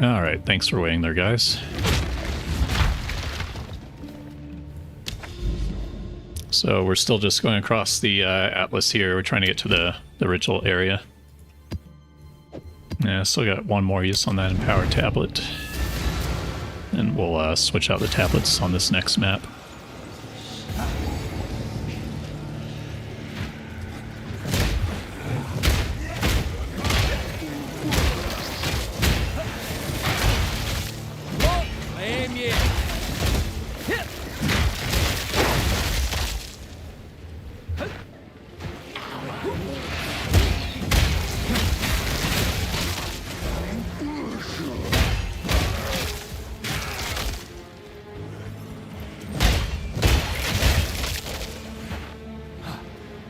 Alright, thanks for waiting there, guys. So we're still just going across the Atlas here. We're trying to get to the ritual area. Yeah, still got one more use on that empowered tablet. And we'll switch out the tablets on this next map.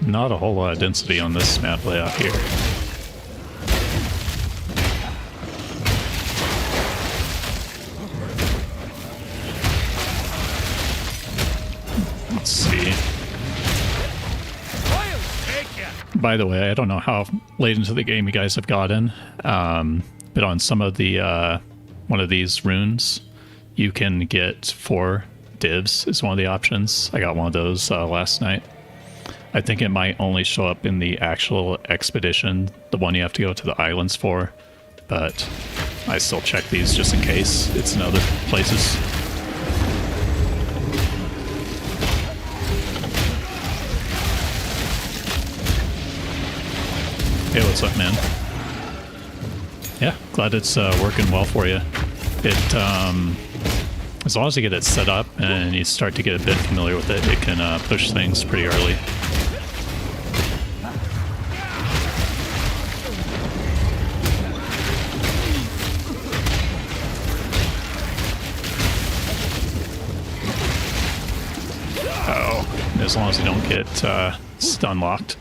Not a whole lot of density on this map layout here. Let's see. By the way, I don't know how late into the game you guys have gotten, but on some of the one of these runes, you can get 4 divs is one of the options. I got one of those last night. I think it might only show up in the actual expedition, the one you have to go to the islands for, but I still check these just in case it's in other places. Hey, what's up, man? Yeah, glad it's working well for you. It, as long as you get it set up and you start to get a bit familiar with it, it can push things pretty early. as long as you don't get stun locked.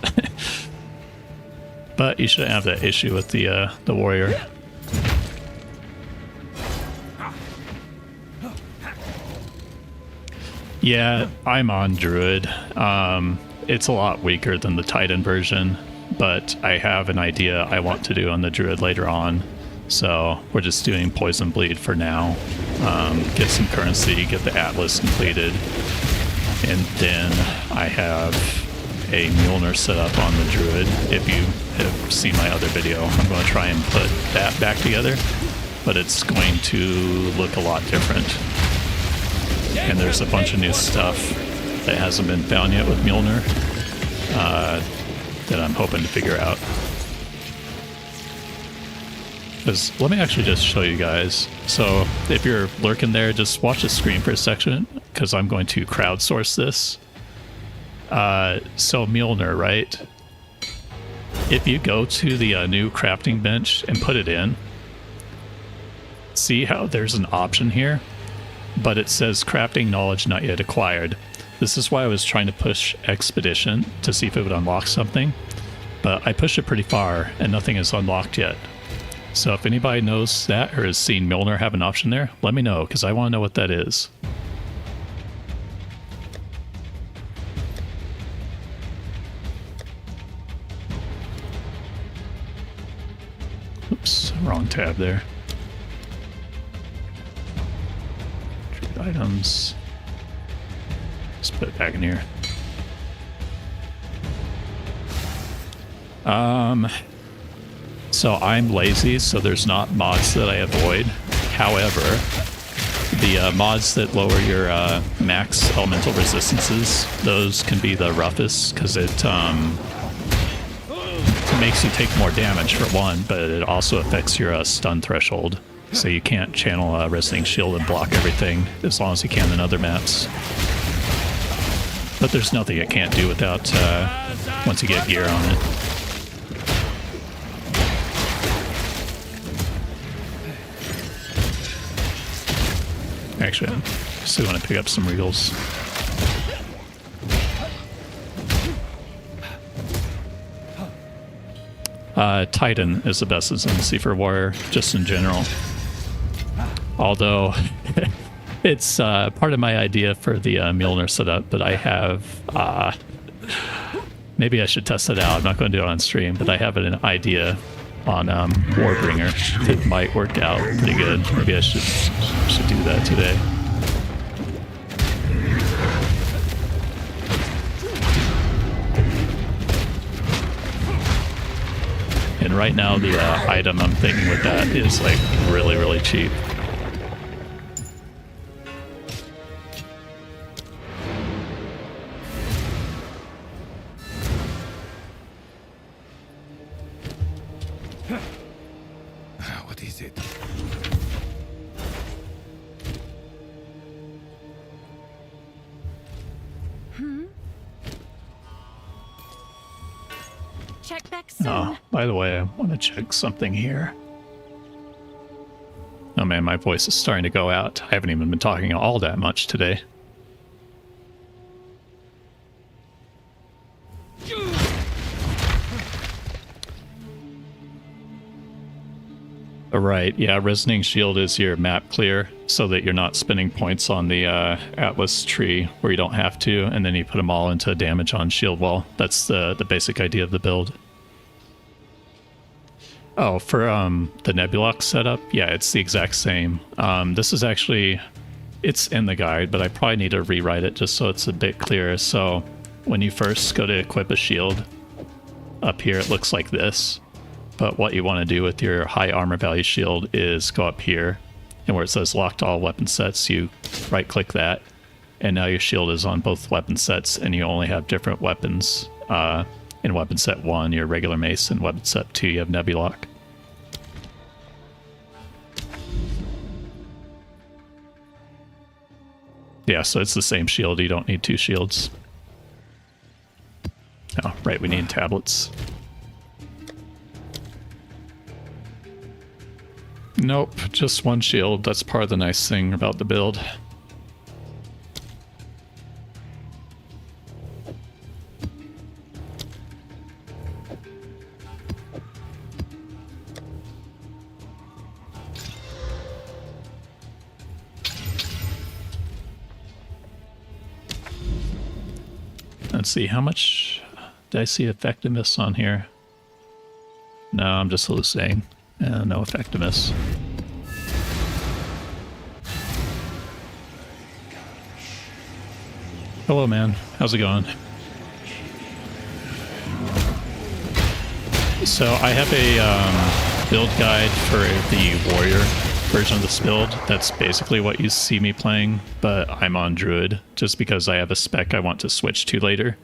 But you shouldn't have that issue with the warrior. Yeah, I'm on Druid. It's a lot weaker than the Titan version, but I have an idea I want to do on the Druid later on. So we're just doing Poison Bleed for now. Get some currency, get the Atlas completed, and then I have a Mjolnir set up on the Druid. If you have seen my other video, I'm going to try and put that back together, but it's going to look a lot different. And there's a bunch of new stuff that hasn't been found yet with Mjolnir that I'm hoping to figure out. Because let me actually just show you guys. So if you're lurking there, just watch the screen for a section, because I'm going to crowdsource this. So Mjolnir, right? If you go to the new crafting bench and put it in, see how there's an option here, but it says crafting knowledge not yet acquired. This is why I was trying to push Expedition to see if it would unlock something, but I pushed it pretty far and nothing is unlocked yet. So if anybody knows that or has seen Mjolnir have an option there, let me know, because I want to know what that is. Oops, wrong tab there. Trade items. Let's put it back in here. So I'm lazy, so there's not mods that I avoid. However, the mods that lower your max elemental resistances, those can be the roughest, because it makes you take more damage for one, but it also affects your stun threshold. So you can't channel a Resonant Shield and block everything as long as you can in other maps. But there's nothing it can't do without once you get gear on it. Actually, I still want to pick up some Regals. Titan is the best ascendancy for Warrior, just in general. Although, it's part of my idea for the Mjolnir setup, but I have... maybe I should test it out. I'm not going to do it on stream, but I have an idea on Warbringer that might work out pretty good. Maybe I should do that today. And right now the item I'm thinking with that is like really, really cheap. What is it? Check back soon. Oh, by the way, I want to check something here. Oh man, my voice is starting to go out. I haven't even been talking all that much today. Right, yeah, Resonant Shield is your map clear, so that you're not spending points on the Atlas tree where you don't have to, and then you put them all into damage on shield wall. That's the basic idea of the build. Oh, for the Nebulok setup, yeah, it's the exact same. This is actually, it's in the guide, but I probably need to rewrite it just so it's a bit clearer. So when you first go to equip a shield, up here it looks like this. But what you want to do with your high armor value shield is go up here, and where it says lock to all weapon sets, you right click that, and now your shield is on both weapon sets, and you only have different weapons. In weapon set 1, your regular mace, and weapon set 2, you have Nebulok. Yeah, so it's the same shield, you don't need 2 shields. Oh, right, we need tablets. Nope, just 1 shield. That's part of the nice thing about the build. Let's see, how much did I see effectiveness on here? No, I'm just hallucinating. No effectiveness. Hello, man. How's it going? So I have a build guide for the warrior version of this build. That's basically what you see me playing, but I'm on Druid just because I have a spec I want to switch to later.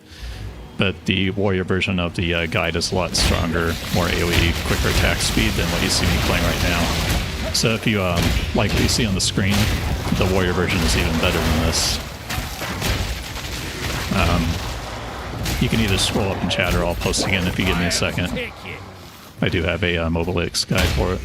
But the warrior version of the guide is a lot stronger, more AoE, quicker attack speed than what you see me playing right now. So if you like what you see on the screen, the warrior version is even better than this. You can either scroll up and chat or I'll post again if you give me a second. I do have a mobile X guide for it.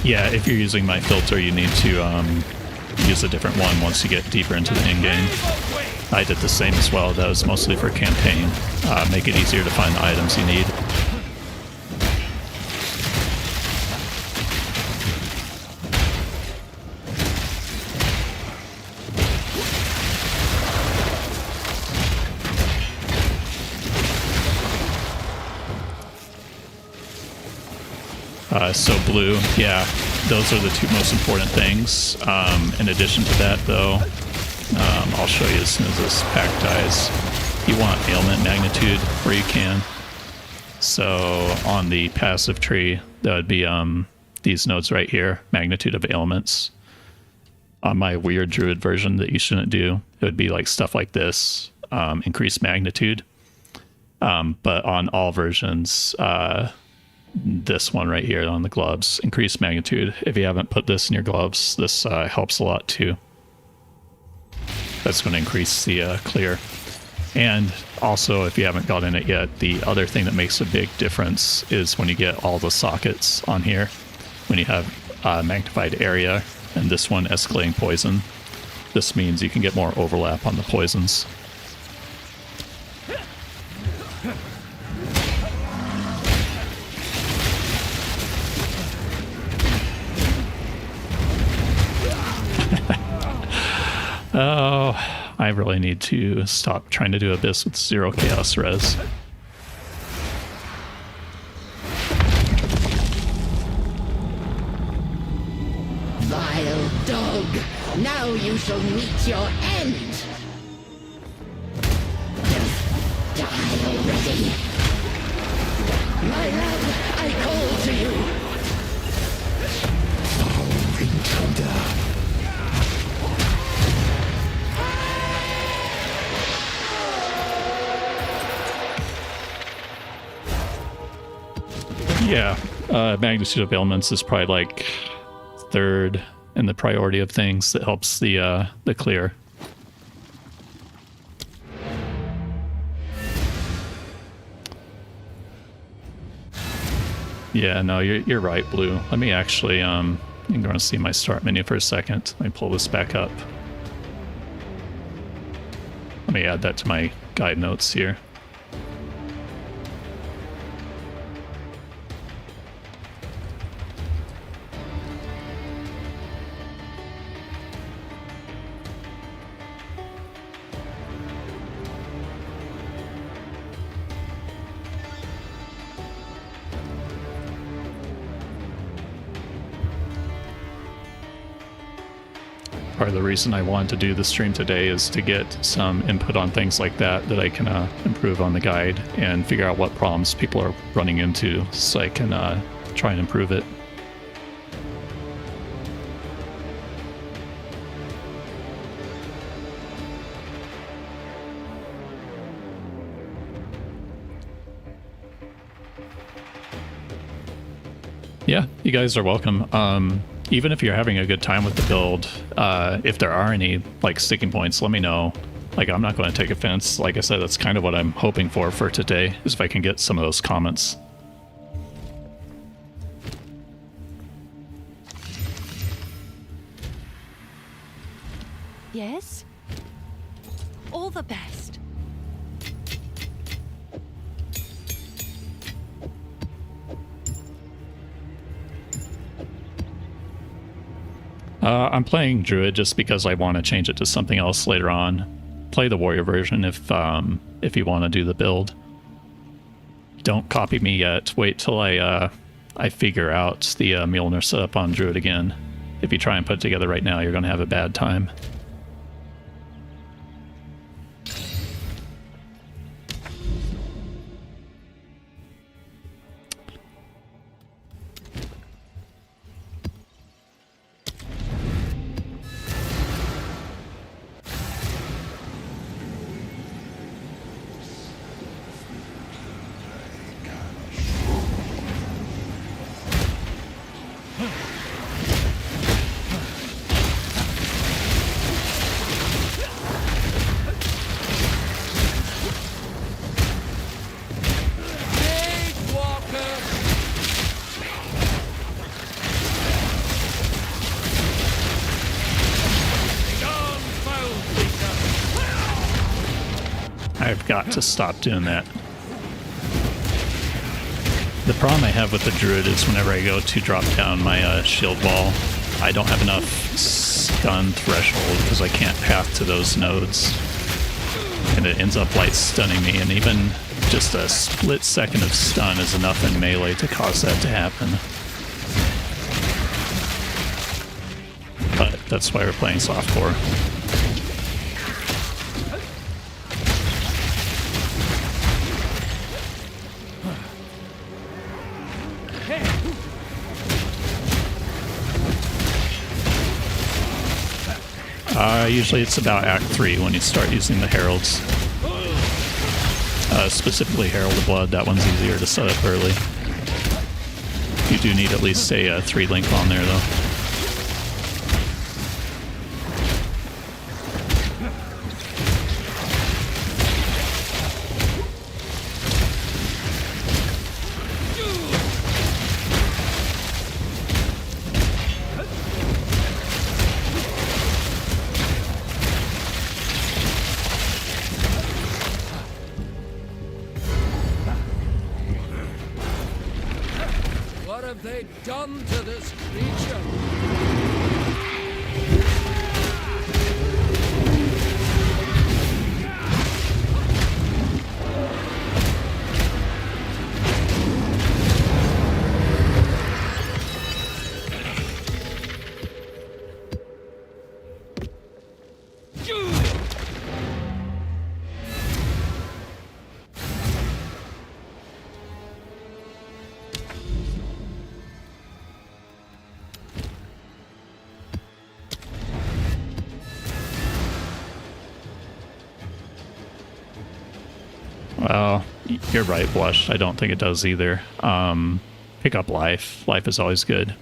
Yeah, if you're using my filter, you need to use a different one once you get deeper into the in-game. I did the same as well. That was mostly for campaign. Make it easier to find the items you need. So blue, yeah, those are the two most important things. In addition to that, though, I'll show you as soon as this pack dies. You want ailment magnitude where you can. So on the passive tree, that would be these nodes right here, magnitude of ailments. On my weird Druid version that you shouldn't do, it would be like stuff like this, increased magnitude. But on all versions, this one right here on the gloves, increased magnitude. If you haven't put this in your gloves, this helps a lot too. That's going to increase the clear. And also, if you haven't gotten it yet, the other thing that makes a big difference is when you get all the sockets on here. When you have magnified area and this one escalating poison, this means you can get more overlap on the poisons. Oh, I really need to stop trying to do Abyss with 0 chaos res. Vile dog, now you shall meet your end. Die already. My love, I call to you. Foul intruder. Yeah, magnitude of ailments is probably like third in the priority of things that helps the clear. Yeah, no, you're right, Blue. Let me actually I'm going to see my start menu for a second. Let me pull this back up. Let me add that to my guide notes here. Part of the reason I wanted to do the stream today is to get some input on things like that I can improve on the guide and figure out what problems people are running into so I can try and improve it. Yeah, you guys are welcome. Even if you're having a good time with the build, if there are any like sticking points, let me know. Like, I'm not going to take offense. Like I said, that's kind of what I'm hoping for today, is if I can get some of those comments. Yes? All the best. I'm playing Druid just because I want to change it to something else later on. Play the warrior version if you want to do the build. Don't copy me yet. Wait till I figure out the Mjolnir setup on Druid again. If you try and put it together right now, you're going to have a bad time. I've got to stop doing that. The problem I have with the Druid is whenever I go to drop down my shield wall, I don't have enough stun threshold because I can't path to those nodes. And it ends up light stunning me, and even just a split second of stun is enough in melee to cause that to happen. But that's why we're playing softcore. Usually it's about Act 3 when you start using the Heralds. Specifically Herald of Blood, that one's easier to set up early. You do need at least a 3 link on there though. What have they done to this creature? Well, you're right, Blush. I don't think it does either. Pick up life. Life is always good.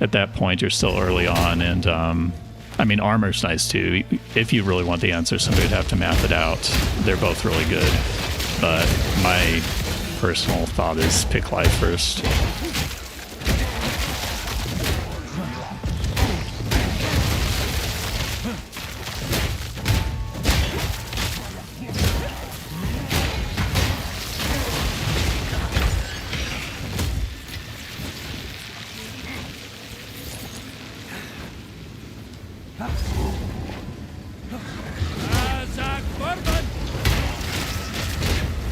At that point, you're still early on, and I mean, armor's nice too. If you really want the answer, somebody would have to map it out. They're both really good, but my personal thought is pick life first.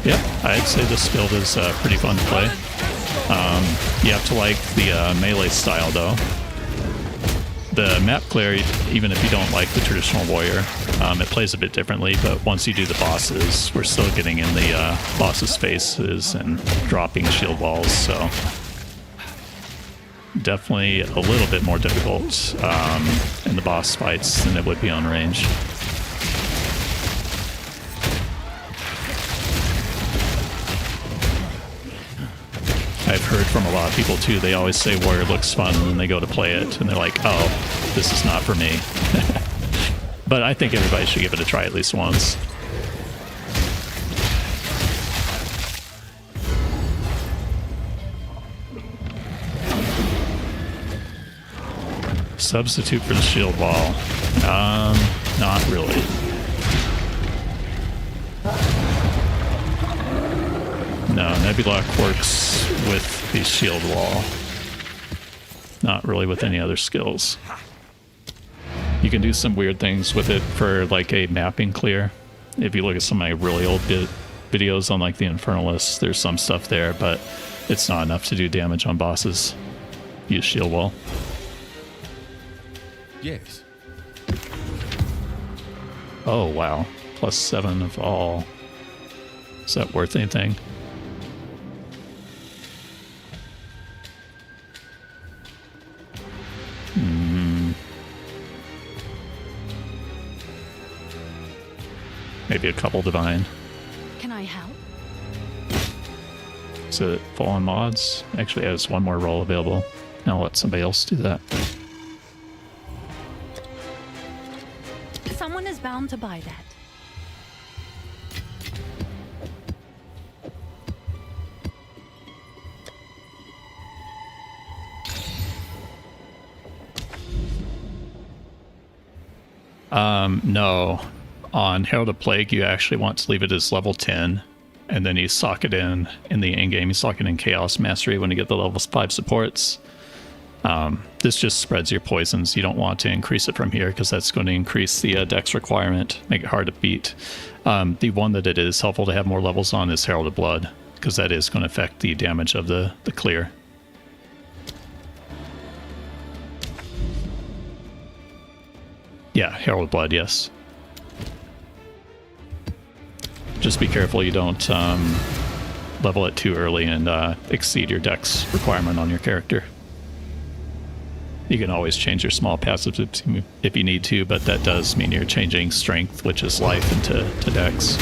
Yep, I'd say this build is pretty fun to play. You have to like the melee style though. The map clear, even if you don't like the traditional warrior, it plays a bit differently, but once you do the bosses, we're still getting in the bosses' faces and dropping shield walls, so definitely a little bit more difficult in the boss fights than it would be on range. I've heard from a lot of people too, they always say warrior looks fun and then they go to play it and they're like, oh, this is not for me. But I think everybody should give it a try at least once. Substitute for the shield wall. Not really. No, Nebula works with the shield wall. Not really with any other skills. You can do some weird things with it for like a mapping clear. If you look at some of my really old videos on like the Infernalists, there's some stuff there, but it's not enough to do damage on bosses. Use shield wall. Yes. Oh wow, +7 of all. Is that worth anything? Maybe a couple divine. Can I help? Is it full on mods? Actually, it has one more role available. I'll let somebody else do that. Someone is bound to buy that. No. On Herald of Plague, you actually want to leave it as level 10, and then you sock it in the in-game. You sock it in Chaos Mastery when you get the level 5 supports. This just spreads your poisons. You don't want to increase it from here because that's going to increase the dex requirement, make it hard to beat. The one that it is helpful to have more levels on is Herald of Blood, because that is going to affect the damage of the clear. Yeah, Herald of Blood, yes. Just be careful you don't level it too early and exceed your dex requirement on your character. You can always change your small passives if you need to, but that does mean you're changing strength, which is life, into dex.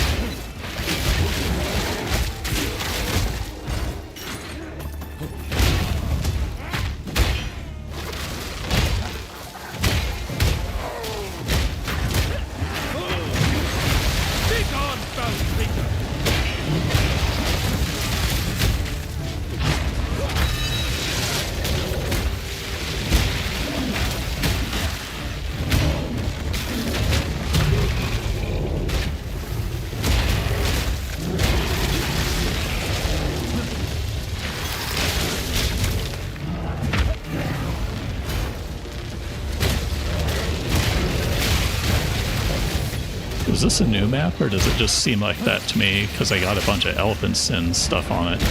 Is this a new map, or does it just seem like that to me because I got a bunch of elephants and stuff on it?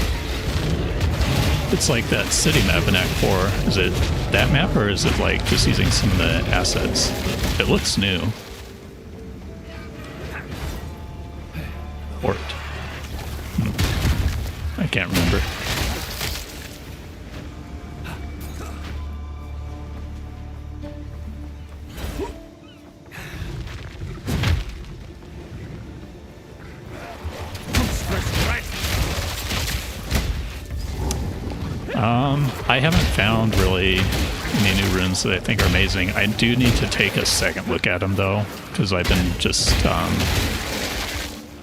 It's like that city map in Act 4. Is it that map, or is it like just using some of the assets? It looks new. Port. I can't remember. I haven't found really any new runes that I think are amazing. I do need to take a second look at them though, because I've been just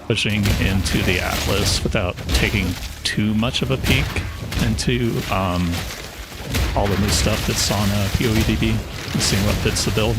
pushing into the Atlas without taking too much of a peek into all the new stuff that's on POEDB and seeing what fits the build.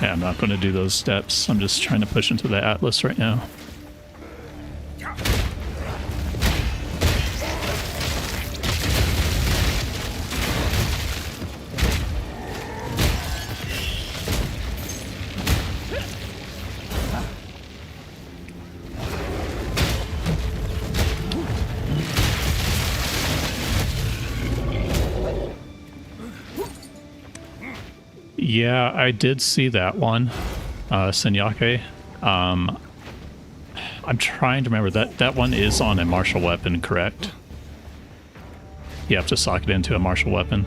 Yeah, I'm not going to do those steps. I'm just trying to push into the Atlas right now. Yeah, I did see that one, Senyake. I'm trying to remember that one is on a martial weapon, correct? You have to sock it into a martial weapon.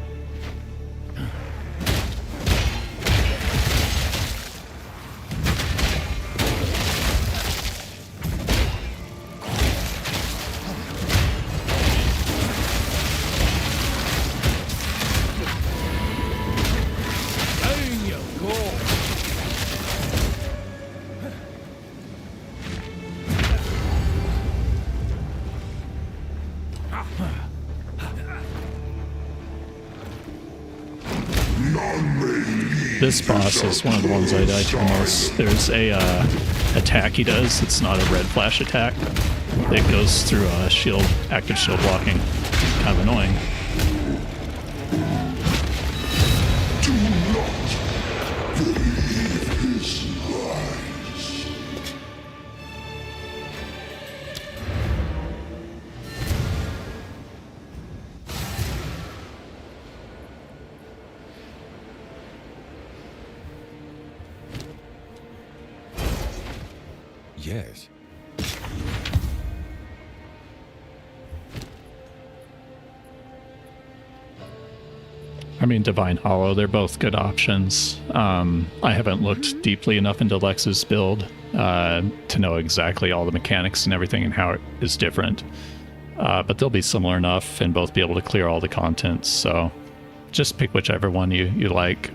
This boss is one of the ones I die to the most. There's a attack he does. It's not a red flash attack. It goes through shield, active shield blocking. Kind of annoying. Yes. I mean, Divine Hollow, they're both good options. I haven't looked deeply enough into Lex's build to know exactly all the mechanics and everything and how it is different. But they'll be similar enough and both be able to clear all the contents. So just pick whichever one you like.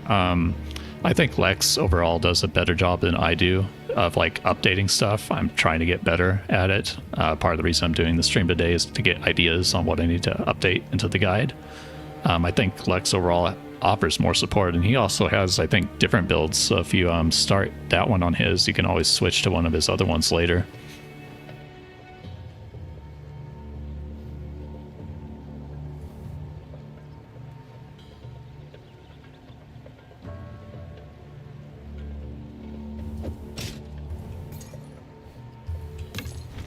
I think Lex overall does a better job than I do of like updating stuff. I'm trying to get better at it. Part of the reason I'm doing the stream today is to get ideas on what I need to update into the guide. I think Lex overall offers more support, and he also has, I think, different builds. So if you start that one on his, you can always switch to one of his other ones later.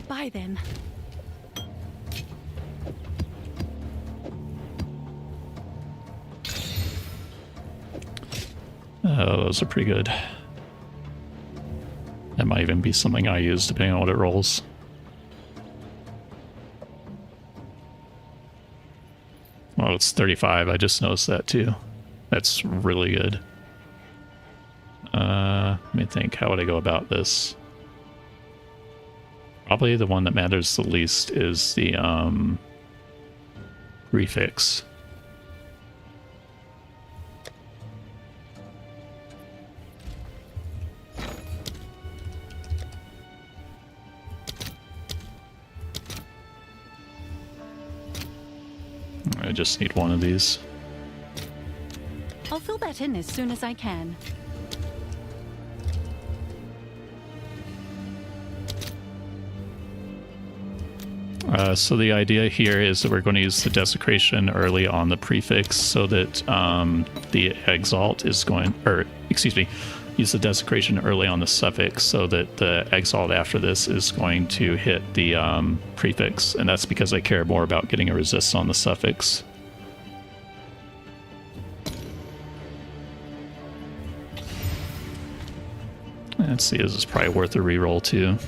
Buy them. Oh, those are pretty good. That might even be something I use depending on what it rolls. Oh, it's 35. I just noticed that too. That's really good. Let me think. How would I go about this? Probably the one that matters the least is the prefix. I just need one of these. I'll fill that in as soon as I can. So the idea here is that we're going to use the desecration early on the prefix so that the exalt is going, or excuse me, use the desecration early on the suffix so that the exalt after this is going to hit the prefix, and that's because I care more about getting a resist on the suffix. Let's see, this is probably worth a reroll too.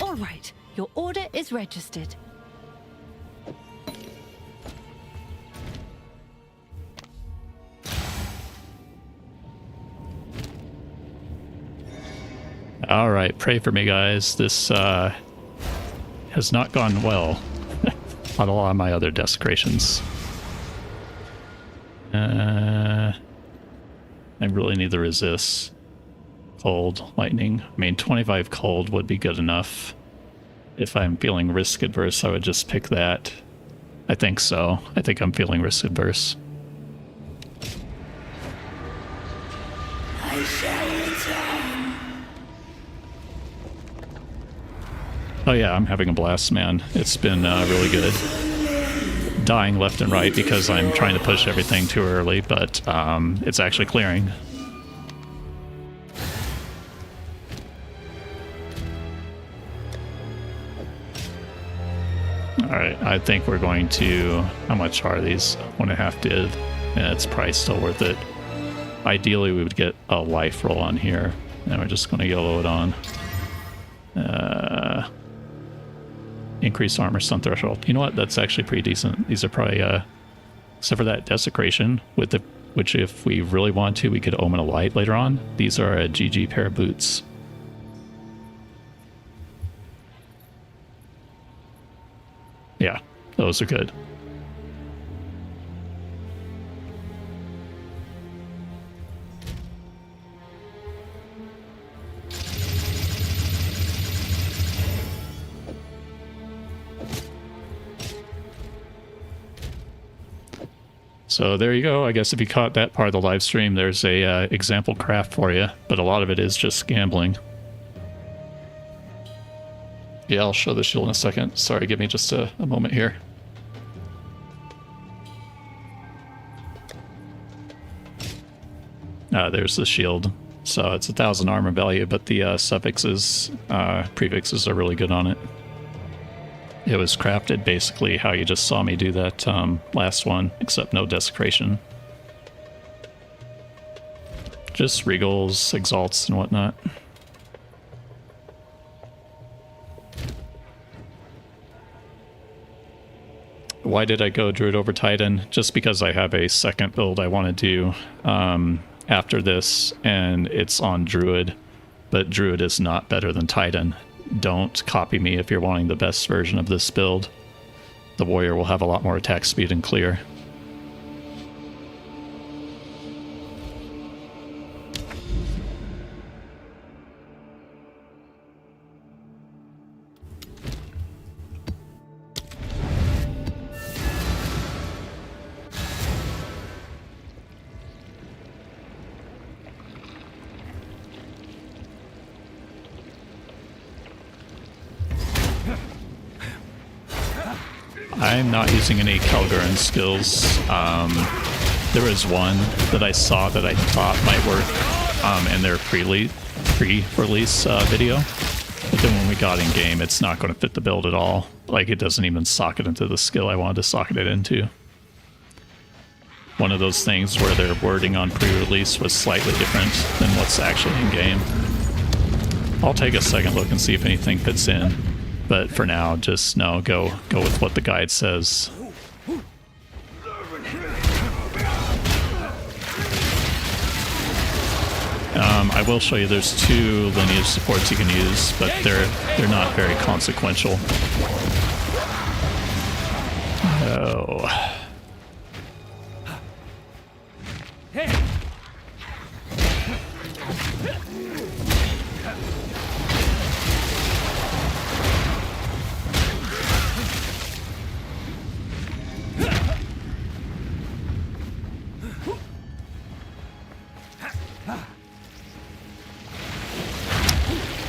All right, your order is registered. All right, pray for me, guys. This has not gone well on a lot of my other desecrations. I really need the resist. Cold, lightning. I mean, 25 cold would be good enough. If I'm feeling risk adverse, I would just pick that. I think so. I think I'm feeling risk adverse. I shall return. Oh yeah, I'm having a blast, man. It's been really good. Dying left and right because I'm trying to push everything too early, but it's actually clearing. Alright, I think we're going to... How much are these? 1.5 div. Yeah, it's probably still worth it. Ideally, we would get a life roll on here. And we're just going to yellow it on. Increased armor stun threshold. You know what? That's actually pretty decent. These are probably... except for that desecration, with the, which if we really want to, we could omen a light later on. These are a GG pair of boots. Yeah, those are good. So there you go. I guess if you caught that part of the live stream, there's a example craft for you, but a lot of it is just gambling. Yeah, I'll show the shield in a second. Sorry, give me just a moment here. There's the shield. So it's 1,000 armor value, but the suffixes, prefixes are really good on it. It was crafted basically how you just saw me do that last one, except no desecration. Just regals, exalts, and whatnot. Why did I go Druid over Titan? Just because I have a second build I want to do after this, and it's on Druid, but Druid is not better than Titan. Don't copy me if you're wanting the best version of this build. The warrior will have a lot more attack speed and clear. I'm not using any Calgarian skills. There was one that I saw that I thought might work in their pre-release video. But then when we got in game, it's not going to fit the build at all. Like, it doesn't even socket into the skill I wanted to socket it into. One of those things where their wording on pre-release was slightly different than what's actually in game. I'll take a second look and see if anything fits in. But for now, just no, go with what the guide says. I will show you there's 2 lineage supports you can use, but they're not very consequential. Oh.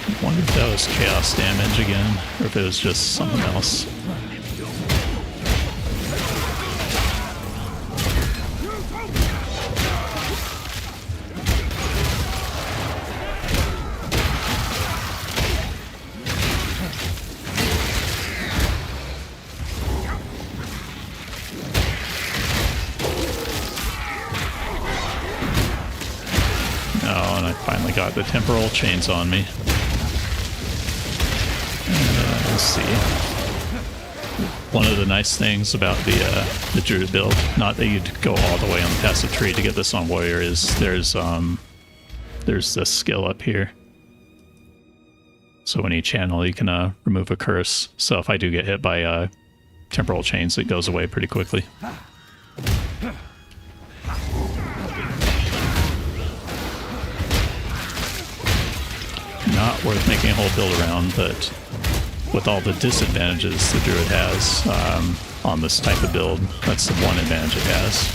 I wonder if that was chaos damage again, or if it was just something else. Oh, and I finally got the temporal chains on me. Let's see. One of the nice things about the Druid build, not that you'd go all the way on the passive tree to get this on warrior, is there's this skill up here. So when you channel, you can remove a curse. So if I do get hit by temporal chains, it goes away pretty quickly. Not worth making a whole build around, but with all the disadvantages the Druid has on this type of build, that's the one advantage it has.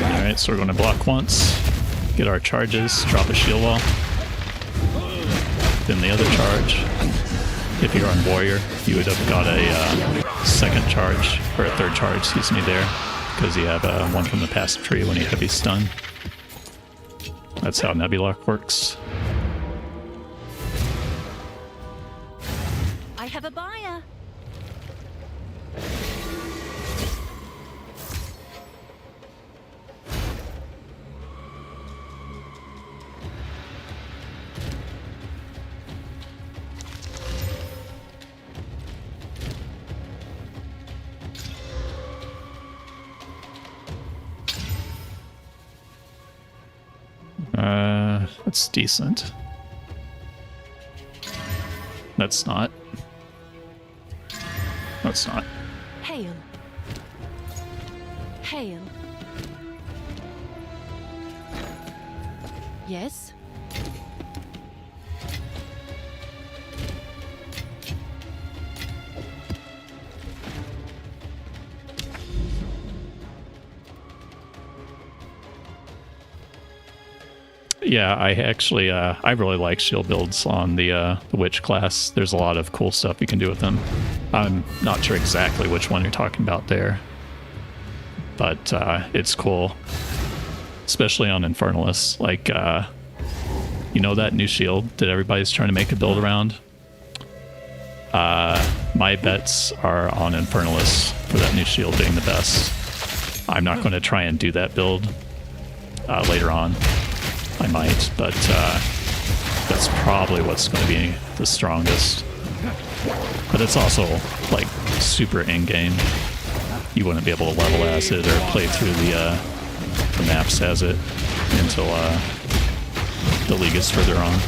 Alright, so we're going to block once, get our charges, drop a shield wall, then the other charge. If you're on warrior, you would have got a second charge, or a third charge, excuse me, there, because you have one from the passive tree when you heavy stun. That's how Nebula works. I have a buyer. That's decent. That's not. That's not. Hail. Hail. Yes. Yeah, I actually, I really like shield builds on the witch class. There's a lot of cool stuff you can do with them. I'm not sure exactly which one you're talking about there, but it's cool, especially on Infernalists. Like, you know that new shield that everybody's trying to make a build around? My bets are on Infernalists for that new shield being the best. I'm not going to try and do that build later on. I might, but that's probably what's going to be the strongest. But it's also, like, super in-game. You wouldn't be able to level as it or play through the maps as it until the league is further on.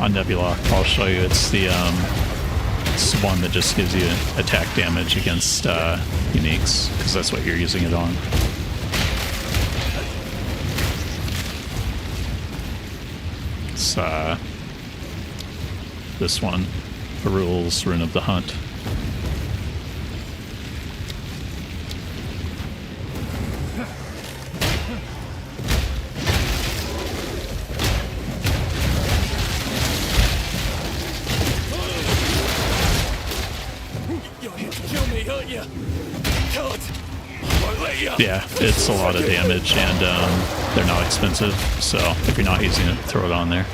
Nebula, I'll show you. It's the one that just gives you attack damage against uniques, because that's what you're using it on. It's this one, Perul's Rune of the Hunt. Yeah, it's a lot of damage, and they're not expensive, so if you're not using it, throw it on there.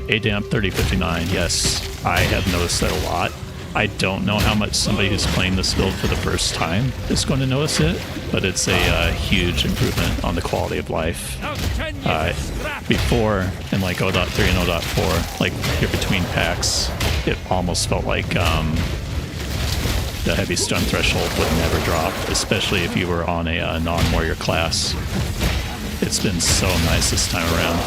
ADAMP 3059, yes, I have noticed that a lot. I don't know how much somebody who's playing this build for the first time is going to notice it, but it's a huge improvement on the quality of life. Before, in like 0.3 and 0.4, like here between packs, it almost felt like the heavy stun threshold would never drop, especially if you were on a non-warrior class. It's been so nice this time around.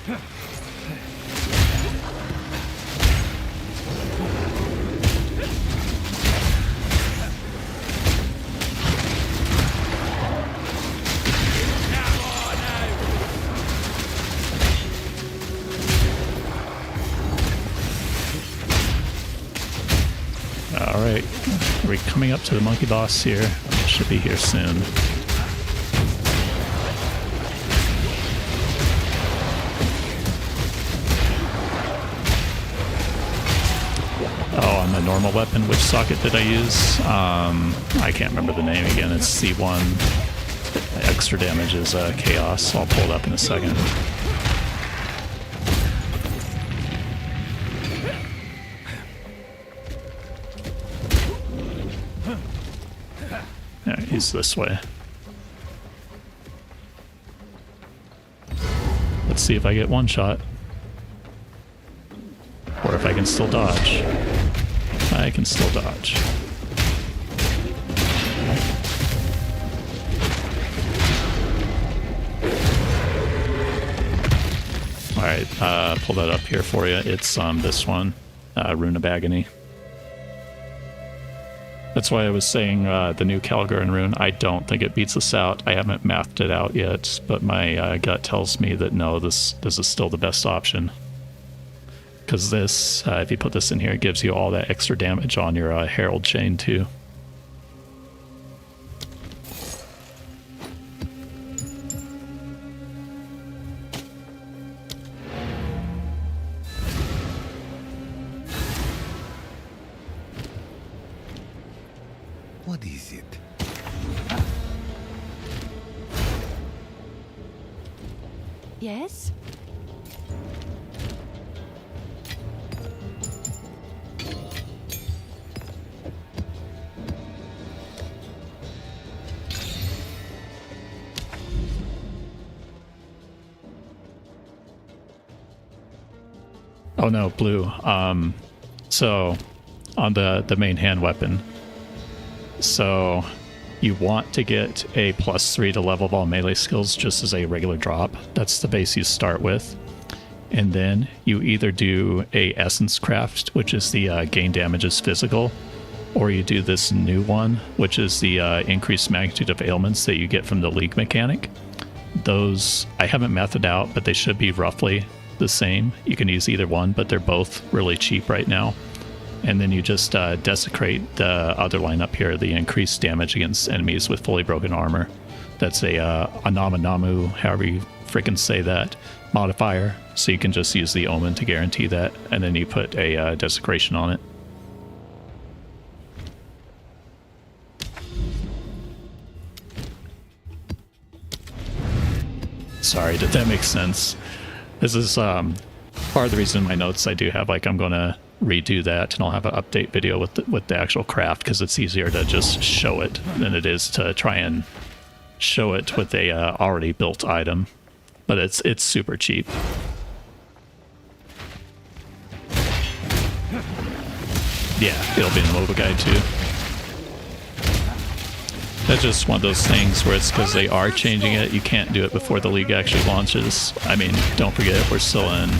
Alright, we're coming up to the monkey boss here. Should be here soon. Oh, on the normal weapon, which socket did I use? I can't remember the name again. It's C1. Extra damage is chaos. I'll pull it up in a second. Yeah, he's this way. Let's see if I get one shot. Or if I can still dodge. I can still dodge. Alright, pull that up here for you. It's this one, Rune of Agony. That's why I was saying the new Calgarin rune. I don't think it beats this out. I haven't mathed it out yet, but my gut tells me that no, this is still the best option. Because this, if you put this in here, it gives you all that extra damage on your Herald chain too. What is it? Yes? Oh no, blue. So on the main hand weapon. So you want to get a +3 to level of all melee skills just as a regular drop. That's the base you start with. And then you either do a essence craft, which is the gain damage is physical, or you do this new one, which is the increased magnitude of ailments that you get from the league mechanic. Those I haven't mathed out, but they should be roughly the same. You can use either one, but they're both really cheap right now. And then you just desecrate the other line up here, the increased damage against enemies with fully broken armor. That's a Anamanamu, however you freaking say that, modifier. So you can just use the Omen to guarantee that, and then you put a desecration on it. Sorry, did that make sense? This is part of the reason in my notes I do have, like, I'm going to redo that, and I'll have an update video with the actual craft, because it's easier to just show it than it is to try and show it with a already built item. But it's super cheap. Yeah, it'll be in the MOBA guide too. That's just one of those things where it's because they are changing it. You can't do it before the league actually launches. I mean, don't forget, we're still in...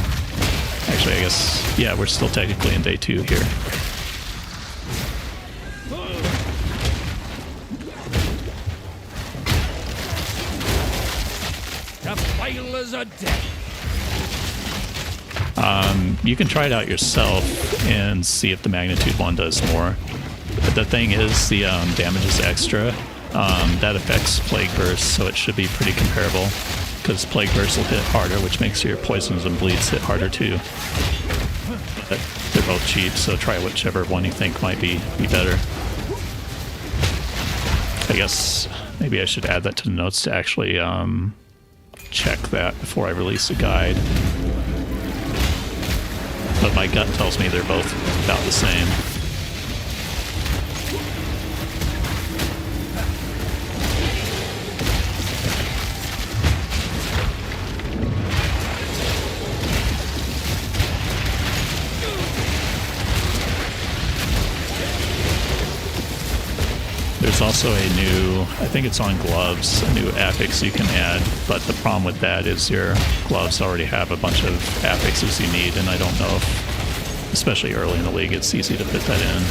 Actually, I guess... Yeah, we're still technically in day 2 here. You can try it out yourself and see if the magnitude one does more. But the thing is, the damage is extra. That affects Plague Burst, so it should be pretty comparable. Because Plague Burst will hit harder, which makes your Poisons and Bleeds hit harder too. But they're both cheap, so try whichever one you think might be better. I guess maybe I should add that to the notes to actually check that before I release a guide. But my gut tells me they're both about the same. There's There's also a new, I think it's on gloves, a new affix you can add, but the problem with that is your gloves already have a bunch of affixes you need, and I don't know if, especially early in the league, it's easy to fit that in.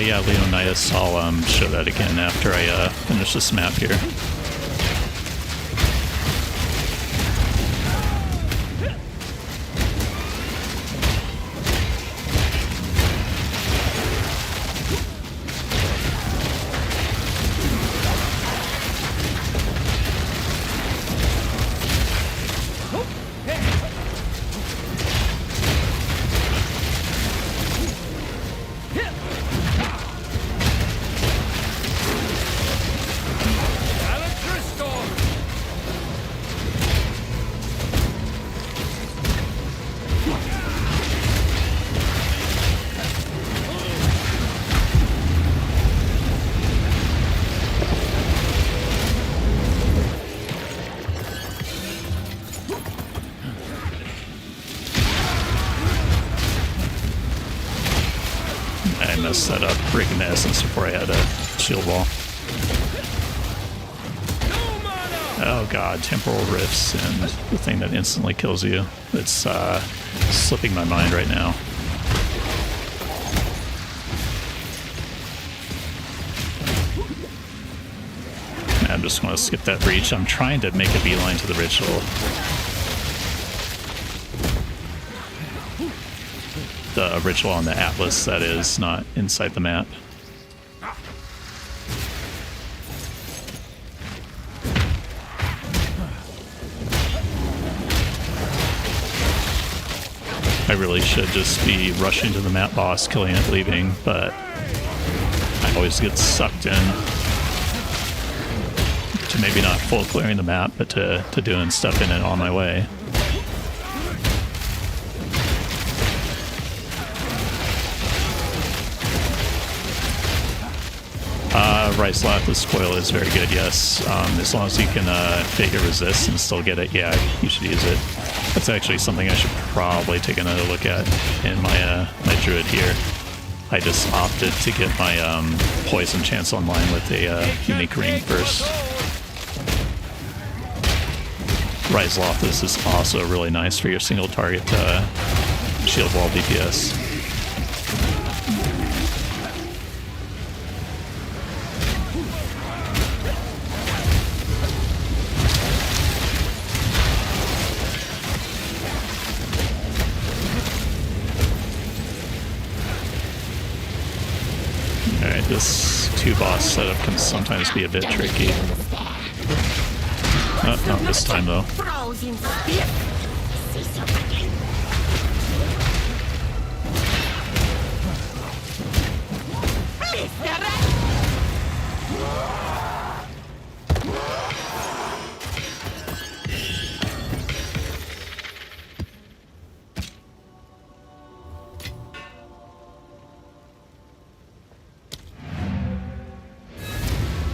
Yeah, Leonidas, I'll show that again after I finish this map here. I messed that up, breaking the essence before I had a shield wall. Oh god, temporal rifts and the thing that instantly kills you. It's slipping my mind right now. I'm just going to skip that breach. I'm trying to make a beeline to the ritual. The ritual on the Atlas, that is, not inside the map. I really should just be rushing to the map boss, killing it, leaving, but I always get sucked in to maybe not full clearing the map, but to doing stuff in it on my way. Rice-Lathis coil is very good, yes. As long as you can fit your resist and still get it, yeah, you should use it. That's actually something I should probably take another look at in my my Druid here. I just opted to get my poison chance online with a unique ring first. Rice-Lathis is also really nice for your single target shield wall DPS. Alright, this 2-boss setup can sometimes be a bit tricky. Oh, not this time though.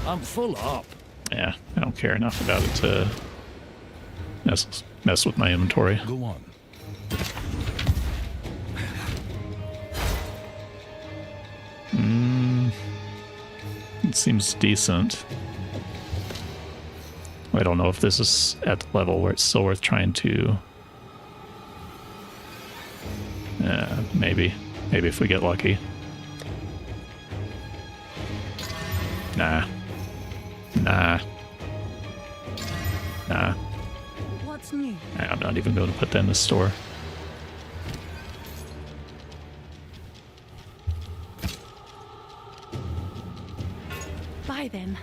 I'm full up. Yeah, I don't care enough about it to mess with my inventory. Go on. It seems decent. I don't know if this is at the level where it's still worth trying to... maybe. Maybe if we get lucky. Nah. Nah. Nah. What's new? I'm not even going to put that in the store. Buy them.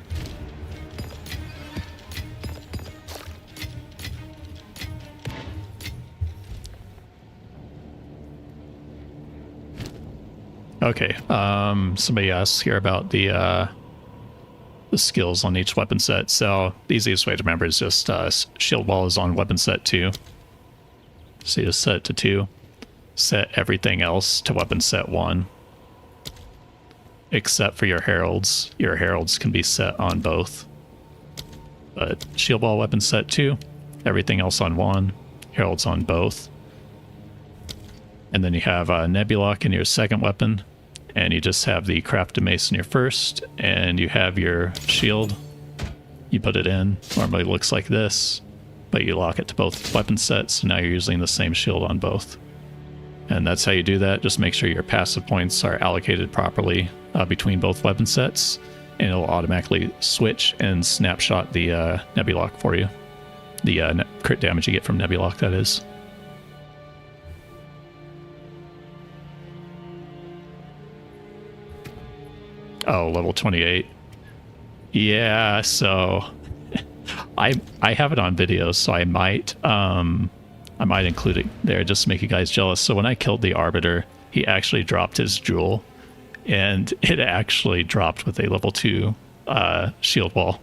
Okay. Somebody asked here about the skills on each weapon set. So the easiest way to remember is just shield wall is on weapon set 2. So you just set it to 2. Set everything else to weapon set 1. Except for your heralds. Your heralds can be set on both. But shield wall weapon set 2. Everything else on 1. Heralds on both. And then you have Nebulock in your second weapon. And you just have the Crafted Mace in your first. And you have your shield. You put it in. Normally looks like this. But you lock it to both weapon sets. So now you're using the same shield on both. And that's how you do that. Just make sure your passive points are allocated properly between both weapon sets. And it'll automatically switch and snapshot the Nebulock for you. The crit damage you get from Nebulock, that is. Oh, level 28. Yeah, so I have it on video, so I might include it there just to make you guys jealous. So when I killed the Arbiter, he actually dropped his jewel, and it actually dropped with a level 2 shield wall.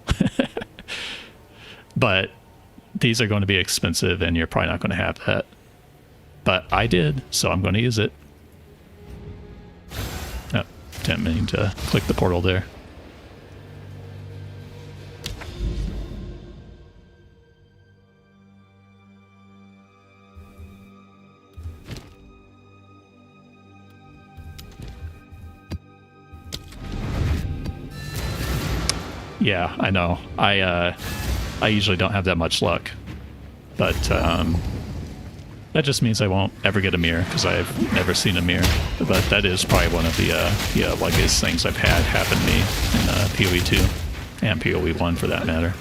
But these are going to be expensive, and you're probably not going to have that. But I did, so I'm going to use it. Oh, didn't mean to click the portal there. Yeah, I know. I usually don't have that much luck, but that just means I won't ever get a mirror because I've never seen a mirror. But that is probably one of the luckiest things I've had happen to me in POE 2 and POE 1 for that matter.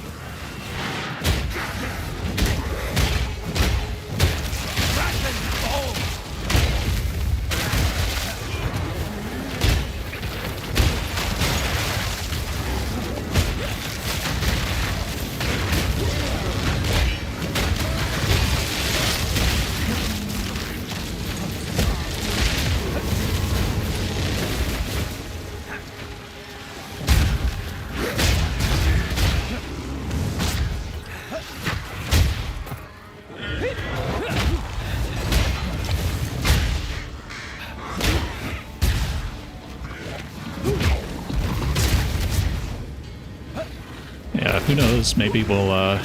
Who knows, maybe we'll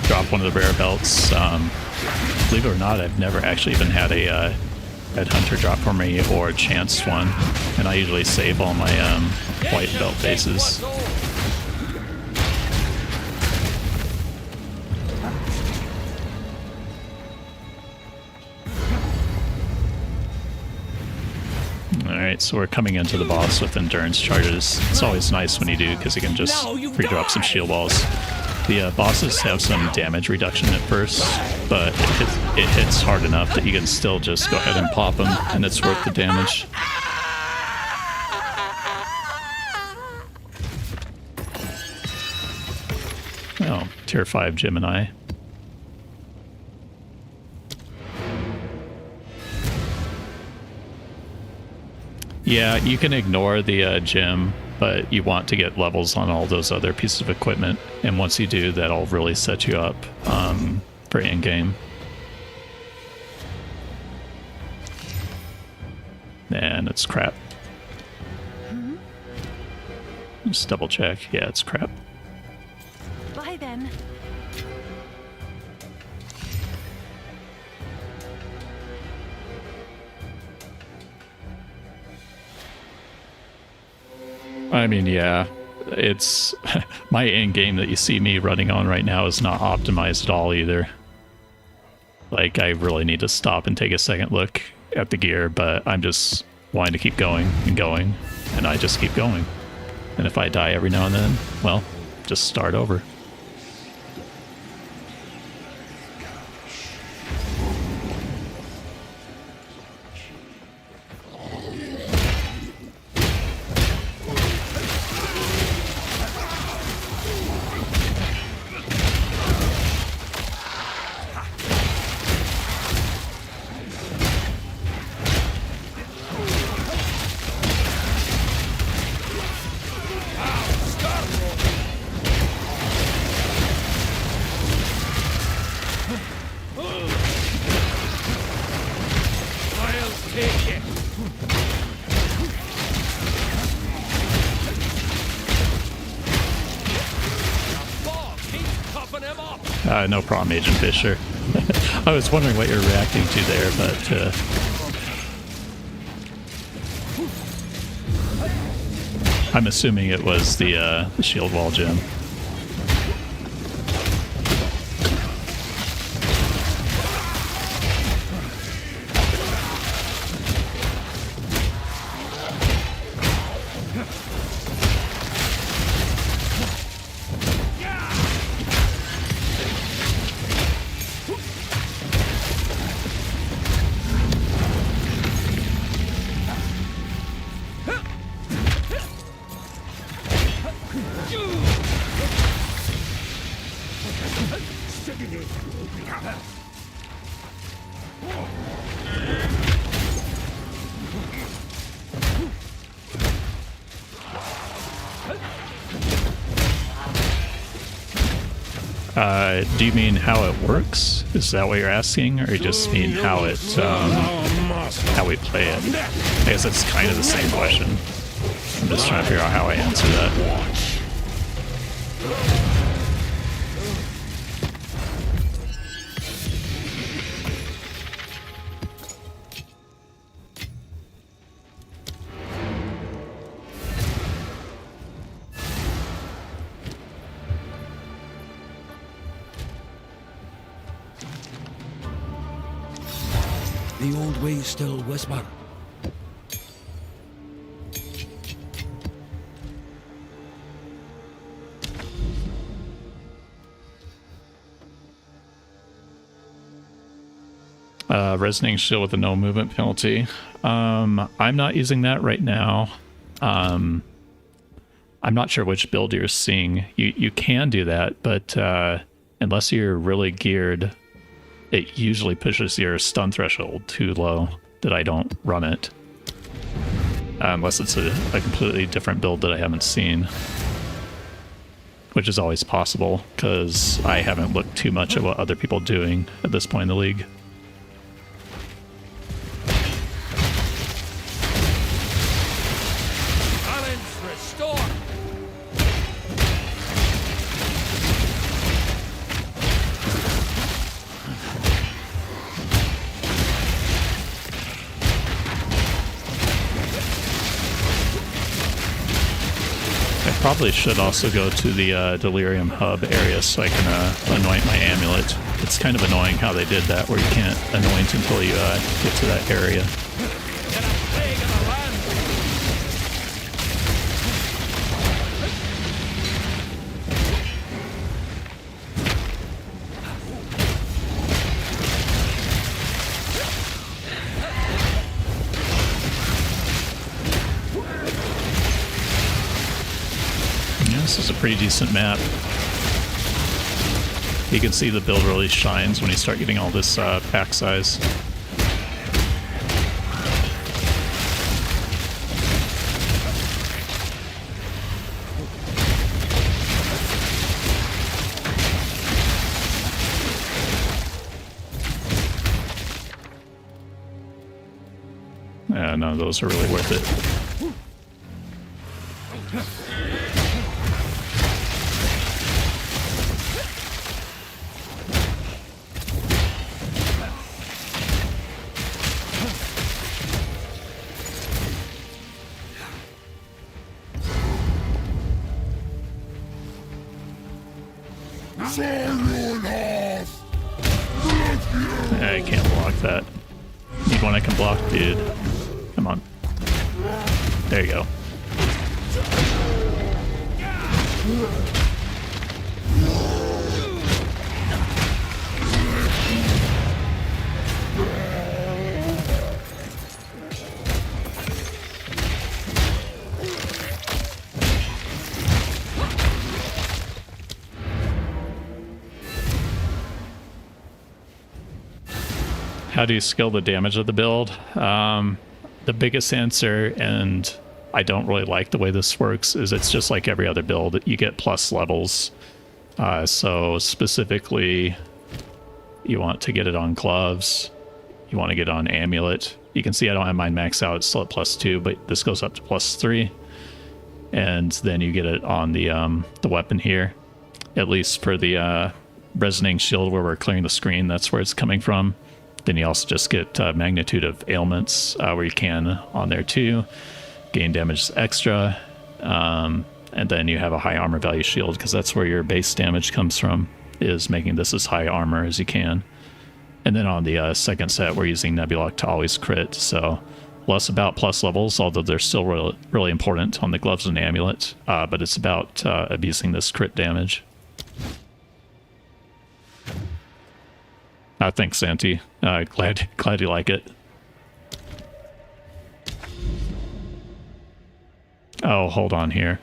drop one of the rare belts. Believe it or not, I've never actually even had a Red Hunter drop for me or a chanced one, and I usually save all my white belt bases. Alright, so we're coming into the boss with endurance charges. It's always nice when you do, because you can just free drop some shield walls. The bosses have some damage reduction at first, but it hits hard enough that you can still just go ahead and pop them, and it's worth the damage. Oh, tier 5 Gemini. Yeah, you can ignore the gem, but you want to get levels on all those other pieces of equipment, and once you do, that'll really set you up for in-game. And it's crap. Just double check. Yeah, it's crap. Bye then. I mean, yeah, it's my in-game that you see me running on right now is not optimized at all either. Like, I really need to stop and take a second look at the gear, but I'm just wanting to keep going and going, and I just keep going. And if I die every now and then, well, just start over. No problem, Agent Fisher. I was wondering what you're reacting to there, but I'm assuming it was the shield wall gem. Do you mean how it works? Is that what you're asking, or you just mean how it how we play it? I guess it's kind of the same question. I'm just trying to figure out how I answer that. The old ways still whisper. Resonating shield with a no movement penalty. I'm not using that right now. I'm not sure which build you're seeing. You can do that, but unless you're really geared, it usually pushes your stun threshold too low that I don't run it. Unless it's a completely different build that I haven't seen. Which is always possible, because I haven't looked too much at what other people are doing at this point in the league. Balance restore. Probably should also go to the Delirium Hub area so I can anoint my amulet. It's kind of annoying how they did that, where you can't anoint until you get to that area. This is a pretty decent map. You can see the build really shines when you start getting all this pack size. Yeah, no, those are really worth it. I can't block that. Need one I can block, dude. Come on. There you go. How do you scale the damage of the build? The biggest answer, and I don't really like the way this works, is it's just like every other build. You get plus levels. So specifically, you want to get it on gloves. You want to get it on amulet. You can see I don't have mine maxed out. It's still at +2, but this goes up to +3. And then you get it on the weapon here, at least for the resonating shield where we're clearing the screen. That's where it's coming from. Then you also just get magnitude of ailments where you can on there too. Gain damage extra. And then you have a high armor value shield because that's where your base damage comes from, is making this as high armor as you can. And then on the second set, we're using Nebula to always crit, so less about plus levels, although they're still really important on the gloves and amulet, but it's about abusing this crit damage. Thanks, Santi. Glad you like it. Oh, hold on here.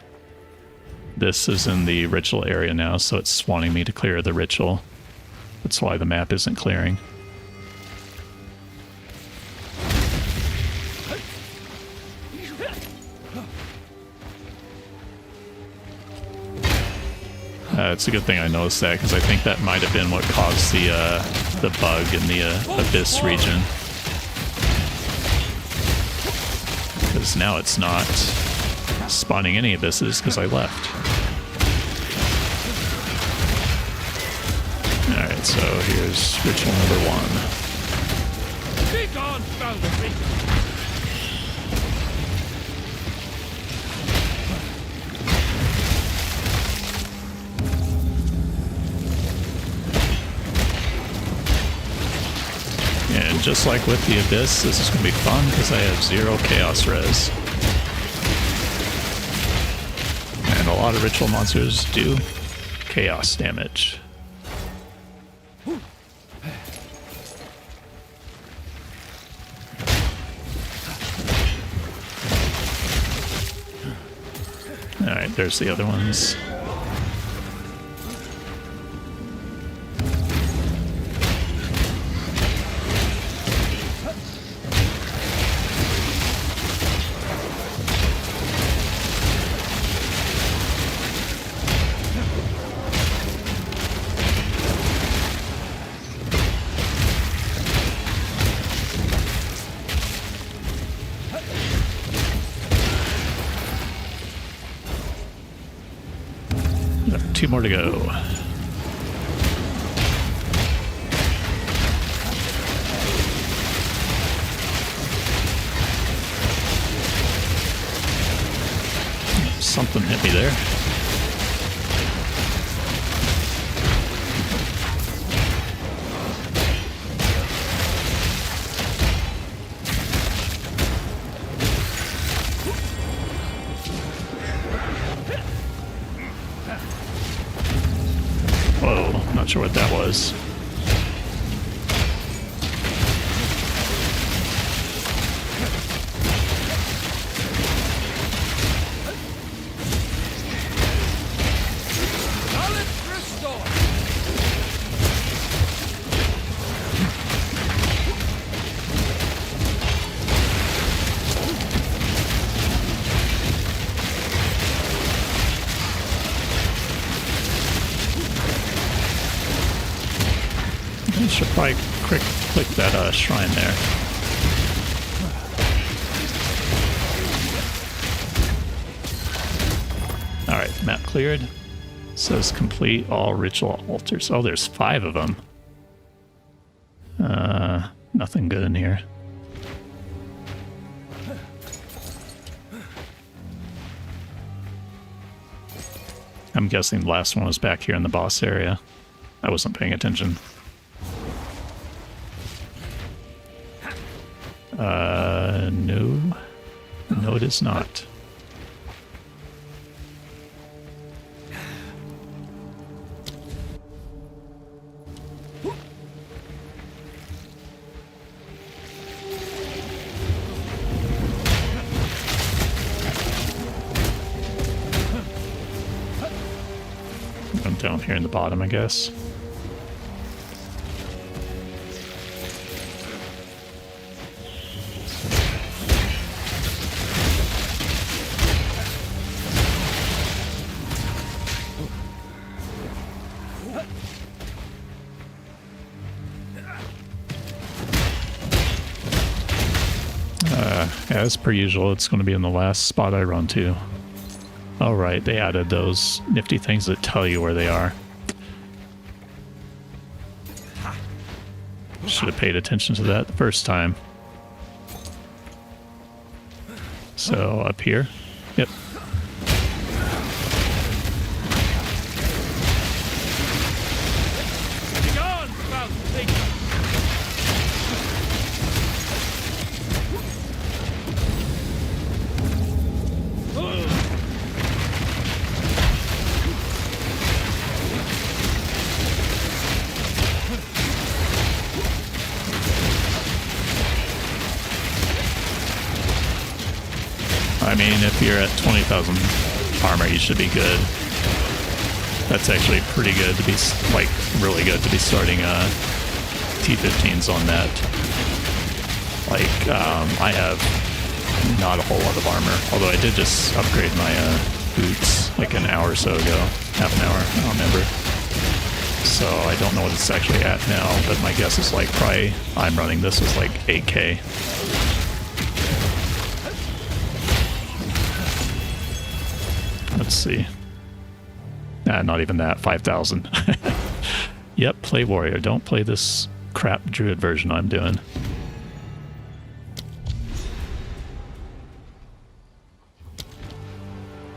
This is in the ritual area now, so it's wanting me to clear the ritual. That's why the map isn't clearing. It's a good thing I noticed that, because I think that might have been what caused the bug in the Abyss region. Because now it's not spawning any abysses because I left. Alright, so here's ritual number 1. Be gone, boundary! And just like with the Abyss, this is going to be fun because I have 0 Chaos Res. And a lot of ritual monsters do Chaos damage. Alright, there's the other ones. Two more to go. Something hit me there. Whoa, not sure what that was. I should probably click that shrine there. Alright, map cleared. Says complete all ritual altars. Oh, there's 5 of them. Nothing good in here. I'm guessing the last one was back here in the boss area. I wasn't paying attention. No. No, it is not. I'm down here in the bottom, I guess. As per usual, it's going to be in the last spot I run to. Oh right, they added those nifty things that tell you where they are. Should have paid attention to that the first time. So up here. Yep. I mean, if you're at 20,000 armor, you should be good. That's actually pretty good to be, like, really good to be starting T15s on that. Like, I have not a whole lot of armor, although I did just upgrade my boots like an hour or so ago. Half an hour, I don't remember. So I don't know what it's actually at now, but my guess is like probably I'm running this as like 8K. Let's see. Nah, not even that. 5,000. Yep, play warrior. Don't play this crap druid version I'm doing.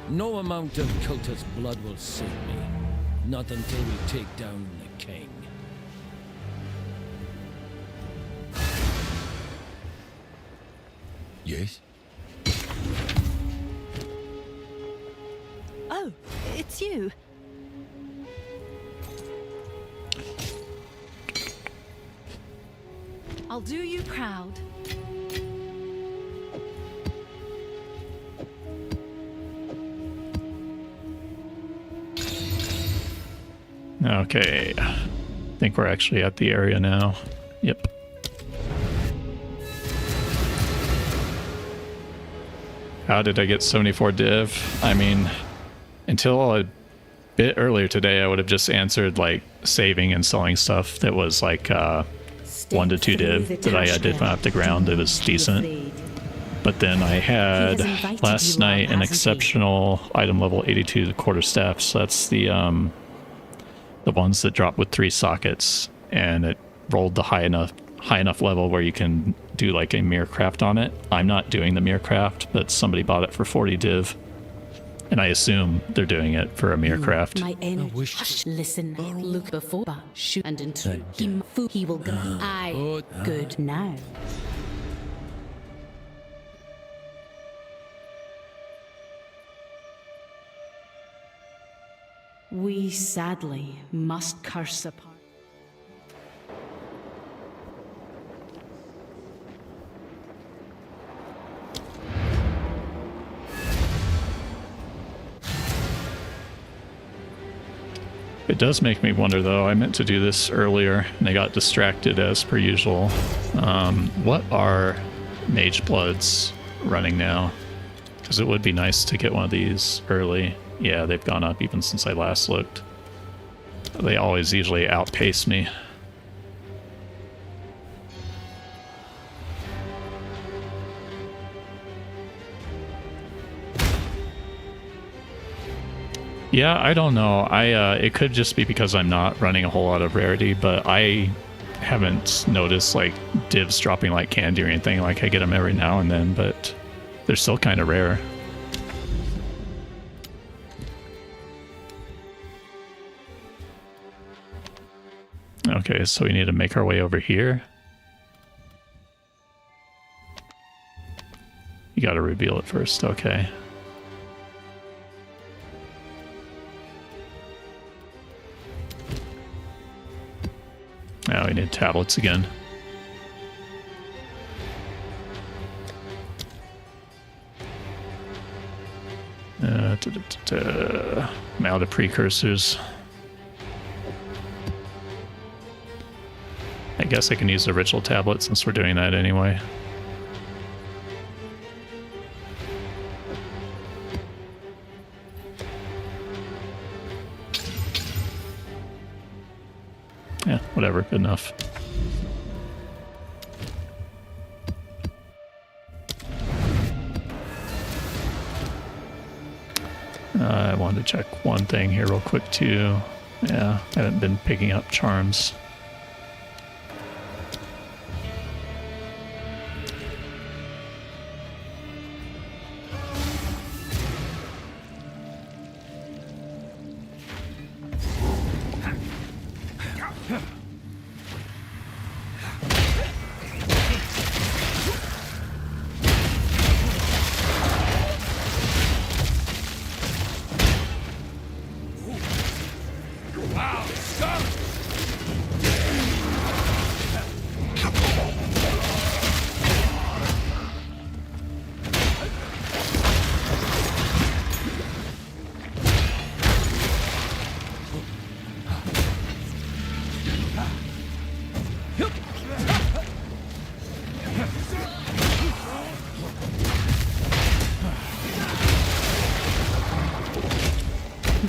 No amount of cultist blood will save me. Not until we take down the king. Yes? Oh, it's you. I'll do you proud. Okay. I think we're actually at the area now. Yep. How did I get 74 div? I mean, until a bit earlier today, I would have just answered like saving and selling stuff that was like 1 to 2 div that I did off the ground. It was decent. But then I had last night an exceptional item level 82 quarterstaff. So that's the ones that drop with 3 sockets, and it rolled the high enough level where you can do like a mirror craft on it. I'm not doing the mirror craft, but somebody bought it for 40 div, and I assume they're doing it for a mirror craft. My enemy. Hush, listen, look before, shoot, and into him. He will go. I good now. We sadly must curse upon. It does make me wonder, though. I meant to do this earlier, and I got distracted as per usual. What are Mage Bloods running now? Because it would be nice to get one of these early. Yeah, they've gone up even since I last looked. They always usually outpace me. Yeah, I don't know. It could just be because I'm not running a whole lot of rarity, but I haven't noticed like divs dropping like candy or anything. Like I get them every now and then, but they're still kind of rare. Okay, so we need to make our way over here. You gotta reveal it first, okay. Now we need tablets again. I'm out of precursors. I guess I can use the ritual tablet since we're doing that anyway. Yeah, whatever, good enough. I wanted to check one thing here real quick too. Yeah, I haven't been picking up charms.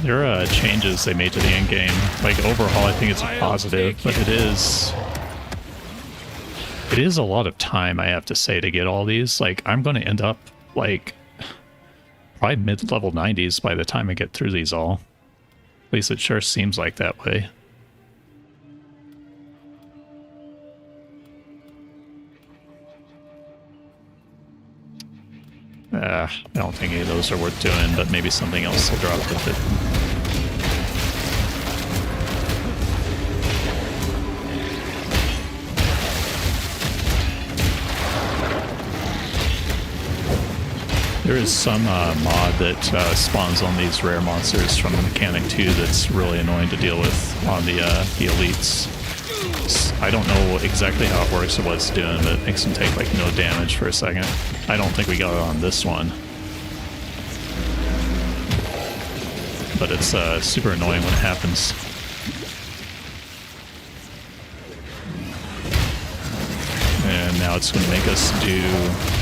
There are changes they made to the end game. Like overall, I think it's a positive, but it is a lot of time, I have to say, to get all these. Like I'm going to end up like probably mid-level 90s by the time I get through these all. At least it sure seems like that way. I don't think any of those are worth doing, but maybe something else will drop with it. There is some mod that spawns on these rare monsters from the mechanic 2 that's really annoying to deal with on the elites. I don't know exactly how it works or what it's doing, but it makes them take like no damage for a second. I don't think we got it on this one. But it's super annoying when it happens. And now it's going to make us do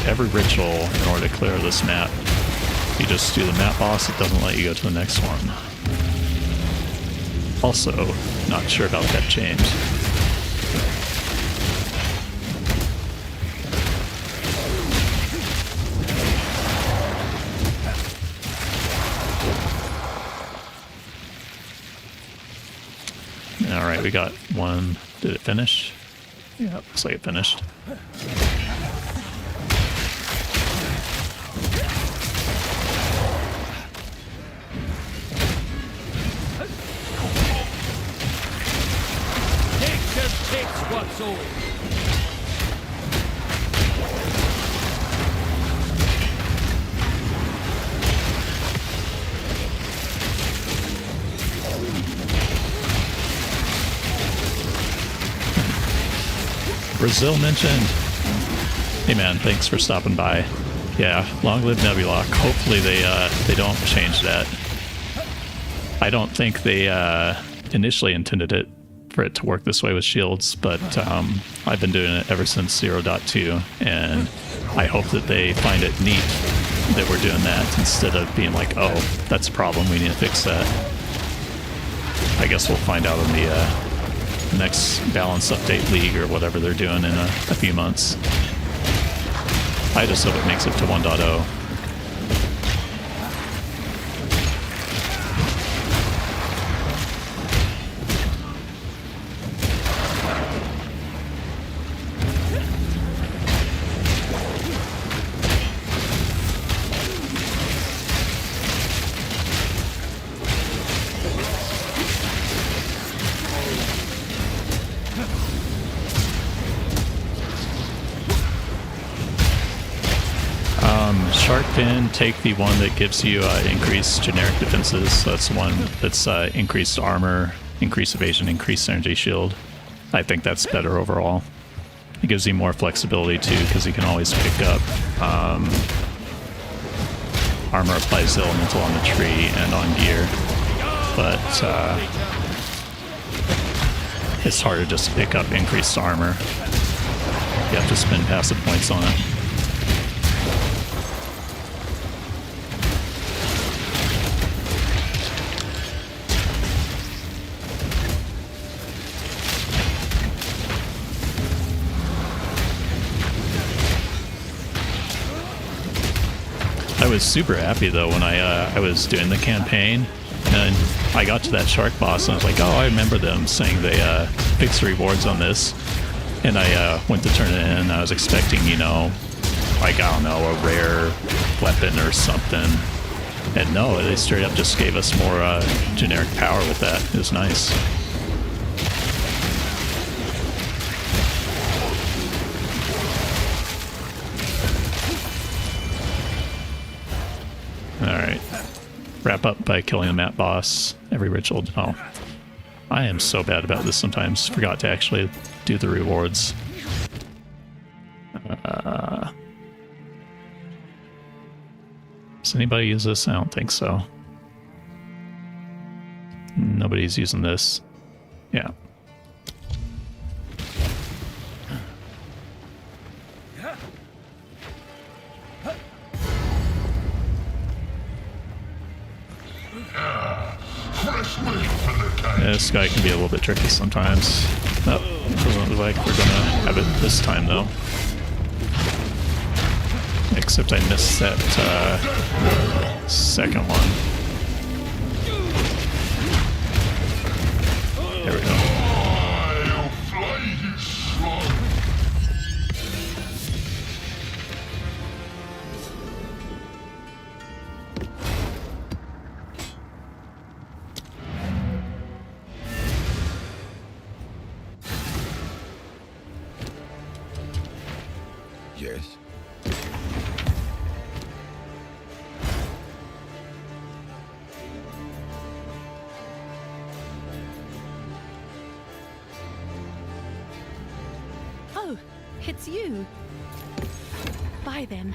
every ritual in order to clear this map. If you just do the map boss, it doesn't let you go to the next one. Also, not sure about that change. Alright, we got one. Did it finish? Yeah, looks like it finished. Nature takes what's old. Brazil mentioned. Hey man, thanks for stopping by. Yeah, long live Nebulok. Hopefully they don't change that. I don't think they initially intended it for it to work this way with shields, but I've been doing it ever since 0.2, and I hope that they find it neat that we're doing that instead of being like, oh, that's a problem, we need to fix that. I guess we'll find out in the next balance update league or whatever they're doing in a few months. I just hope it makes it to 1.0. Shark Fin, take the one that gives you increased generic defenses. So that's the one that's increased armor, increased evasion, increased energy shield. I think that's better overall. It gives you more flexibility too, because you can always pick up armor applies elemental on the tree and on gear, but it's harder just to pick up increased armor. You have to spend passive points on it. I was super happy though when I was doing the campaign, and I got to that shark boss and I was like, oh, I remember them saying they fixed the rewards on this, and I went to turn it in and I was expecting, you know, like, I don't know, a rare weapon or something, and no, they straight up just gave us more generic power with that. It was nice. Alright. Wrap up by killing the map boss. Every ritual. Oh. I am so bad about this sometimes. Forgot to actually do the rewards. Does anybody use this? I don't think so. Nobody's using this. Yeah. this guy can be a little bit tricky sometimes. Nope, doesn't look like we're gonna have it this time though. Except I missed that second one. There we go. Yes. Oh, it's you. Bye then.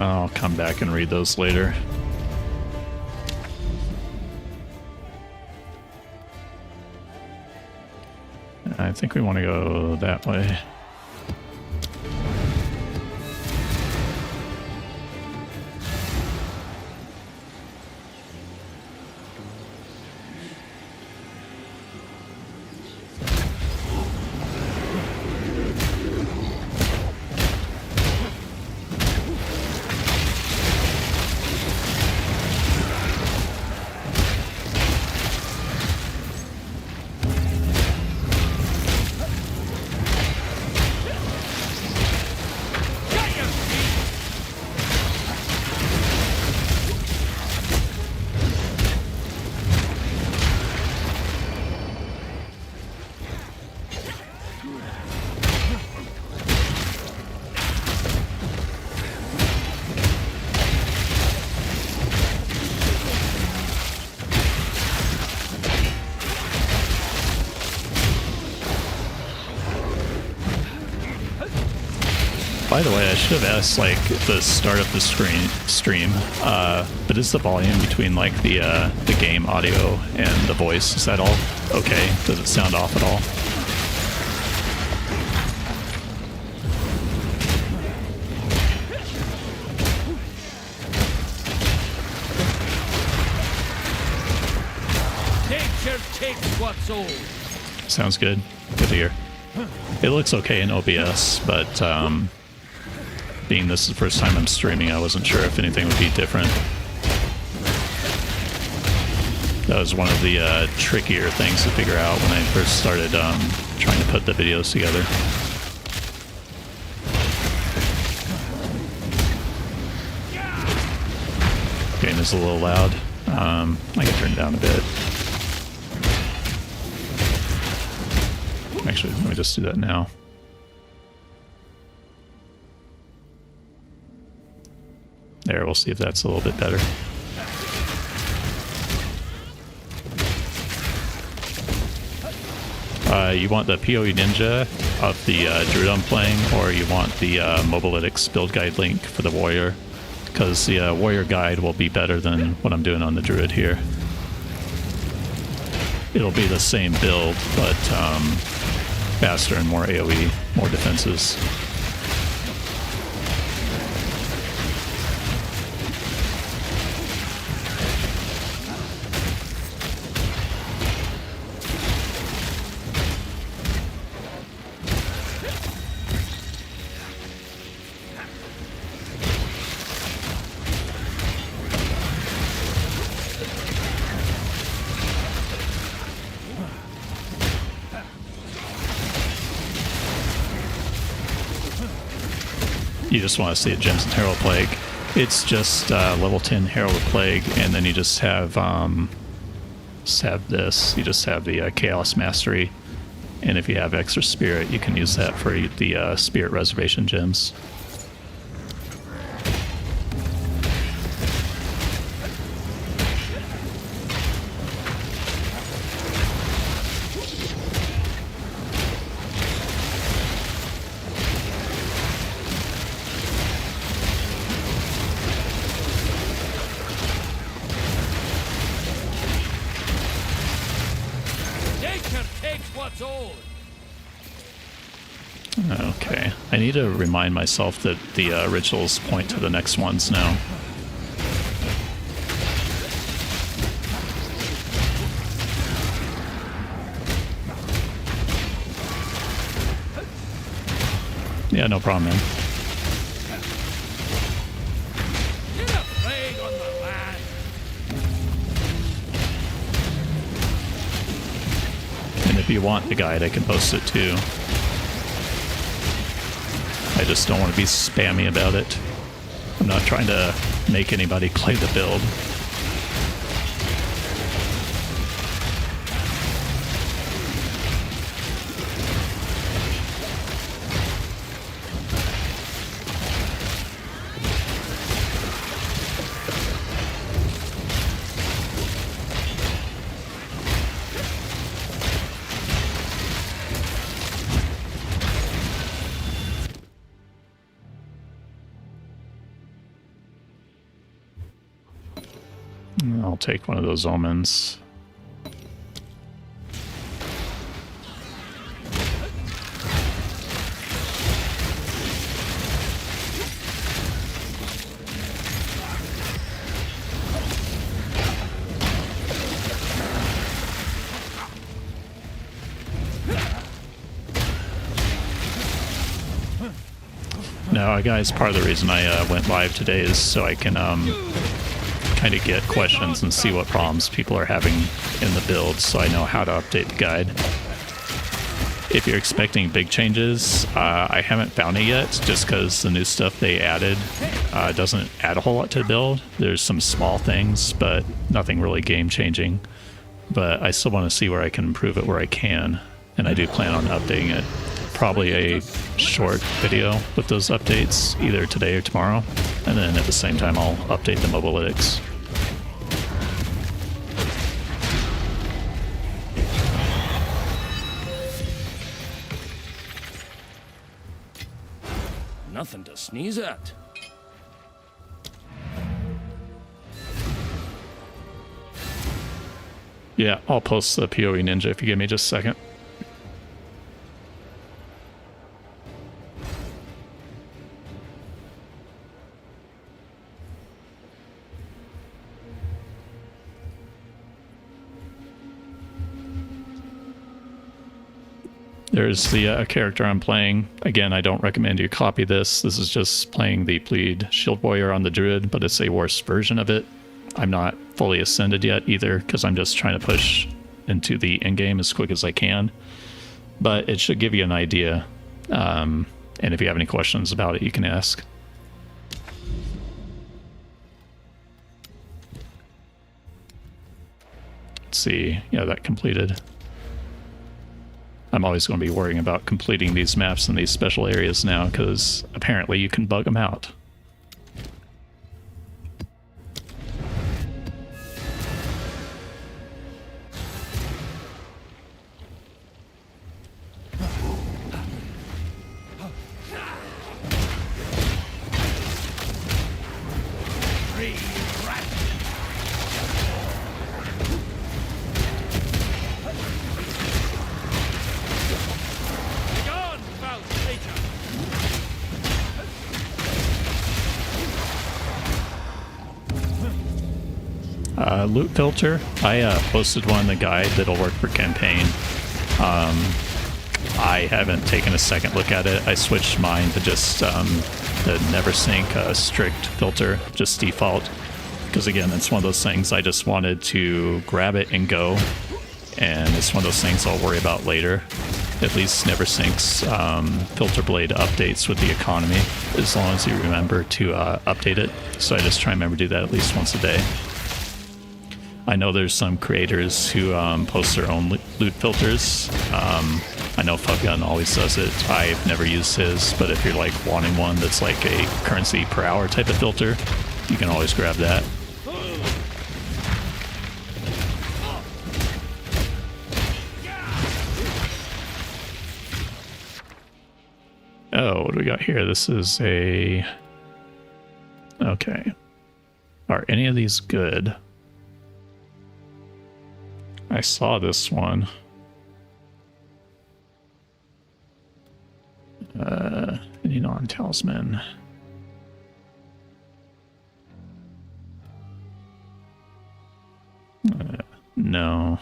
I'll come back and read those later. I think we want to go that way. By the way, I should have asked, like, the start of the stream, but is the volume between, like, the game audio and the voice, is that all okay? Does it sound off at all? Nature takes what's old. Sounds good. Good to hear. It looks okay in OBS, but being this is the first time I'm streaming, I wasn't sure if anything would be different. That was one of the trickier things to figure out when I first started trying to put the videos together. Game is a little loud. I can turn it down a bit. Actually, let me just do that now. There, we'll see if that's a little bit better. You want the POE Ninja of the Druid I'm playing, or you want the Mobalytics build guide link for the Warrior? Because the Warrior guide will be better than what I'm doing on the Druid here. It'll be the same build, but faster and more AoE, more defenses. You just want to see a Gems and Herald Plague. It's just level 10 Herald of Plague, and then you just have this. You just have the Chaos Mastery, and if you have extra Spirit, you can use that for the Spirit Reservation Gems. what's old. Okay, I need to remind myself that the rituals point to the next ones now. Yeah, no problem, man. Get a plague on the land. And if you want the guide, I can post it too. I just don't want to be spammy about it. I'm not trying to make anybody play the build. I'll take one of those omens. No, guys, part of the reason I went live today is so I can kind of get questions and see what problems people are having in the build, so I know how to update the guide. If you're expecting big changes, I haven't found it yet, just because the new stuff they added doesn't add a whole lot to the build. There's some small things, but nothing really game-changing. But I still want to see where I can improve it where I can, and I do plan on updating it. Probably a short video with those updates, either today or tomorrow, and then at the same time I'll update the mobalytics. Nothing to sneeze at. Yeah, I'll post the POE Ninja if you give me just a second. There's the character I'm playing. Again, I don't recommend you copy this. This is just playing the Bleed Shield Warrior on the Druid, but it's a worse version of it. I'm not fully ascended yet either, because I'm just trying to push into the endgame as quick as I can. But it should give you an idea. And if you have any questions about it, you can ask. Let's see. Yeah, that completed. I'm always going to be worrying about completing these maps in these special areas now, because apparently you can bug them out. Loot filter. I posted one in the guide that'll work for campaign. I haven't taken a second look at it. I switched mine to just the never sync strict filter, just default. Because again, it's one of those things I just wanted to grab it and go. And it's one of those things I'll worry about later. At least never syncs filter blade updates with the economy, as long as you remember to update it. So I just try and remember to do that at least once a day. I know there's some creators who post their own loot filters. I know Fuckgun always does it. I've never used his, but if you're like wanting one that's like a currency per hour type of filter, you can always grab that. Oh, what do we got here? This is a... Okay. Are any of these good? I saw this one. Any non-talisman. No.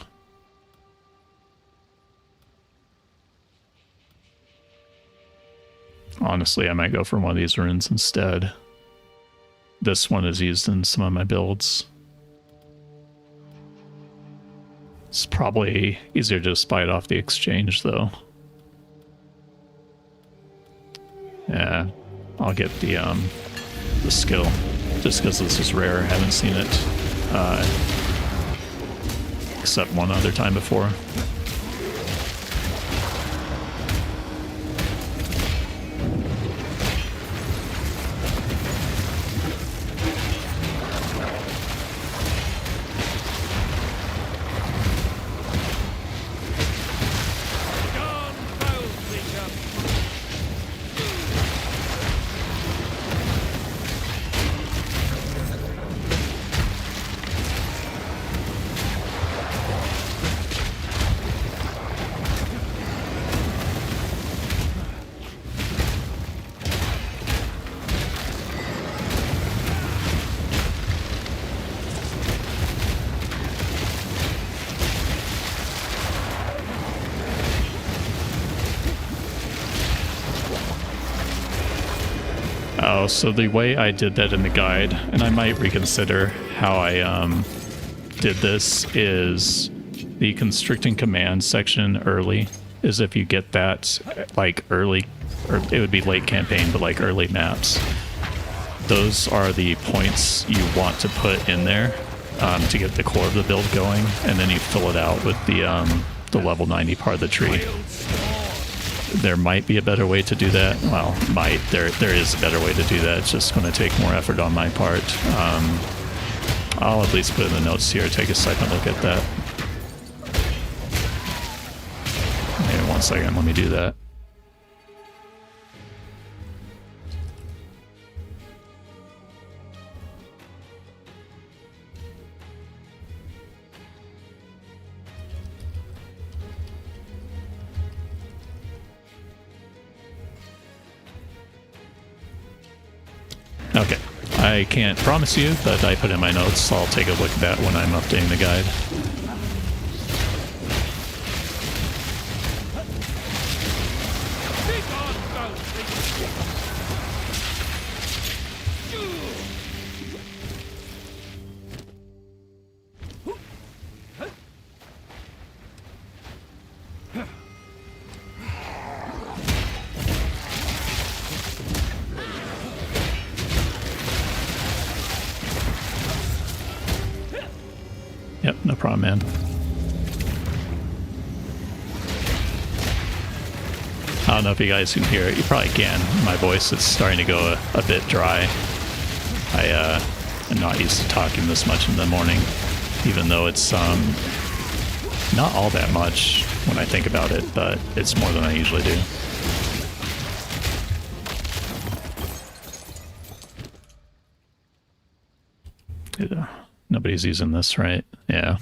Honestly, I might go for one of these runes instead. This one is used in some of my builds. It's probably easier to just buy it off the exchange, though. Yeah, I'll get the skill, just because this is rare. I haven't seen it except one other time before. Oh, so the way I did that in the guide, and I might reconsider how I did this, is the constricting command section early is if you get that like early, or it would be late campaign, but like early maps. Those are the points you want to put in there to get the core of the build going, and then you fill it out with the level 90 part of the tree. There might be a better way to do that. Well, there is a better way to do that. It's just going to take more effort on my part. I'll at least put in the notes here. Take a second look at that. Maybe 1 second. Let me do that. Okay, I can't promise you, but I put in my notes, so I'll take a look at that when I'm updating the guide. Yep, no problem, man. I don't know if you guys can hear it. You probably can. My voice is starting to go a bit dry. I am not used to talking this much in the morning, even though it's not all that much when I think about it, but it's more than I usually do. Yeah. Nobody's using this, right? Yeah.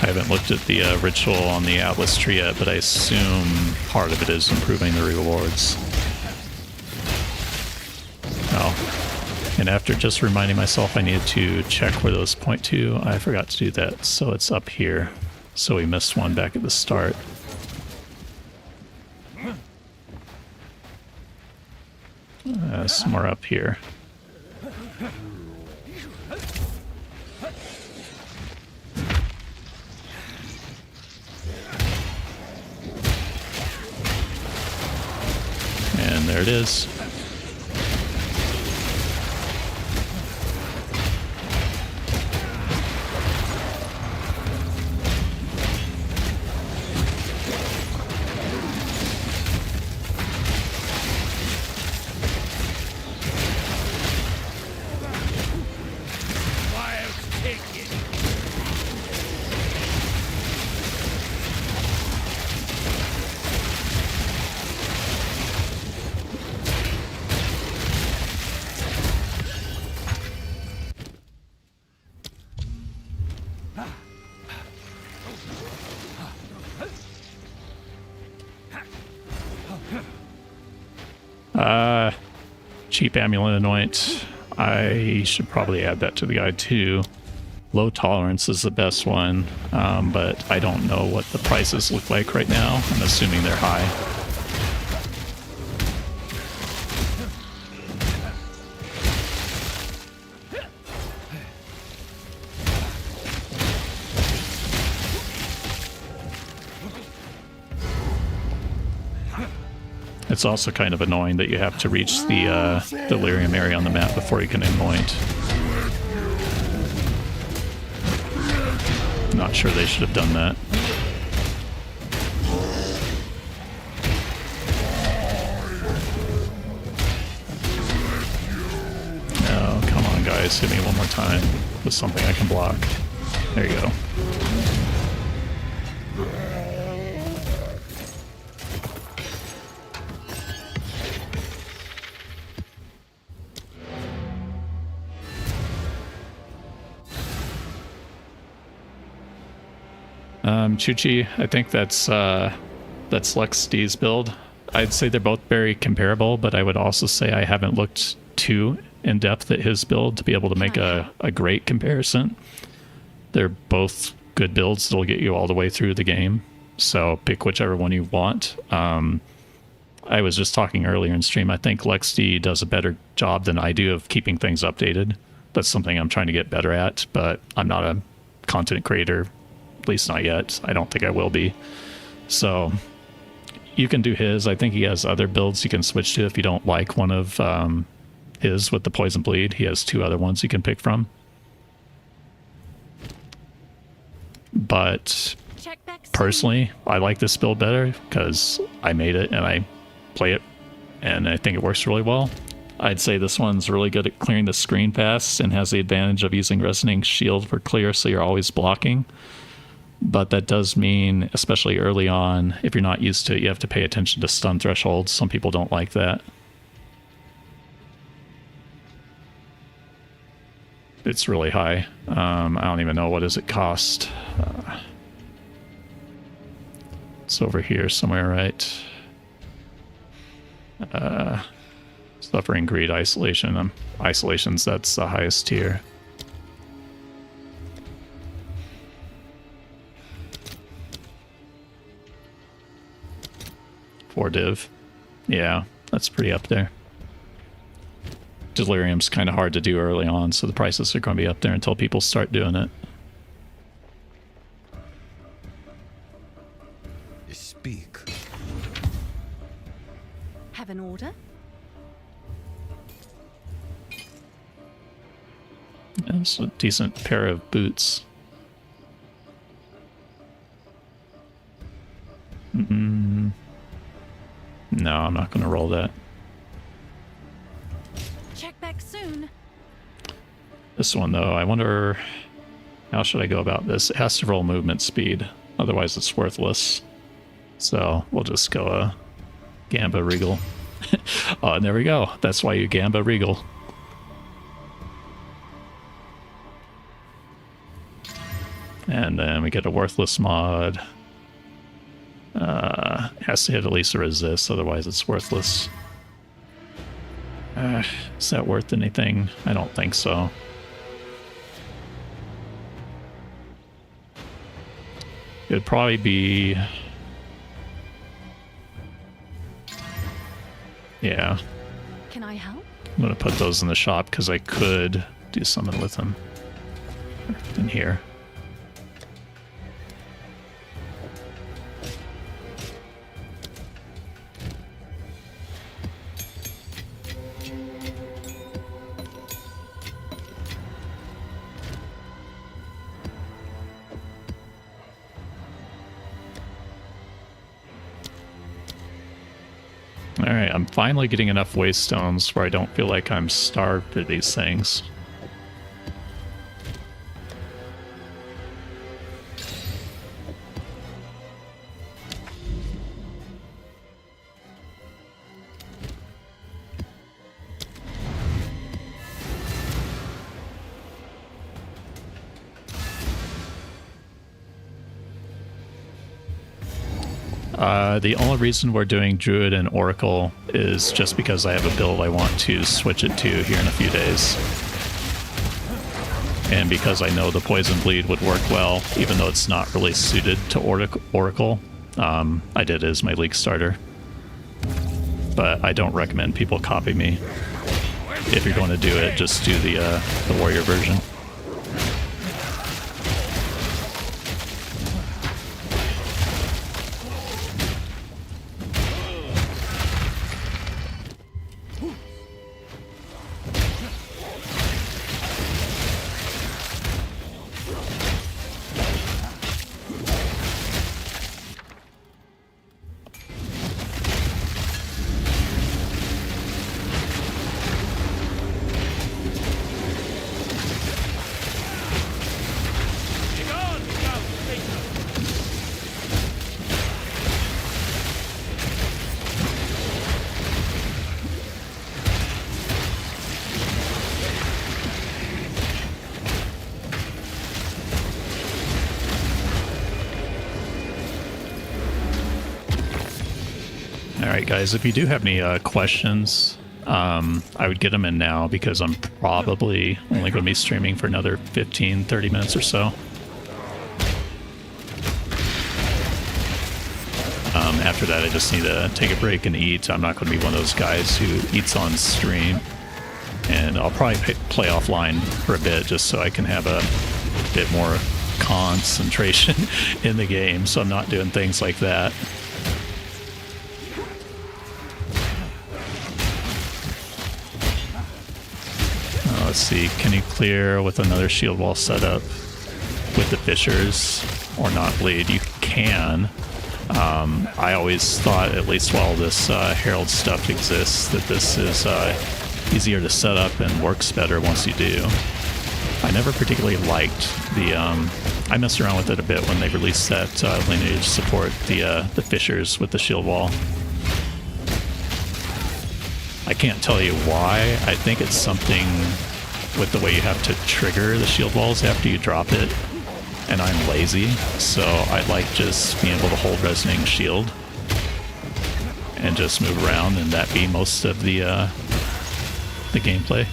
I haven't looked at the ritual on the Atlas tree yet, but I assume part of it is improving the rewards. Oh. And after just reminding myself I needed to check where those point to, I forgot to do that. So it's up here. So we missed one back at the start. Somewhere up here. And there it is. cheap amulet anoint. I should probably add that to the guide too. Low tolerance is the best one, but I don't know what the prices look like right now. I'm assuming they're high. It's also kind of annoying that you have to reach the delirium area on the map before you can anoint. Not sure they should have done that. Oh, come on guys, hit me one more time with something I can block. There you go. Chuchi, I think that's Lex D's build. I'd say they're both very comparable, but I would also say I haven't looked too in depth at his build to be able to make a great comparison. They're both good builds that'll get you all the way through the game, so pick whichever one you want. I was just talking earlier in stream, I think Lex D does a better job than I do of keeping things updated. That's something I'm trying to get better at, but I'm not a content creator. At least not yet. I don't think I will be. So you can do his. I think he has other builds you can switch to if you don't like one of his with the poison bleed. He has 2 other ones you can pick from. But personally, I like this build better because I made it and I play it and I think it works really well. I'd say this one's really good at clearing the screen fast and has the advantage of using Resonating Shield for clear, so you're always blocking. But that does mean, especially early on, if you're not used to it, you have to pay attention to stun thresholds. Some people don't like that. It's really high. I don't even know, what does it cost? It's over here somewhere, right? Suffering, Greed, Isolation. Isolations, that's the highest tier. For div. Yeah, that's pretty up there. Delirium's kind of hard to do early on, so the prices are going to be up there until people start doing it. Speak. Have an order? It's a decent pair of boots. No, I'm not going to roll that. Check back soon. This one, though, I wonder how should I go about this? It has to roll movement speed, otherwise it's worthless. So we'll just go Gamba Regal. Oh, and there we go. That's why you Gamba Regal. And then we get a worthless mod. Has to hit at least a resist, otherwise it's worthless. Is that worth anything? I don't think so. It'd probably be... Yeah. Can I help? I'm gonna put those in the shop because I could do something with them. In here. Alright, I'm finally getting enough waste stones where I don't feel like I'm starved for these things. The only reason we're doing Druid and Oracle is just because I have a build I want to switch it to here in a few days. And because I know the Poison Bleed would work well, even though it's not really suited to Oracle. I did it as my League starter. But I don't recommend people copy me. If you're going to do it, just do the Warrior version. Alright guys, if you do have any questions, I would get them in now because I'm probably only going to be streaming for another 15-30 minutes or so. After that I just need to take a break and eat. I'm not going to be one of those guys who eats on stream. And I'll probably play offline for a bit just so I can have a bit more concentration in the game, so I'm not doing things like that. Let's see, can you clear with another shield wall setup with the fissures or not bleed? You can. I always thought, at least while this Herald stuff exists, that this is easier to set up and works better once you do. I never particularly liked the... I messed around with it a bit when they released that lineage support, the fissures with the shield wall. I can't tell you why. I think it's something with the way you have to trigger the shield walls after you drop it, and I'm lazy, so I like just being able to hold Resonating Shield and just move around, and that be most of the gameplay.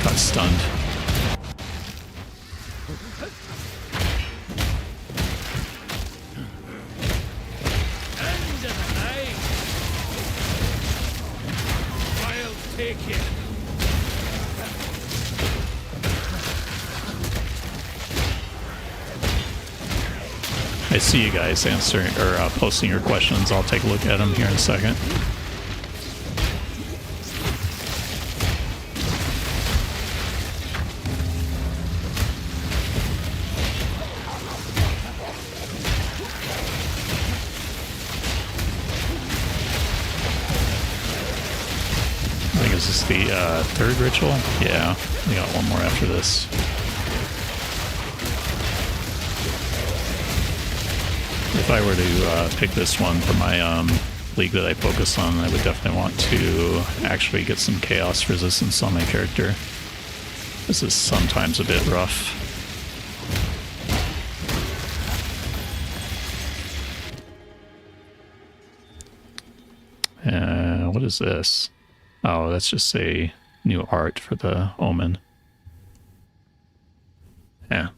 Got stunned. I see you guys answering or posting your questions. I'll take a look at them here in a second. I think this is the third ritual. Yeah, we got one more after this. If I were to pick this one for my league that I focus on, I would definitely want to actually get some chaos resistance on my character. This is sometimes a bit rough. What is this? Oh, that's just a new art for the Omen. Yeah.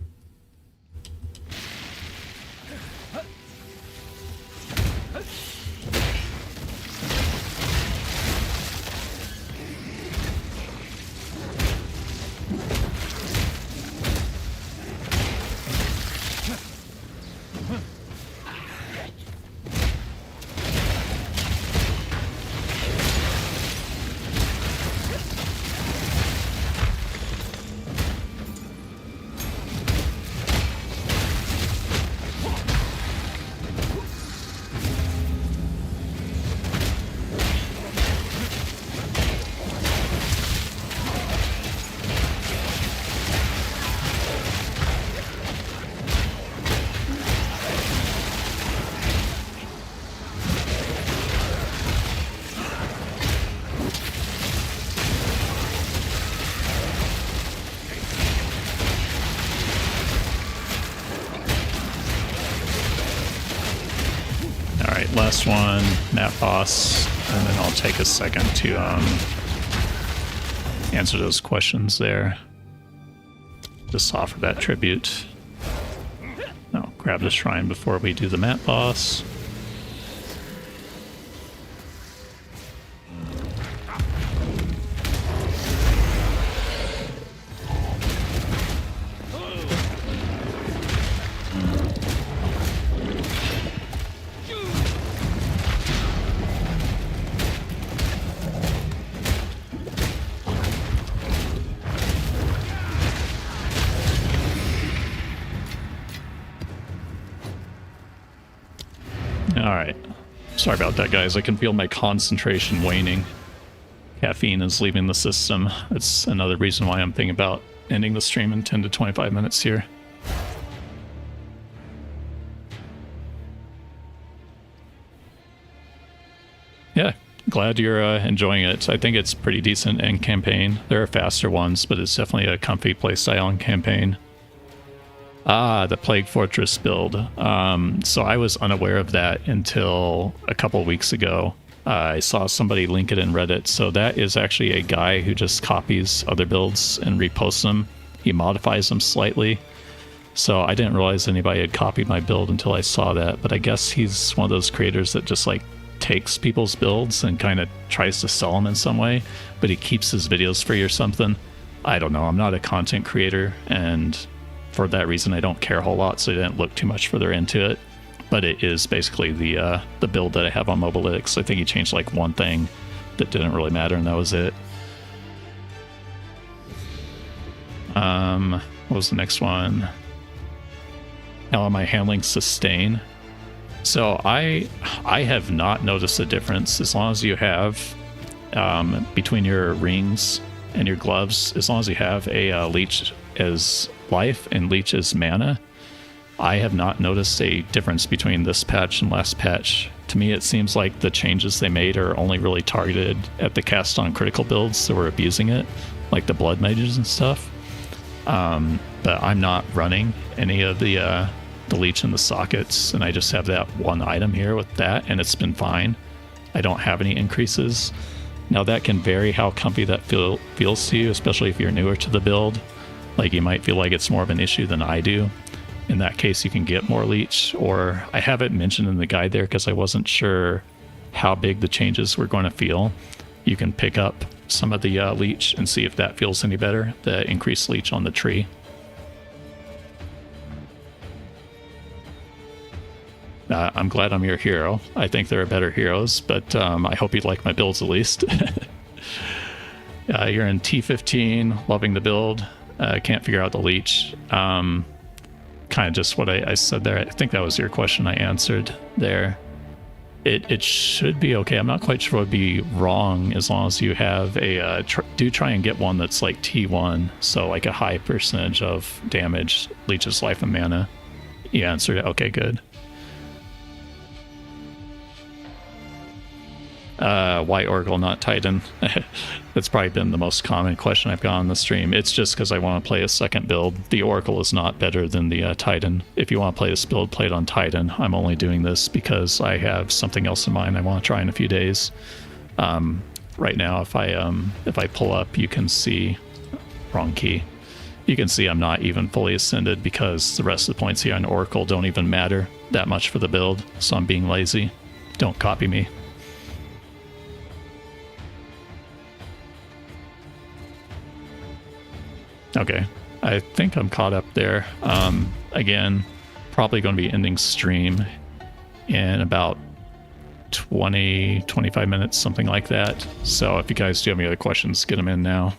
Alright, last one, map boss, and then I'll take a second to answer those questions there. Just offer that tribute. I'll grab the shrine before we do the map boss. Alright. Sorry about that, guys. I can feel my concentration waning. Caffeine is leaving the system. That's another reason why I'm thinking about ending the stream in 10 to 25 minutes here. Yeah, glad you're enjoying it. I think it's pretty decent in campaign. There are faster ones, but it's definitely a comfy playstyle in campaign. Ah, the Plague Fortress build. So I was unaware of that until a couple weeks ago. I saw somebody link it in Reddit. So that is actually a guy who just copies other builds and reposts them. He modifies them slightly. So I didn't realize anybody had copied my build until I saw that. But I guess he's one of those creators that just like takes people's builds and kind of tries to sell them in some way. But he keeps his videos free or something. I don't know. I'm not a content creator, and for that reason I don't care a whole lot, so I didn't look too much further into it. But it is basically the build that I have on Mobalytics. I think he changed like one thing that didn't really matter, and that was it. What was the next one? How am I handling sustain? So I have not noticed a difference. As long as you have between your rings and your gloves, as long as you have a leech as life and leech as mana, I have not noticed a difference between this patch and last patch. To me, it seems like the changes they made are only really targeted at the cast on critical builds that were abusing it, like the blood mages and stuff. But I'm not running any of the leech in the sockets, and I just have that one item here with that, and it's been fine. I don't have any increases. Now that can vary how comfy that feels to you, especially if you're newer to the build. Like, you might feel like it's more of an issue than I do. In that case, you can get more leech, or I have it mentioned in the guide there because I wasn't sure how big the changes were going to feel. You can pick up some of the leech and see if that feels any better, the increased leech on the tree. I'm glad I'm your hero. I think there are better heroes, but I hope you like my builds at least. You're in T15, loving the build. Can't figure out the leech. Kind of just what I said there. I think that was your question I answered there. It should be okay. I'm not quite sure what would be wrong as long as you have a... do try and get one that's like T1, so like a high percentage of damage, leeches life and mana. You answered it. Okay, good. Why Oracle, not Titan? That's probably been the most common question I've got on the stream. It's just because I want to play a second build. The Oracle is not better than the Titan. If you want to play this build, play it on Titan. I'm only doing this because I have something else in mind I want to try in a few days. Right now, if I pull up, you can see... Wrong key. You can see I'm not even fully ascended because the rest of the points here on Oracle don't even matter that much for the build, so I'm being lazy. Don't copy me. Okay, I think I'm caught up there. Again, probably going to be ending stream in about 20-25 minutes, something like that. So if you guys do have any other questions, get them in now.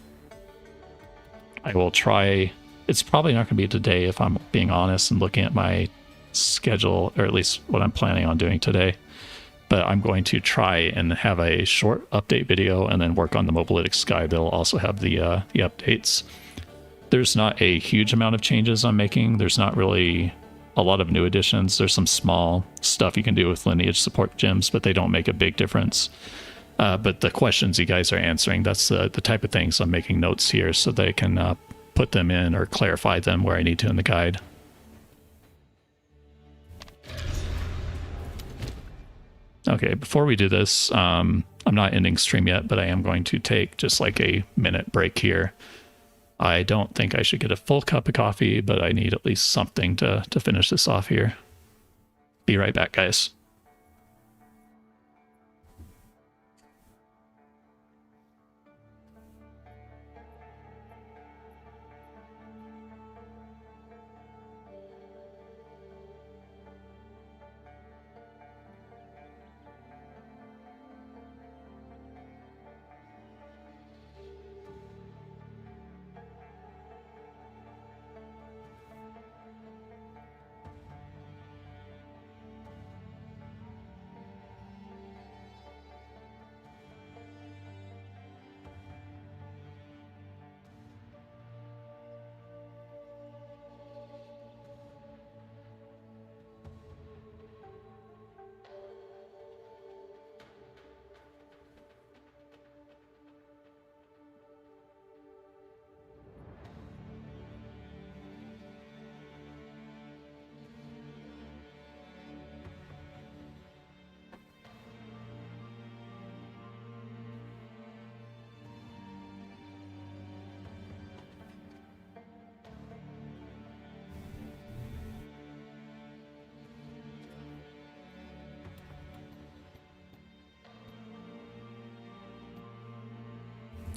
I will try. It's probably not going to be today if I'm being honest and looking at my schedule, or at least what I'm planning on doing today. But I'm going to try and have a short update video and then work on the Mobalytics guide. They'll also have the updates. There's not a huge amount of changes I'm making. There's not really a lot of new additions. There's some small stuff you can do with lineage support gems, but they don't make a big difference. But the questions you guys are answering, that's the type of things I'm making notes here so they can put them in or clarify them where I need to in the guide. Okay, before we do this, I'm not ending stream yet, but I am going to take just like a minute break here. I don't think I should get a full cup of coffee, but I need at least something to finish this off here. Be right back, guys.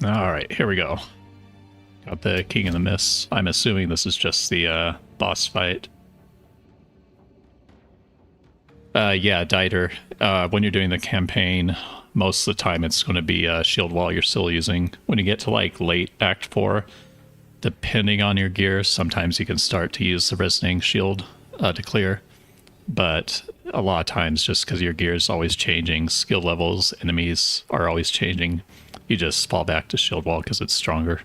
All right, here we go. Got the King of the Mists. I'm assuming this is just the boss fight. Yeah, Dieter. When you're doing the campaign, most of the time it's going to be shield wall you're still using. When you get to like late Act 4, depending on your gear, sometimes you can start to use the resonating shield to clear. But a lot of times, just because your gear is always changing, skill levels, enemies are always changing, you just fall back to shield wall because it's stronger.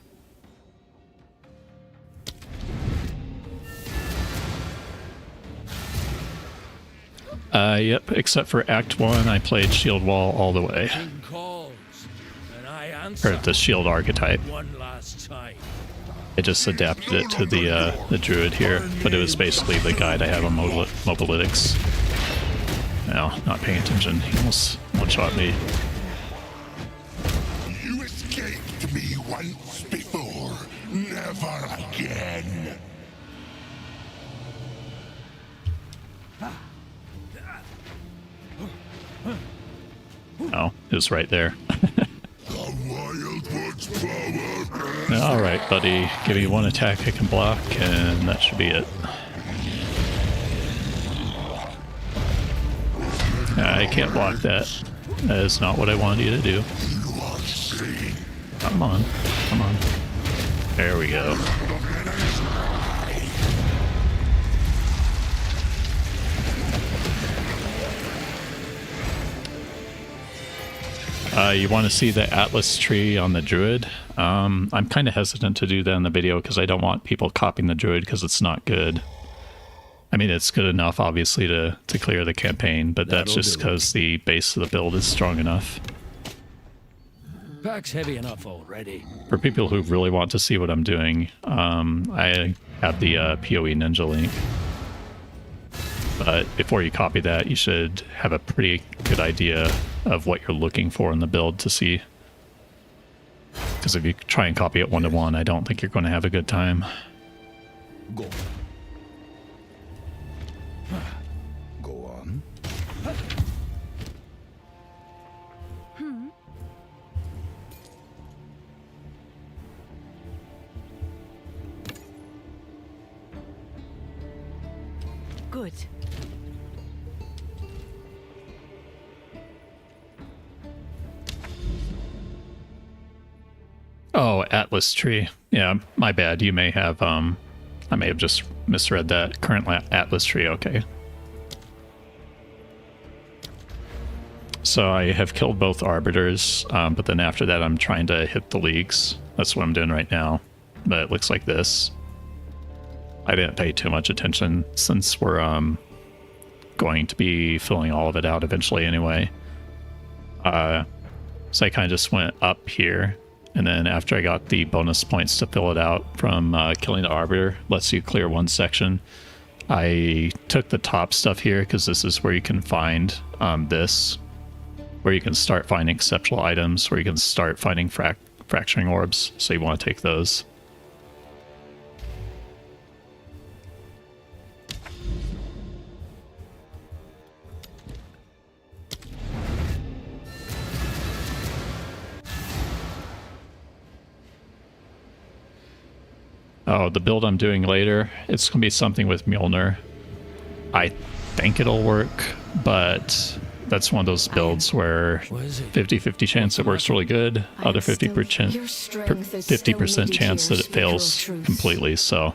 Yep, except for Act 1, I played shield wall all the way. Or the shield archetype. I just adapted it to the Druid here, but it was basically the guide I have on mobilytics. No, not paying attention. He almost one-shot me. You escaped me once before. Never again. Oh, it was right there. Alright, buddy. Give me one attack I can block, and that should be it. I can't block that. That is not what I wanted you to do. Come on. Come on. There we go. You want to see the Atlas tree on the Druid? I'm kind of hesitant to do that in the video because I don't want people copying the Druid because it's not good. I mean, it's good enough, obviously, to clear the campaign, but that's just because the base of the build is strong enough. Pack's heavy enough already. For people who really want to see what I'm doing, I have the POE Ninja link. But before you copy that, you should have a pretty good idea of what you're looking for in the build to see. Because if you try and copy it one-to-one, I don't think you're going to have a good time. Go on. Good. Oh, Atlas tree. Yeah, my bad. You may have, I may have just misread that. Current Atlas tree, okay. So I have killed both Arbiters, but then after that I'm trying to hit the leagues. That's what I'm doing right now. But it looks like this. I didn't pay too much attention since we're going to be filling all of it out eventually anyway. So I kind of just went up here. And then after I got the bonus points to fill it out from killing the Arbiter, lets you clear one section. I took the top stuff here because this is where you can find this. where you can start finding exceptional items, where you can start finding fracturing orbs, so you want to take those. Oh, the build I'm doing later, it's going to be something with Mjolnir. I think it'll work, but that's one of those builds where 50-50 chance it works really good, other 50% chance that it fails completely, so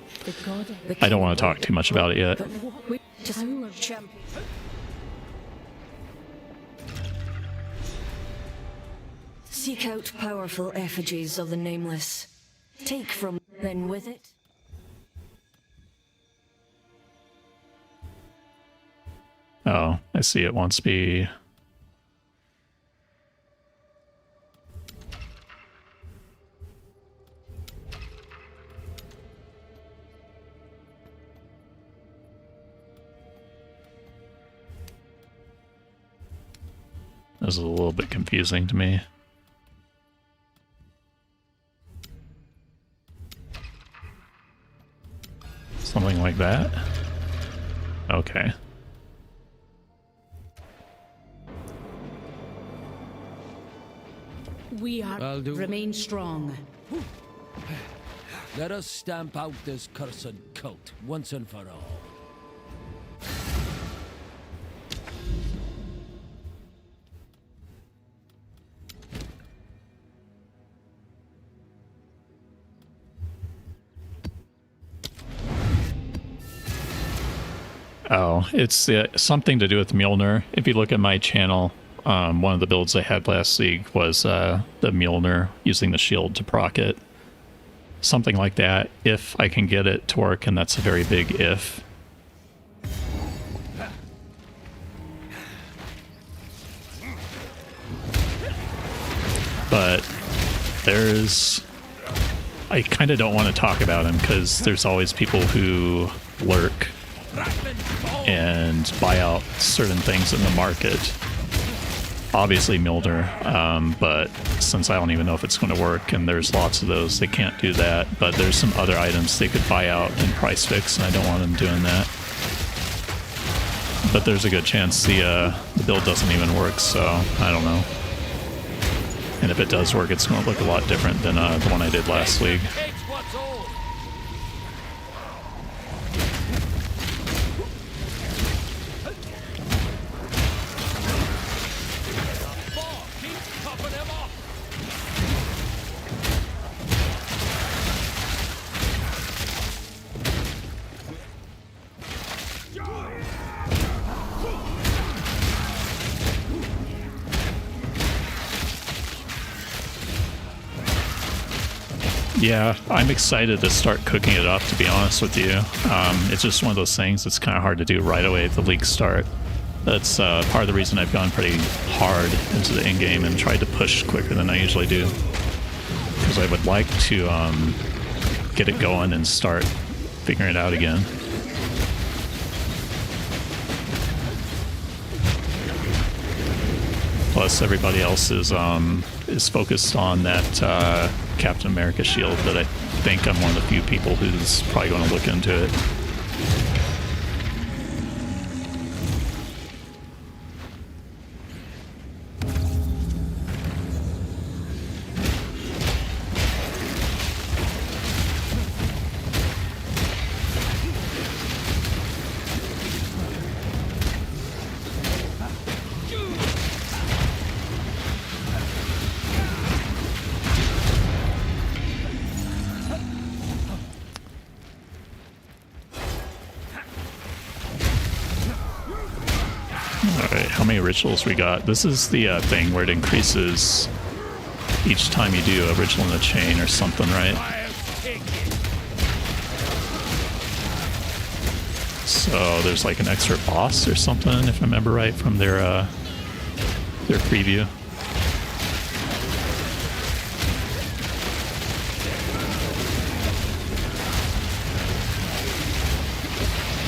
I don't want to talk too much about it yet. Seek out powerful effigies of the Nameless. Take from then with it. Oh, I see it wants to be... This is a little bit confusing to me. Something like that? Okay. We are remain strong. Let us stamp out this cursed cult once and for all. Oh, it's something to do with Mjolnir. If you look at my channel, one of the builds I had last league was the Mjolnir using the shield to proc it. Something like that, if I can get it to work, and that's a very big if. But there's... I kind of don't want to talk about him, because there's always people who lurk and buy out certain things in the market. Obviously Mjolnir, but since I don't even know if it's going to work, and there's lots of those, they can't do that. But there's some other items they could buy out and price fix, and I don't want them doing that. But there's a good chance the build doesn't even work, so I don't know. And if it does work, it's going to look a lot different than the one I did last league. Yeah, I'm excited to start cooking it up, to be honest with you. It's just one of those things that's kind of hard to do right away at the league start. That's part of the reason I've gone pretty hard into the in-game and tried to push quicker than I usually do. Because I would like to get it going and start figuring it out again. Plus, everybody else is focused on that Captain America shield, that I think I'm one of the few people who's probably going to look into it. How many rituals we got? This is the thing where it increases each time you do a ritual in the chain or something, right? So there's like an extra boss or something, if I remember right, from their preview.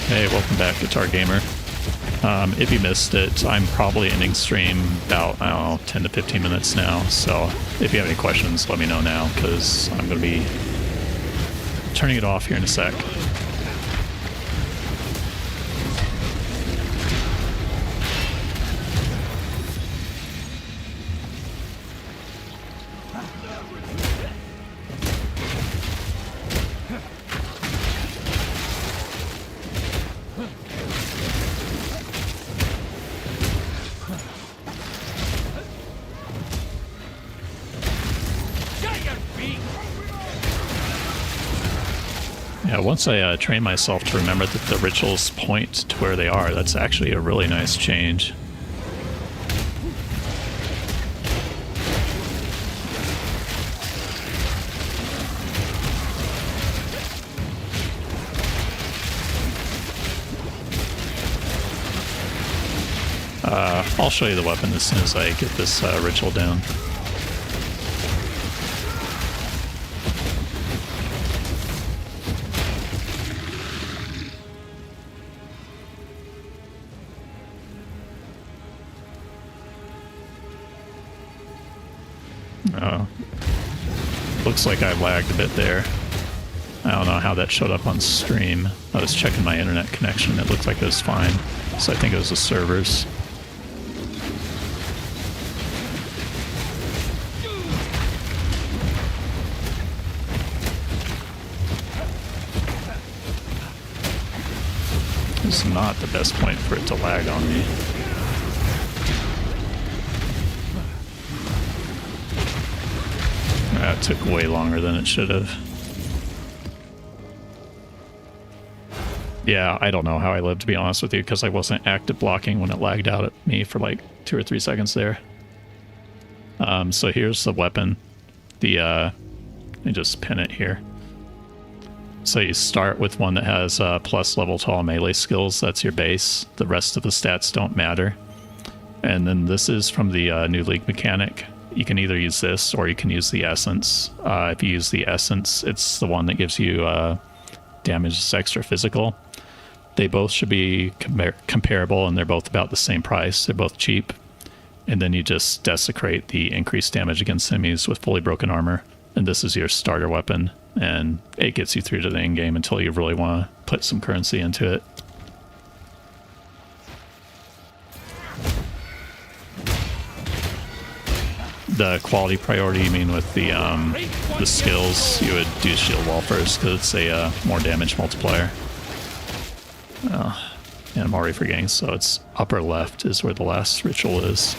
Hey, welcome back, Guitar Gamer. If you missed it, I'm probably ending stream about, I don't know, 10 to 15 minutes now. So if you have any questions, let me know now, because I'm going to be turning it off here in a sec. Yeah, once I train myself to remember that the rituals point to where they are, that's actually a really nice change. I'll show you the weapon as soon as I get this ritual down. Looks like I lagged a bit there. I don't know how that showed up on stream. I was checking my internet connection. It looked like it was fine. So I think it was the servers. It's not the best point for it to lag on me. That took way longer than it should have. Yeah, I don't know how I lived, to be honest with you, because I wasn't active blocking when it lagged out at me for like 2 or 3 seconds there. So here's the weapon. Let me just pin it here. So you start with one that has plus level to all melee skills. That's your base. The rest of the stats don't matter. And then this is from the new league mechanic. You can either use this or you can use the essence. If you use the essence, it's the one that gives you damage that's extra physical. They both should be comparable, and they're both about the same price. They're both cheap. And then you just desecrate the increased damage against enemies with fully broken armor. And this is your starter weapon, and it gets you through to the end game until you really want to put some currency into it. The quality priority, you mean with the skills, you would do shield wall first because it's a more damage multiplier. And I'm already forgetting, so it's upper left is where the last ritual is.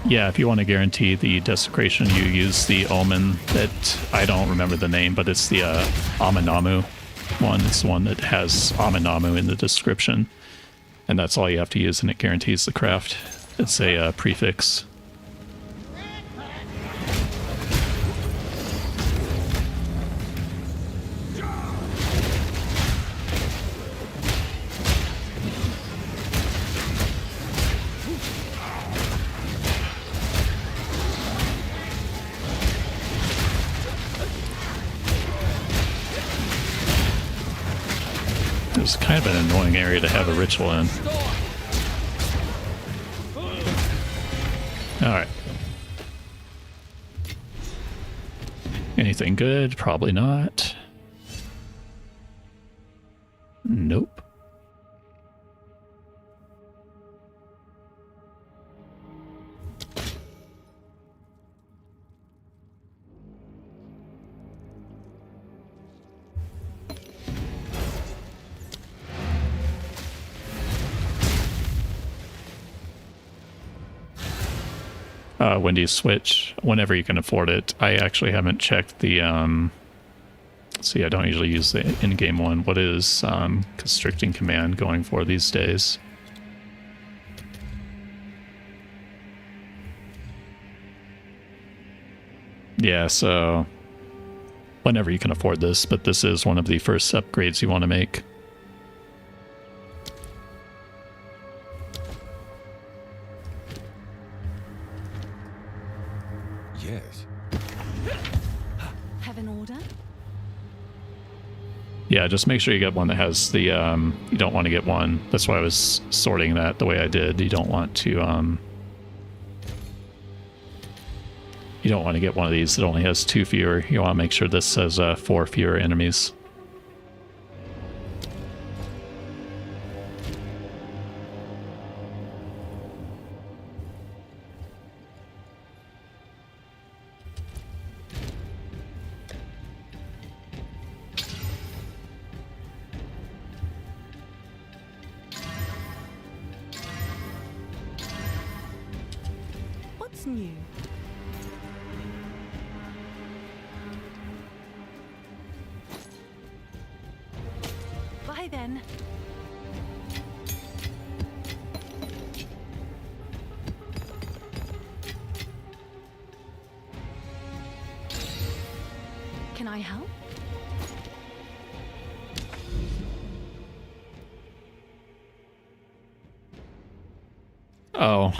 Yeah, if you want to guarantee the desecration, you use the omen that I don't remember the name, but it's the Aminamu one. It's the one that has Aminamu in the description, and that's all you have to use, and it guarantees the craft. It's a prefix. It's kind of an annoying area to have a ritual in. Alright. Anything good? Probably not. Nope. When do you switch? Whenever you can afford it. I actually haven't checked the, see, I don't usually use the in-game one. What is constricting command going for these days? Yeah, so whenever you can afford this, but this is one of the first upgrades you want to make. Yes. Have an order? Yeah, just make sure you get one that has the, you don't want to get one. That's why I was sorting that the way I did. You don't want to, you don't want to get one of these that only has 2 fewer. You want to make sure this has 4 fewer enemies. What's new? Bye then. Can I help? Oh,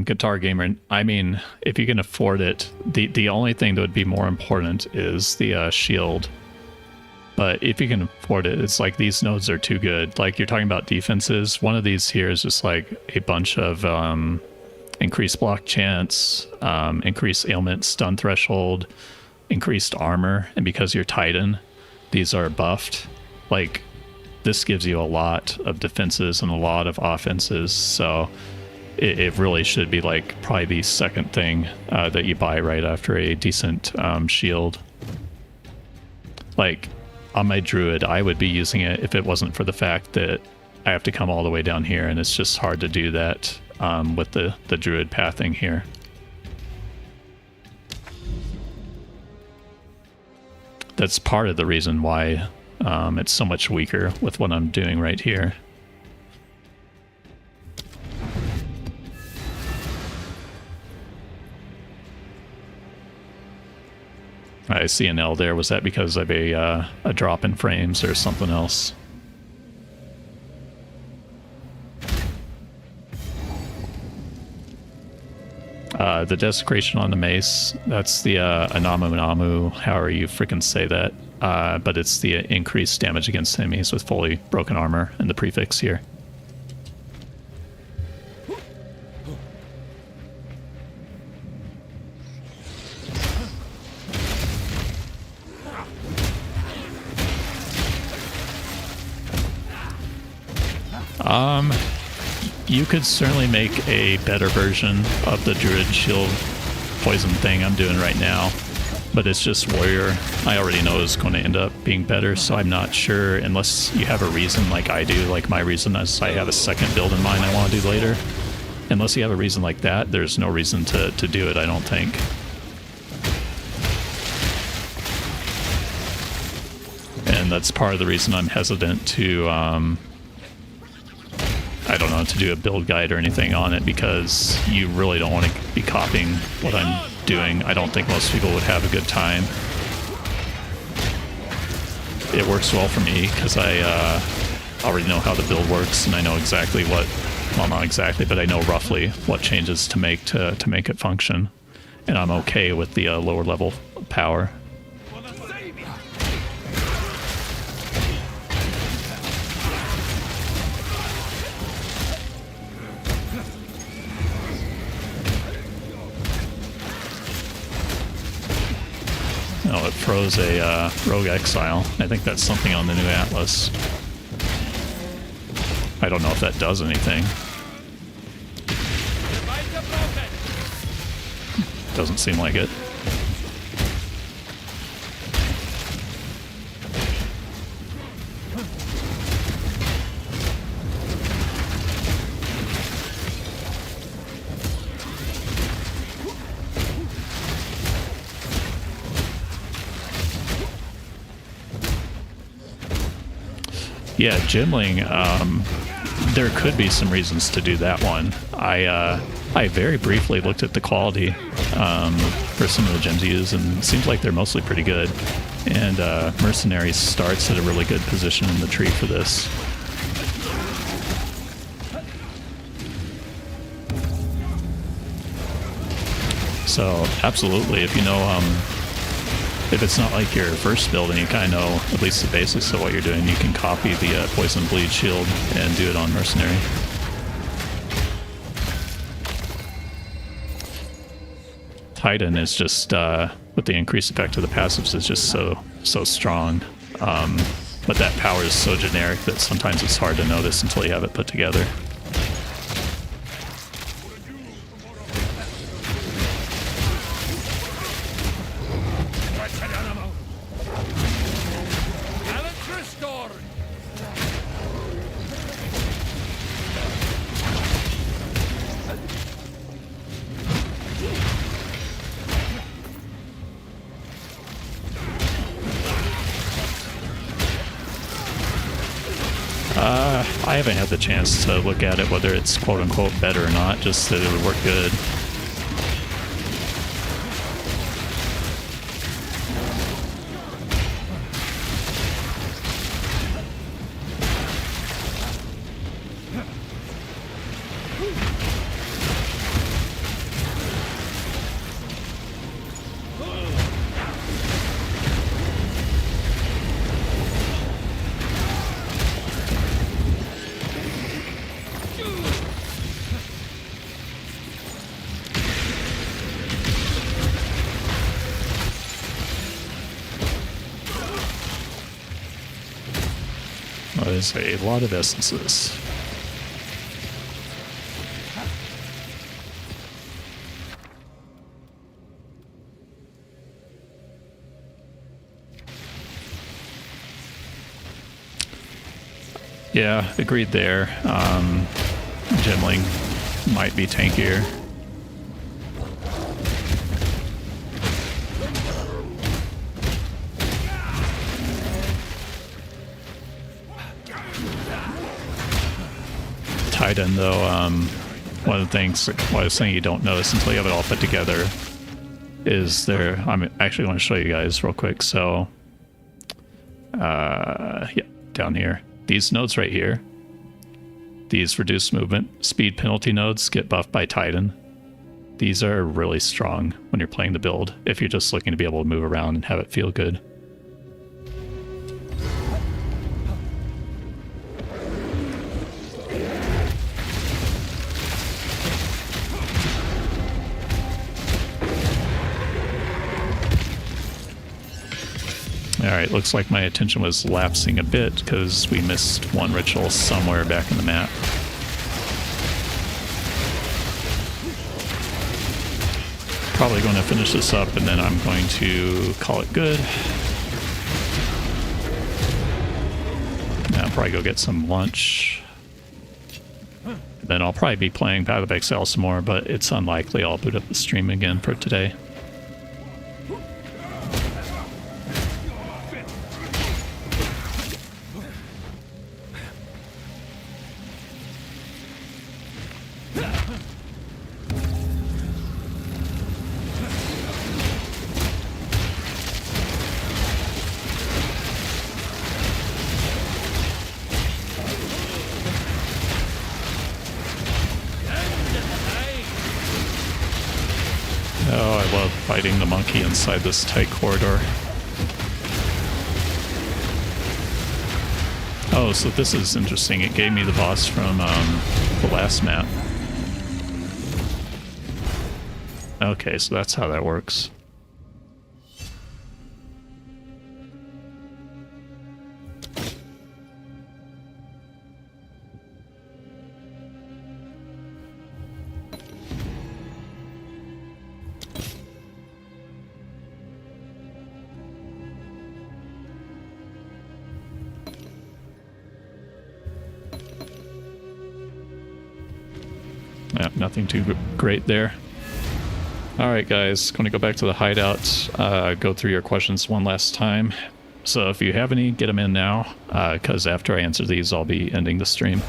Guitar Gamer. I mean, if you can afford it, the only thing that would be more important is the shield. But if you can afford it, it's like these nodes are too good. Like you're talking about defenses, one of these here is just like a bunch of increased block chance, increased ailment, stun threshold, increased armor, and because you're Titan, these are buffed. Like this gives you a lot of defenses and a lot of offenses, so it really should be like probably the second thing that you buy right after a decent shield. Like on my Druid, I would be using it if it wasn't for the fact that I have to come all the way down here, and it's just hard to do that with the Druid pathing here. That's part of the reason why it's so much weaker with what I'm doing right here. I see an L there. Was that because of a drop in frames or something else? The desecration on the mace, that's the Anamu Namu, however you freaking say that. But it's the increased damage against enemies with fully broken armor and the prefix here. You could certainly make a better version of the Druid shield poison thing I'm doing right now, but it's just warrior. I already know is going to end up being better, so I'm not sure unless you have a reason like I do. Like my reason is I have a second build in mind I want to do later. Unless you have a reason like that, there's no reason to do it, I don't think. And that's part of the reason I'm hesitant to I don't know, to do a build guide or anything on it, because you really don't want to be copying what I'm doing. I don't think most people would have a good time. It works well for me because I already know how the build works, and I know exactly what, well, not exactly, but I know roughly what changes to make it function. And I'm okay with the lower level power. Oh, it froze a rogue exile. I think that's something on the new Atlas. I don't know if that does anything. Doesn't seem like it. Yeah, Gimling, there could be some reasons to do that one. I very briefly looked at the quality for some of the gems used, and it seems like they're mostly pretty good. And Mercenary starts at a really good position in the tree for this. So absolutely, if you know, if it's not like your first build and you kind of know at least the basics of what you're doing, you can copy the Poison Bleed shield and do it on Mercenary. Titan is just, with the increased effect of the passives, is just so strong. But that power is so generic that sometimes it's hard to notice until you have it put together. I haven't had the chance to look at it, whether it's quote-unquote better or not, just that it would work good. There's a lot of essences. Yeah, agreed there. Gemling might be tankier. Titan, though, one of the things I was saying you don't notice until you have it all put together is there. I'm actually going to show you guys real quick. So, yeah, down here, these nodes right here, these reduced movement speed penalty nodes get buffed by Titan. These are really strong when you're playing the build if you're just looking to be able to move around and have it feel good. Alright, looks like my attention was lapsing a bit because we missed one ritual somewhere back in the map. Probably going to finish this up and then I'm going to call it good. I'll probably go get some lunch. And then I'll probably be playing Path of Exile some more, but it's unlikely I'll boot up the stream again for today. Fighting the monkey inside this tight corridor. Oh, so this is interesting. It gave me the boss from the last map. Okay, so that's how that works. Yeah, nothing too great there. Alright guys, going to go back to the hideout, go through your questions one last time. So if you have any, get them in now, because after I answer these, I'll be ending the stream.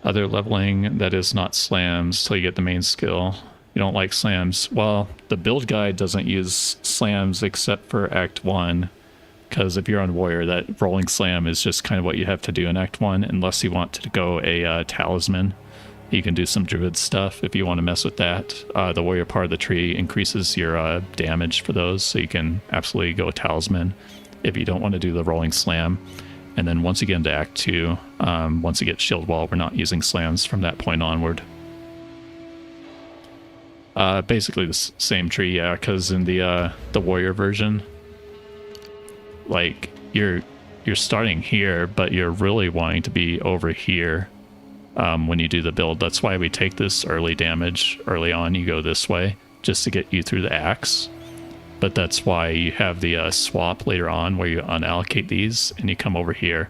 Other leveling that is not slams till you get the main skill. You don't like slams. Well, the build guide doesn't use slams except for Act 1. Because if you're on Warrior, that rolling slam is just kind of what you have to do in Act 1, unless you want to go a talisman. You can do some Druid stuff if you want to mess with that. The Warrior part of the tree increases your damage for those, so you can absolutely go a talisman if you don't want to do the rolling slam. And then once you get into Act 2, once you get Shield Wall, we're not using slams from that point onward. Basically the same tree, yeah, because in the Warrior version, like, you're starting here, but you're really wanting to be over here when you do the build. That's why we take this early damage early on. You go this way just to get you through the axe. But that's why you have the swap later on where you unallocate these and you come over here.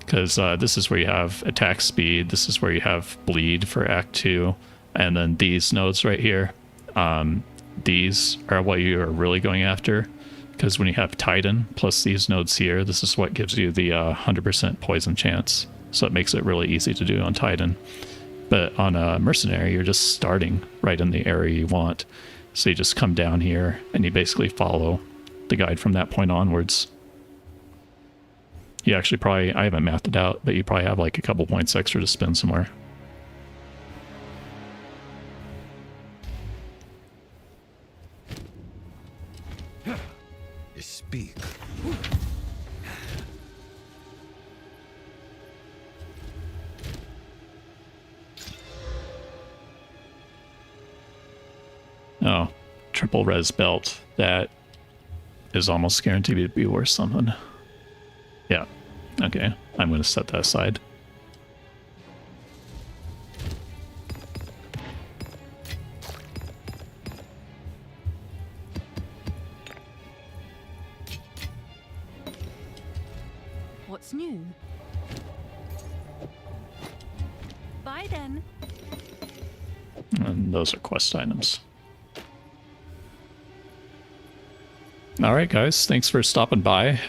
Because this is where you have attack speed. This is where you have bleed for Act 2. And then these nodes right here. These are what you are really going after. Because when you have Titan plus these nodes here, this is what gives you the 100% poison chance. So it makes it really easy to do on Titan. But on a Mercenary, you're just starting right in the area you want. So you just come down here and you basically follow the guide from that point onwards. You actually probably, I haven't mapped it out, but you probably have like a couple points extra to spend somewhere. Speak. Oh, triple res belt. That is almost guaranteed to be worth something. Yeah. Okay. I'm going to set that aside. What's new? Bye then. And those are quest items. All right, guys. Thanks for stopping by.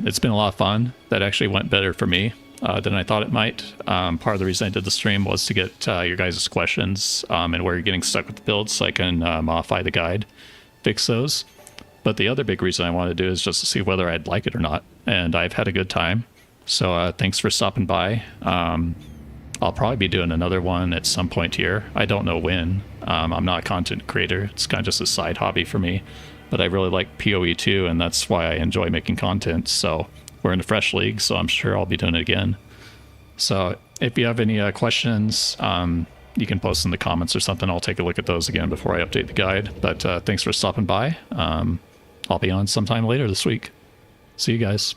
It's been a lot of fun. That actually went better for me than I thought it might. Part of the reason I did the stream was to get your guys' questions and where you're getting stuck with the build so I can modify the guide, fix those. But the other big reason I want to do is just to see whether I'd like it or not. And I've had a good time. So thanks for stopping by. I'll probably be doing another one at some point here. I don't know when. I'm not a content creator. It's kind of just a side hobby for me. But I really like POE too, and that's why I enjoy making content. So we're in a fresh league, so I'm sure I'll be doing it again. So if you have any questions, you can post in the comments or something. I'll take a look at those again before I update the guide. But thanks for stopping by. I'll be on sometime later this week. See you guys.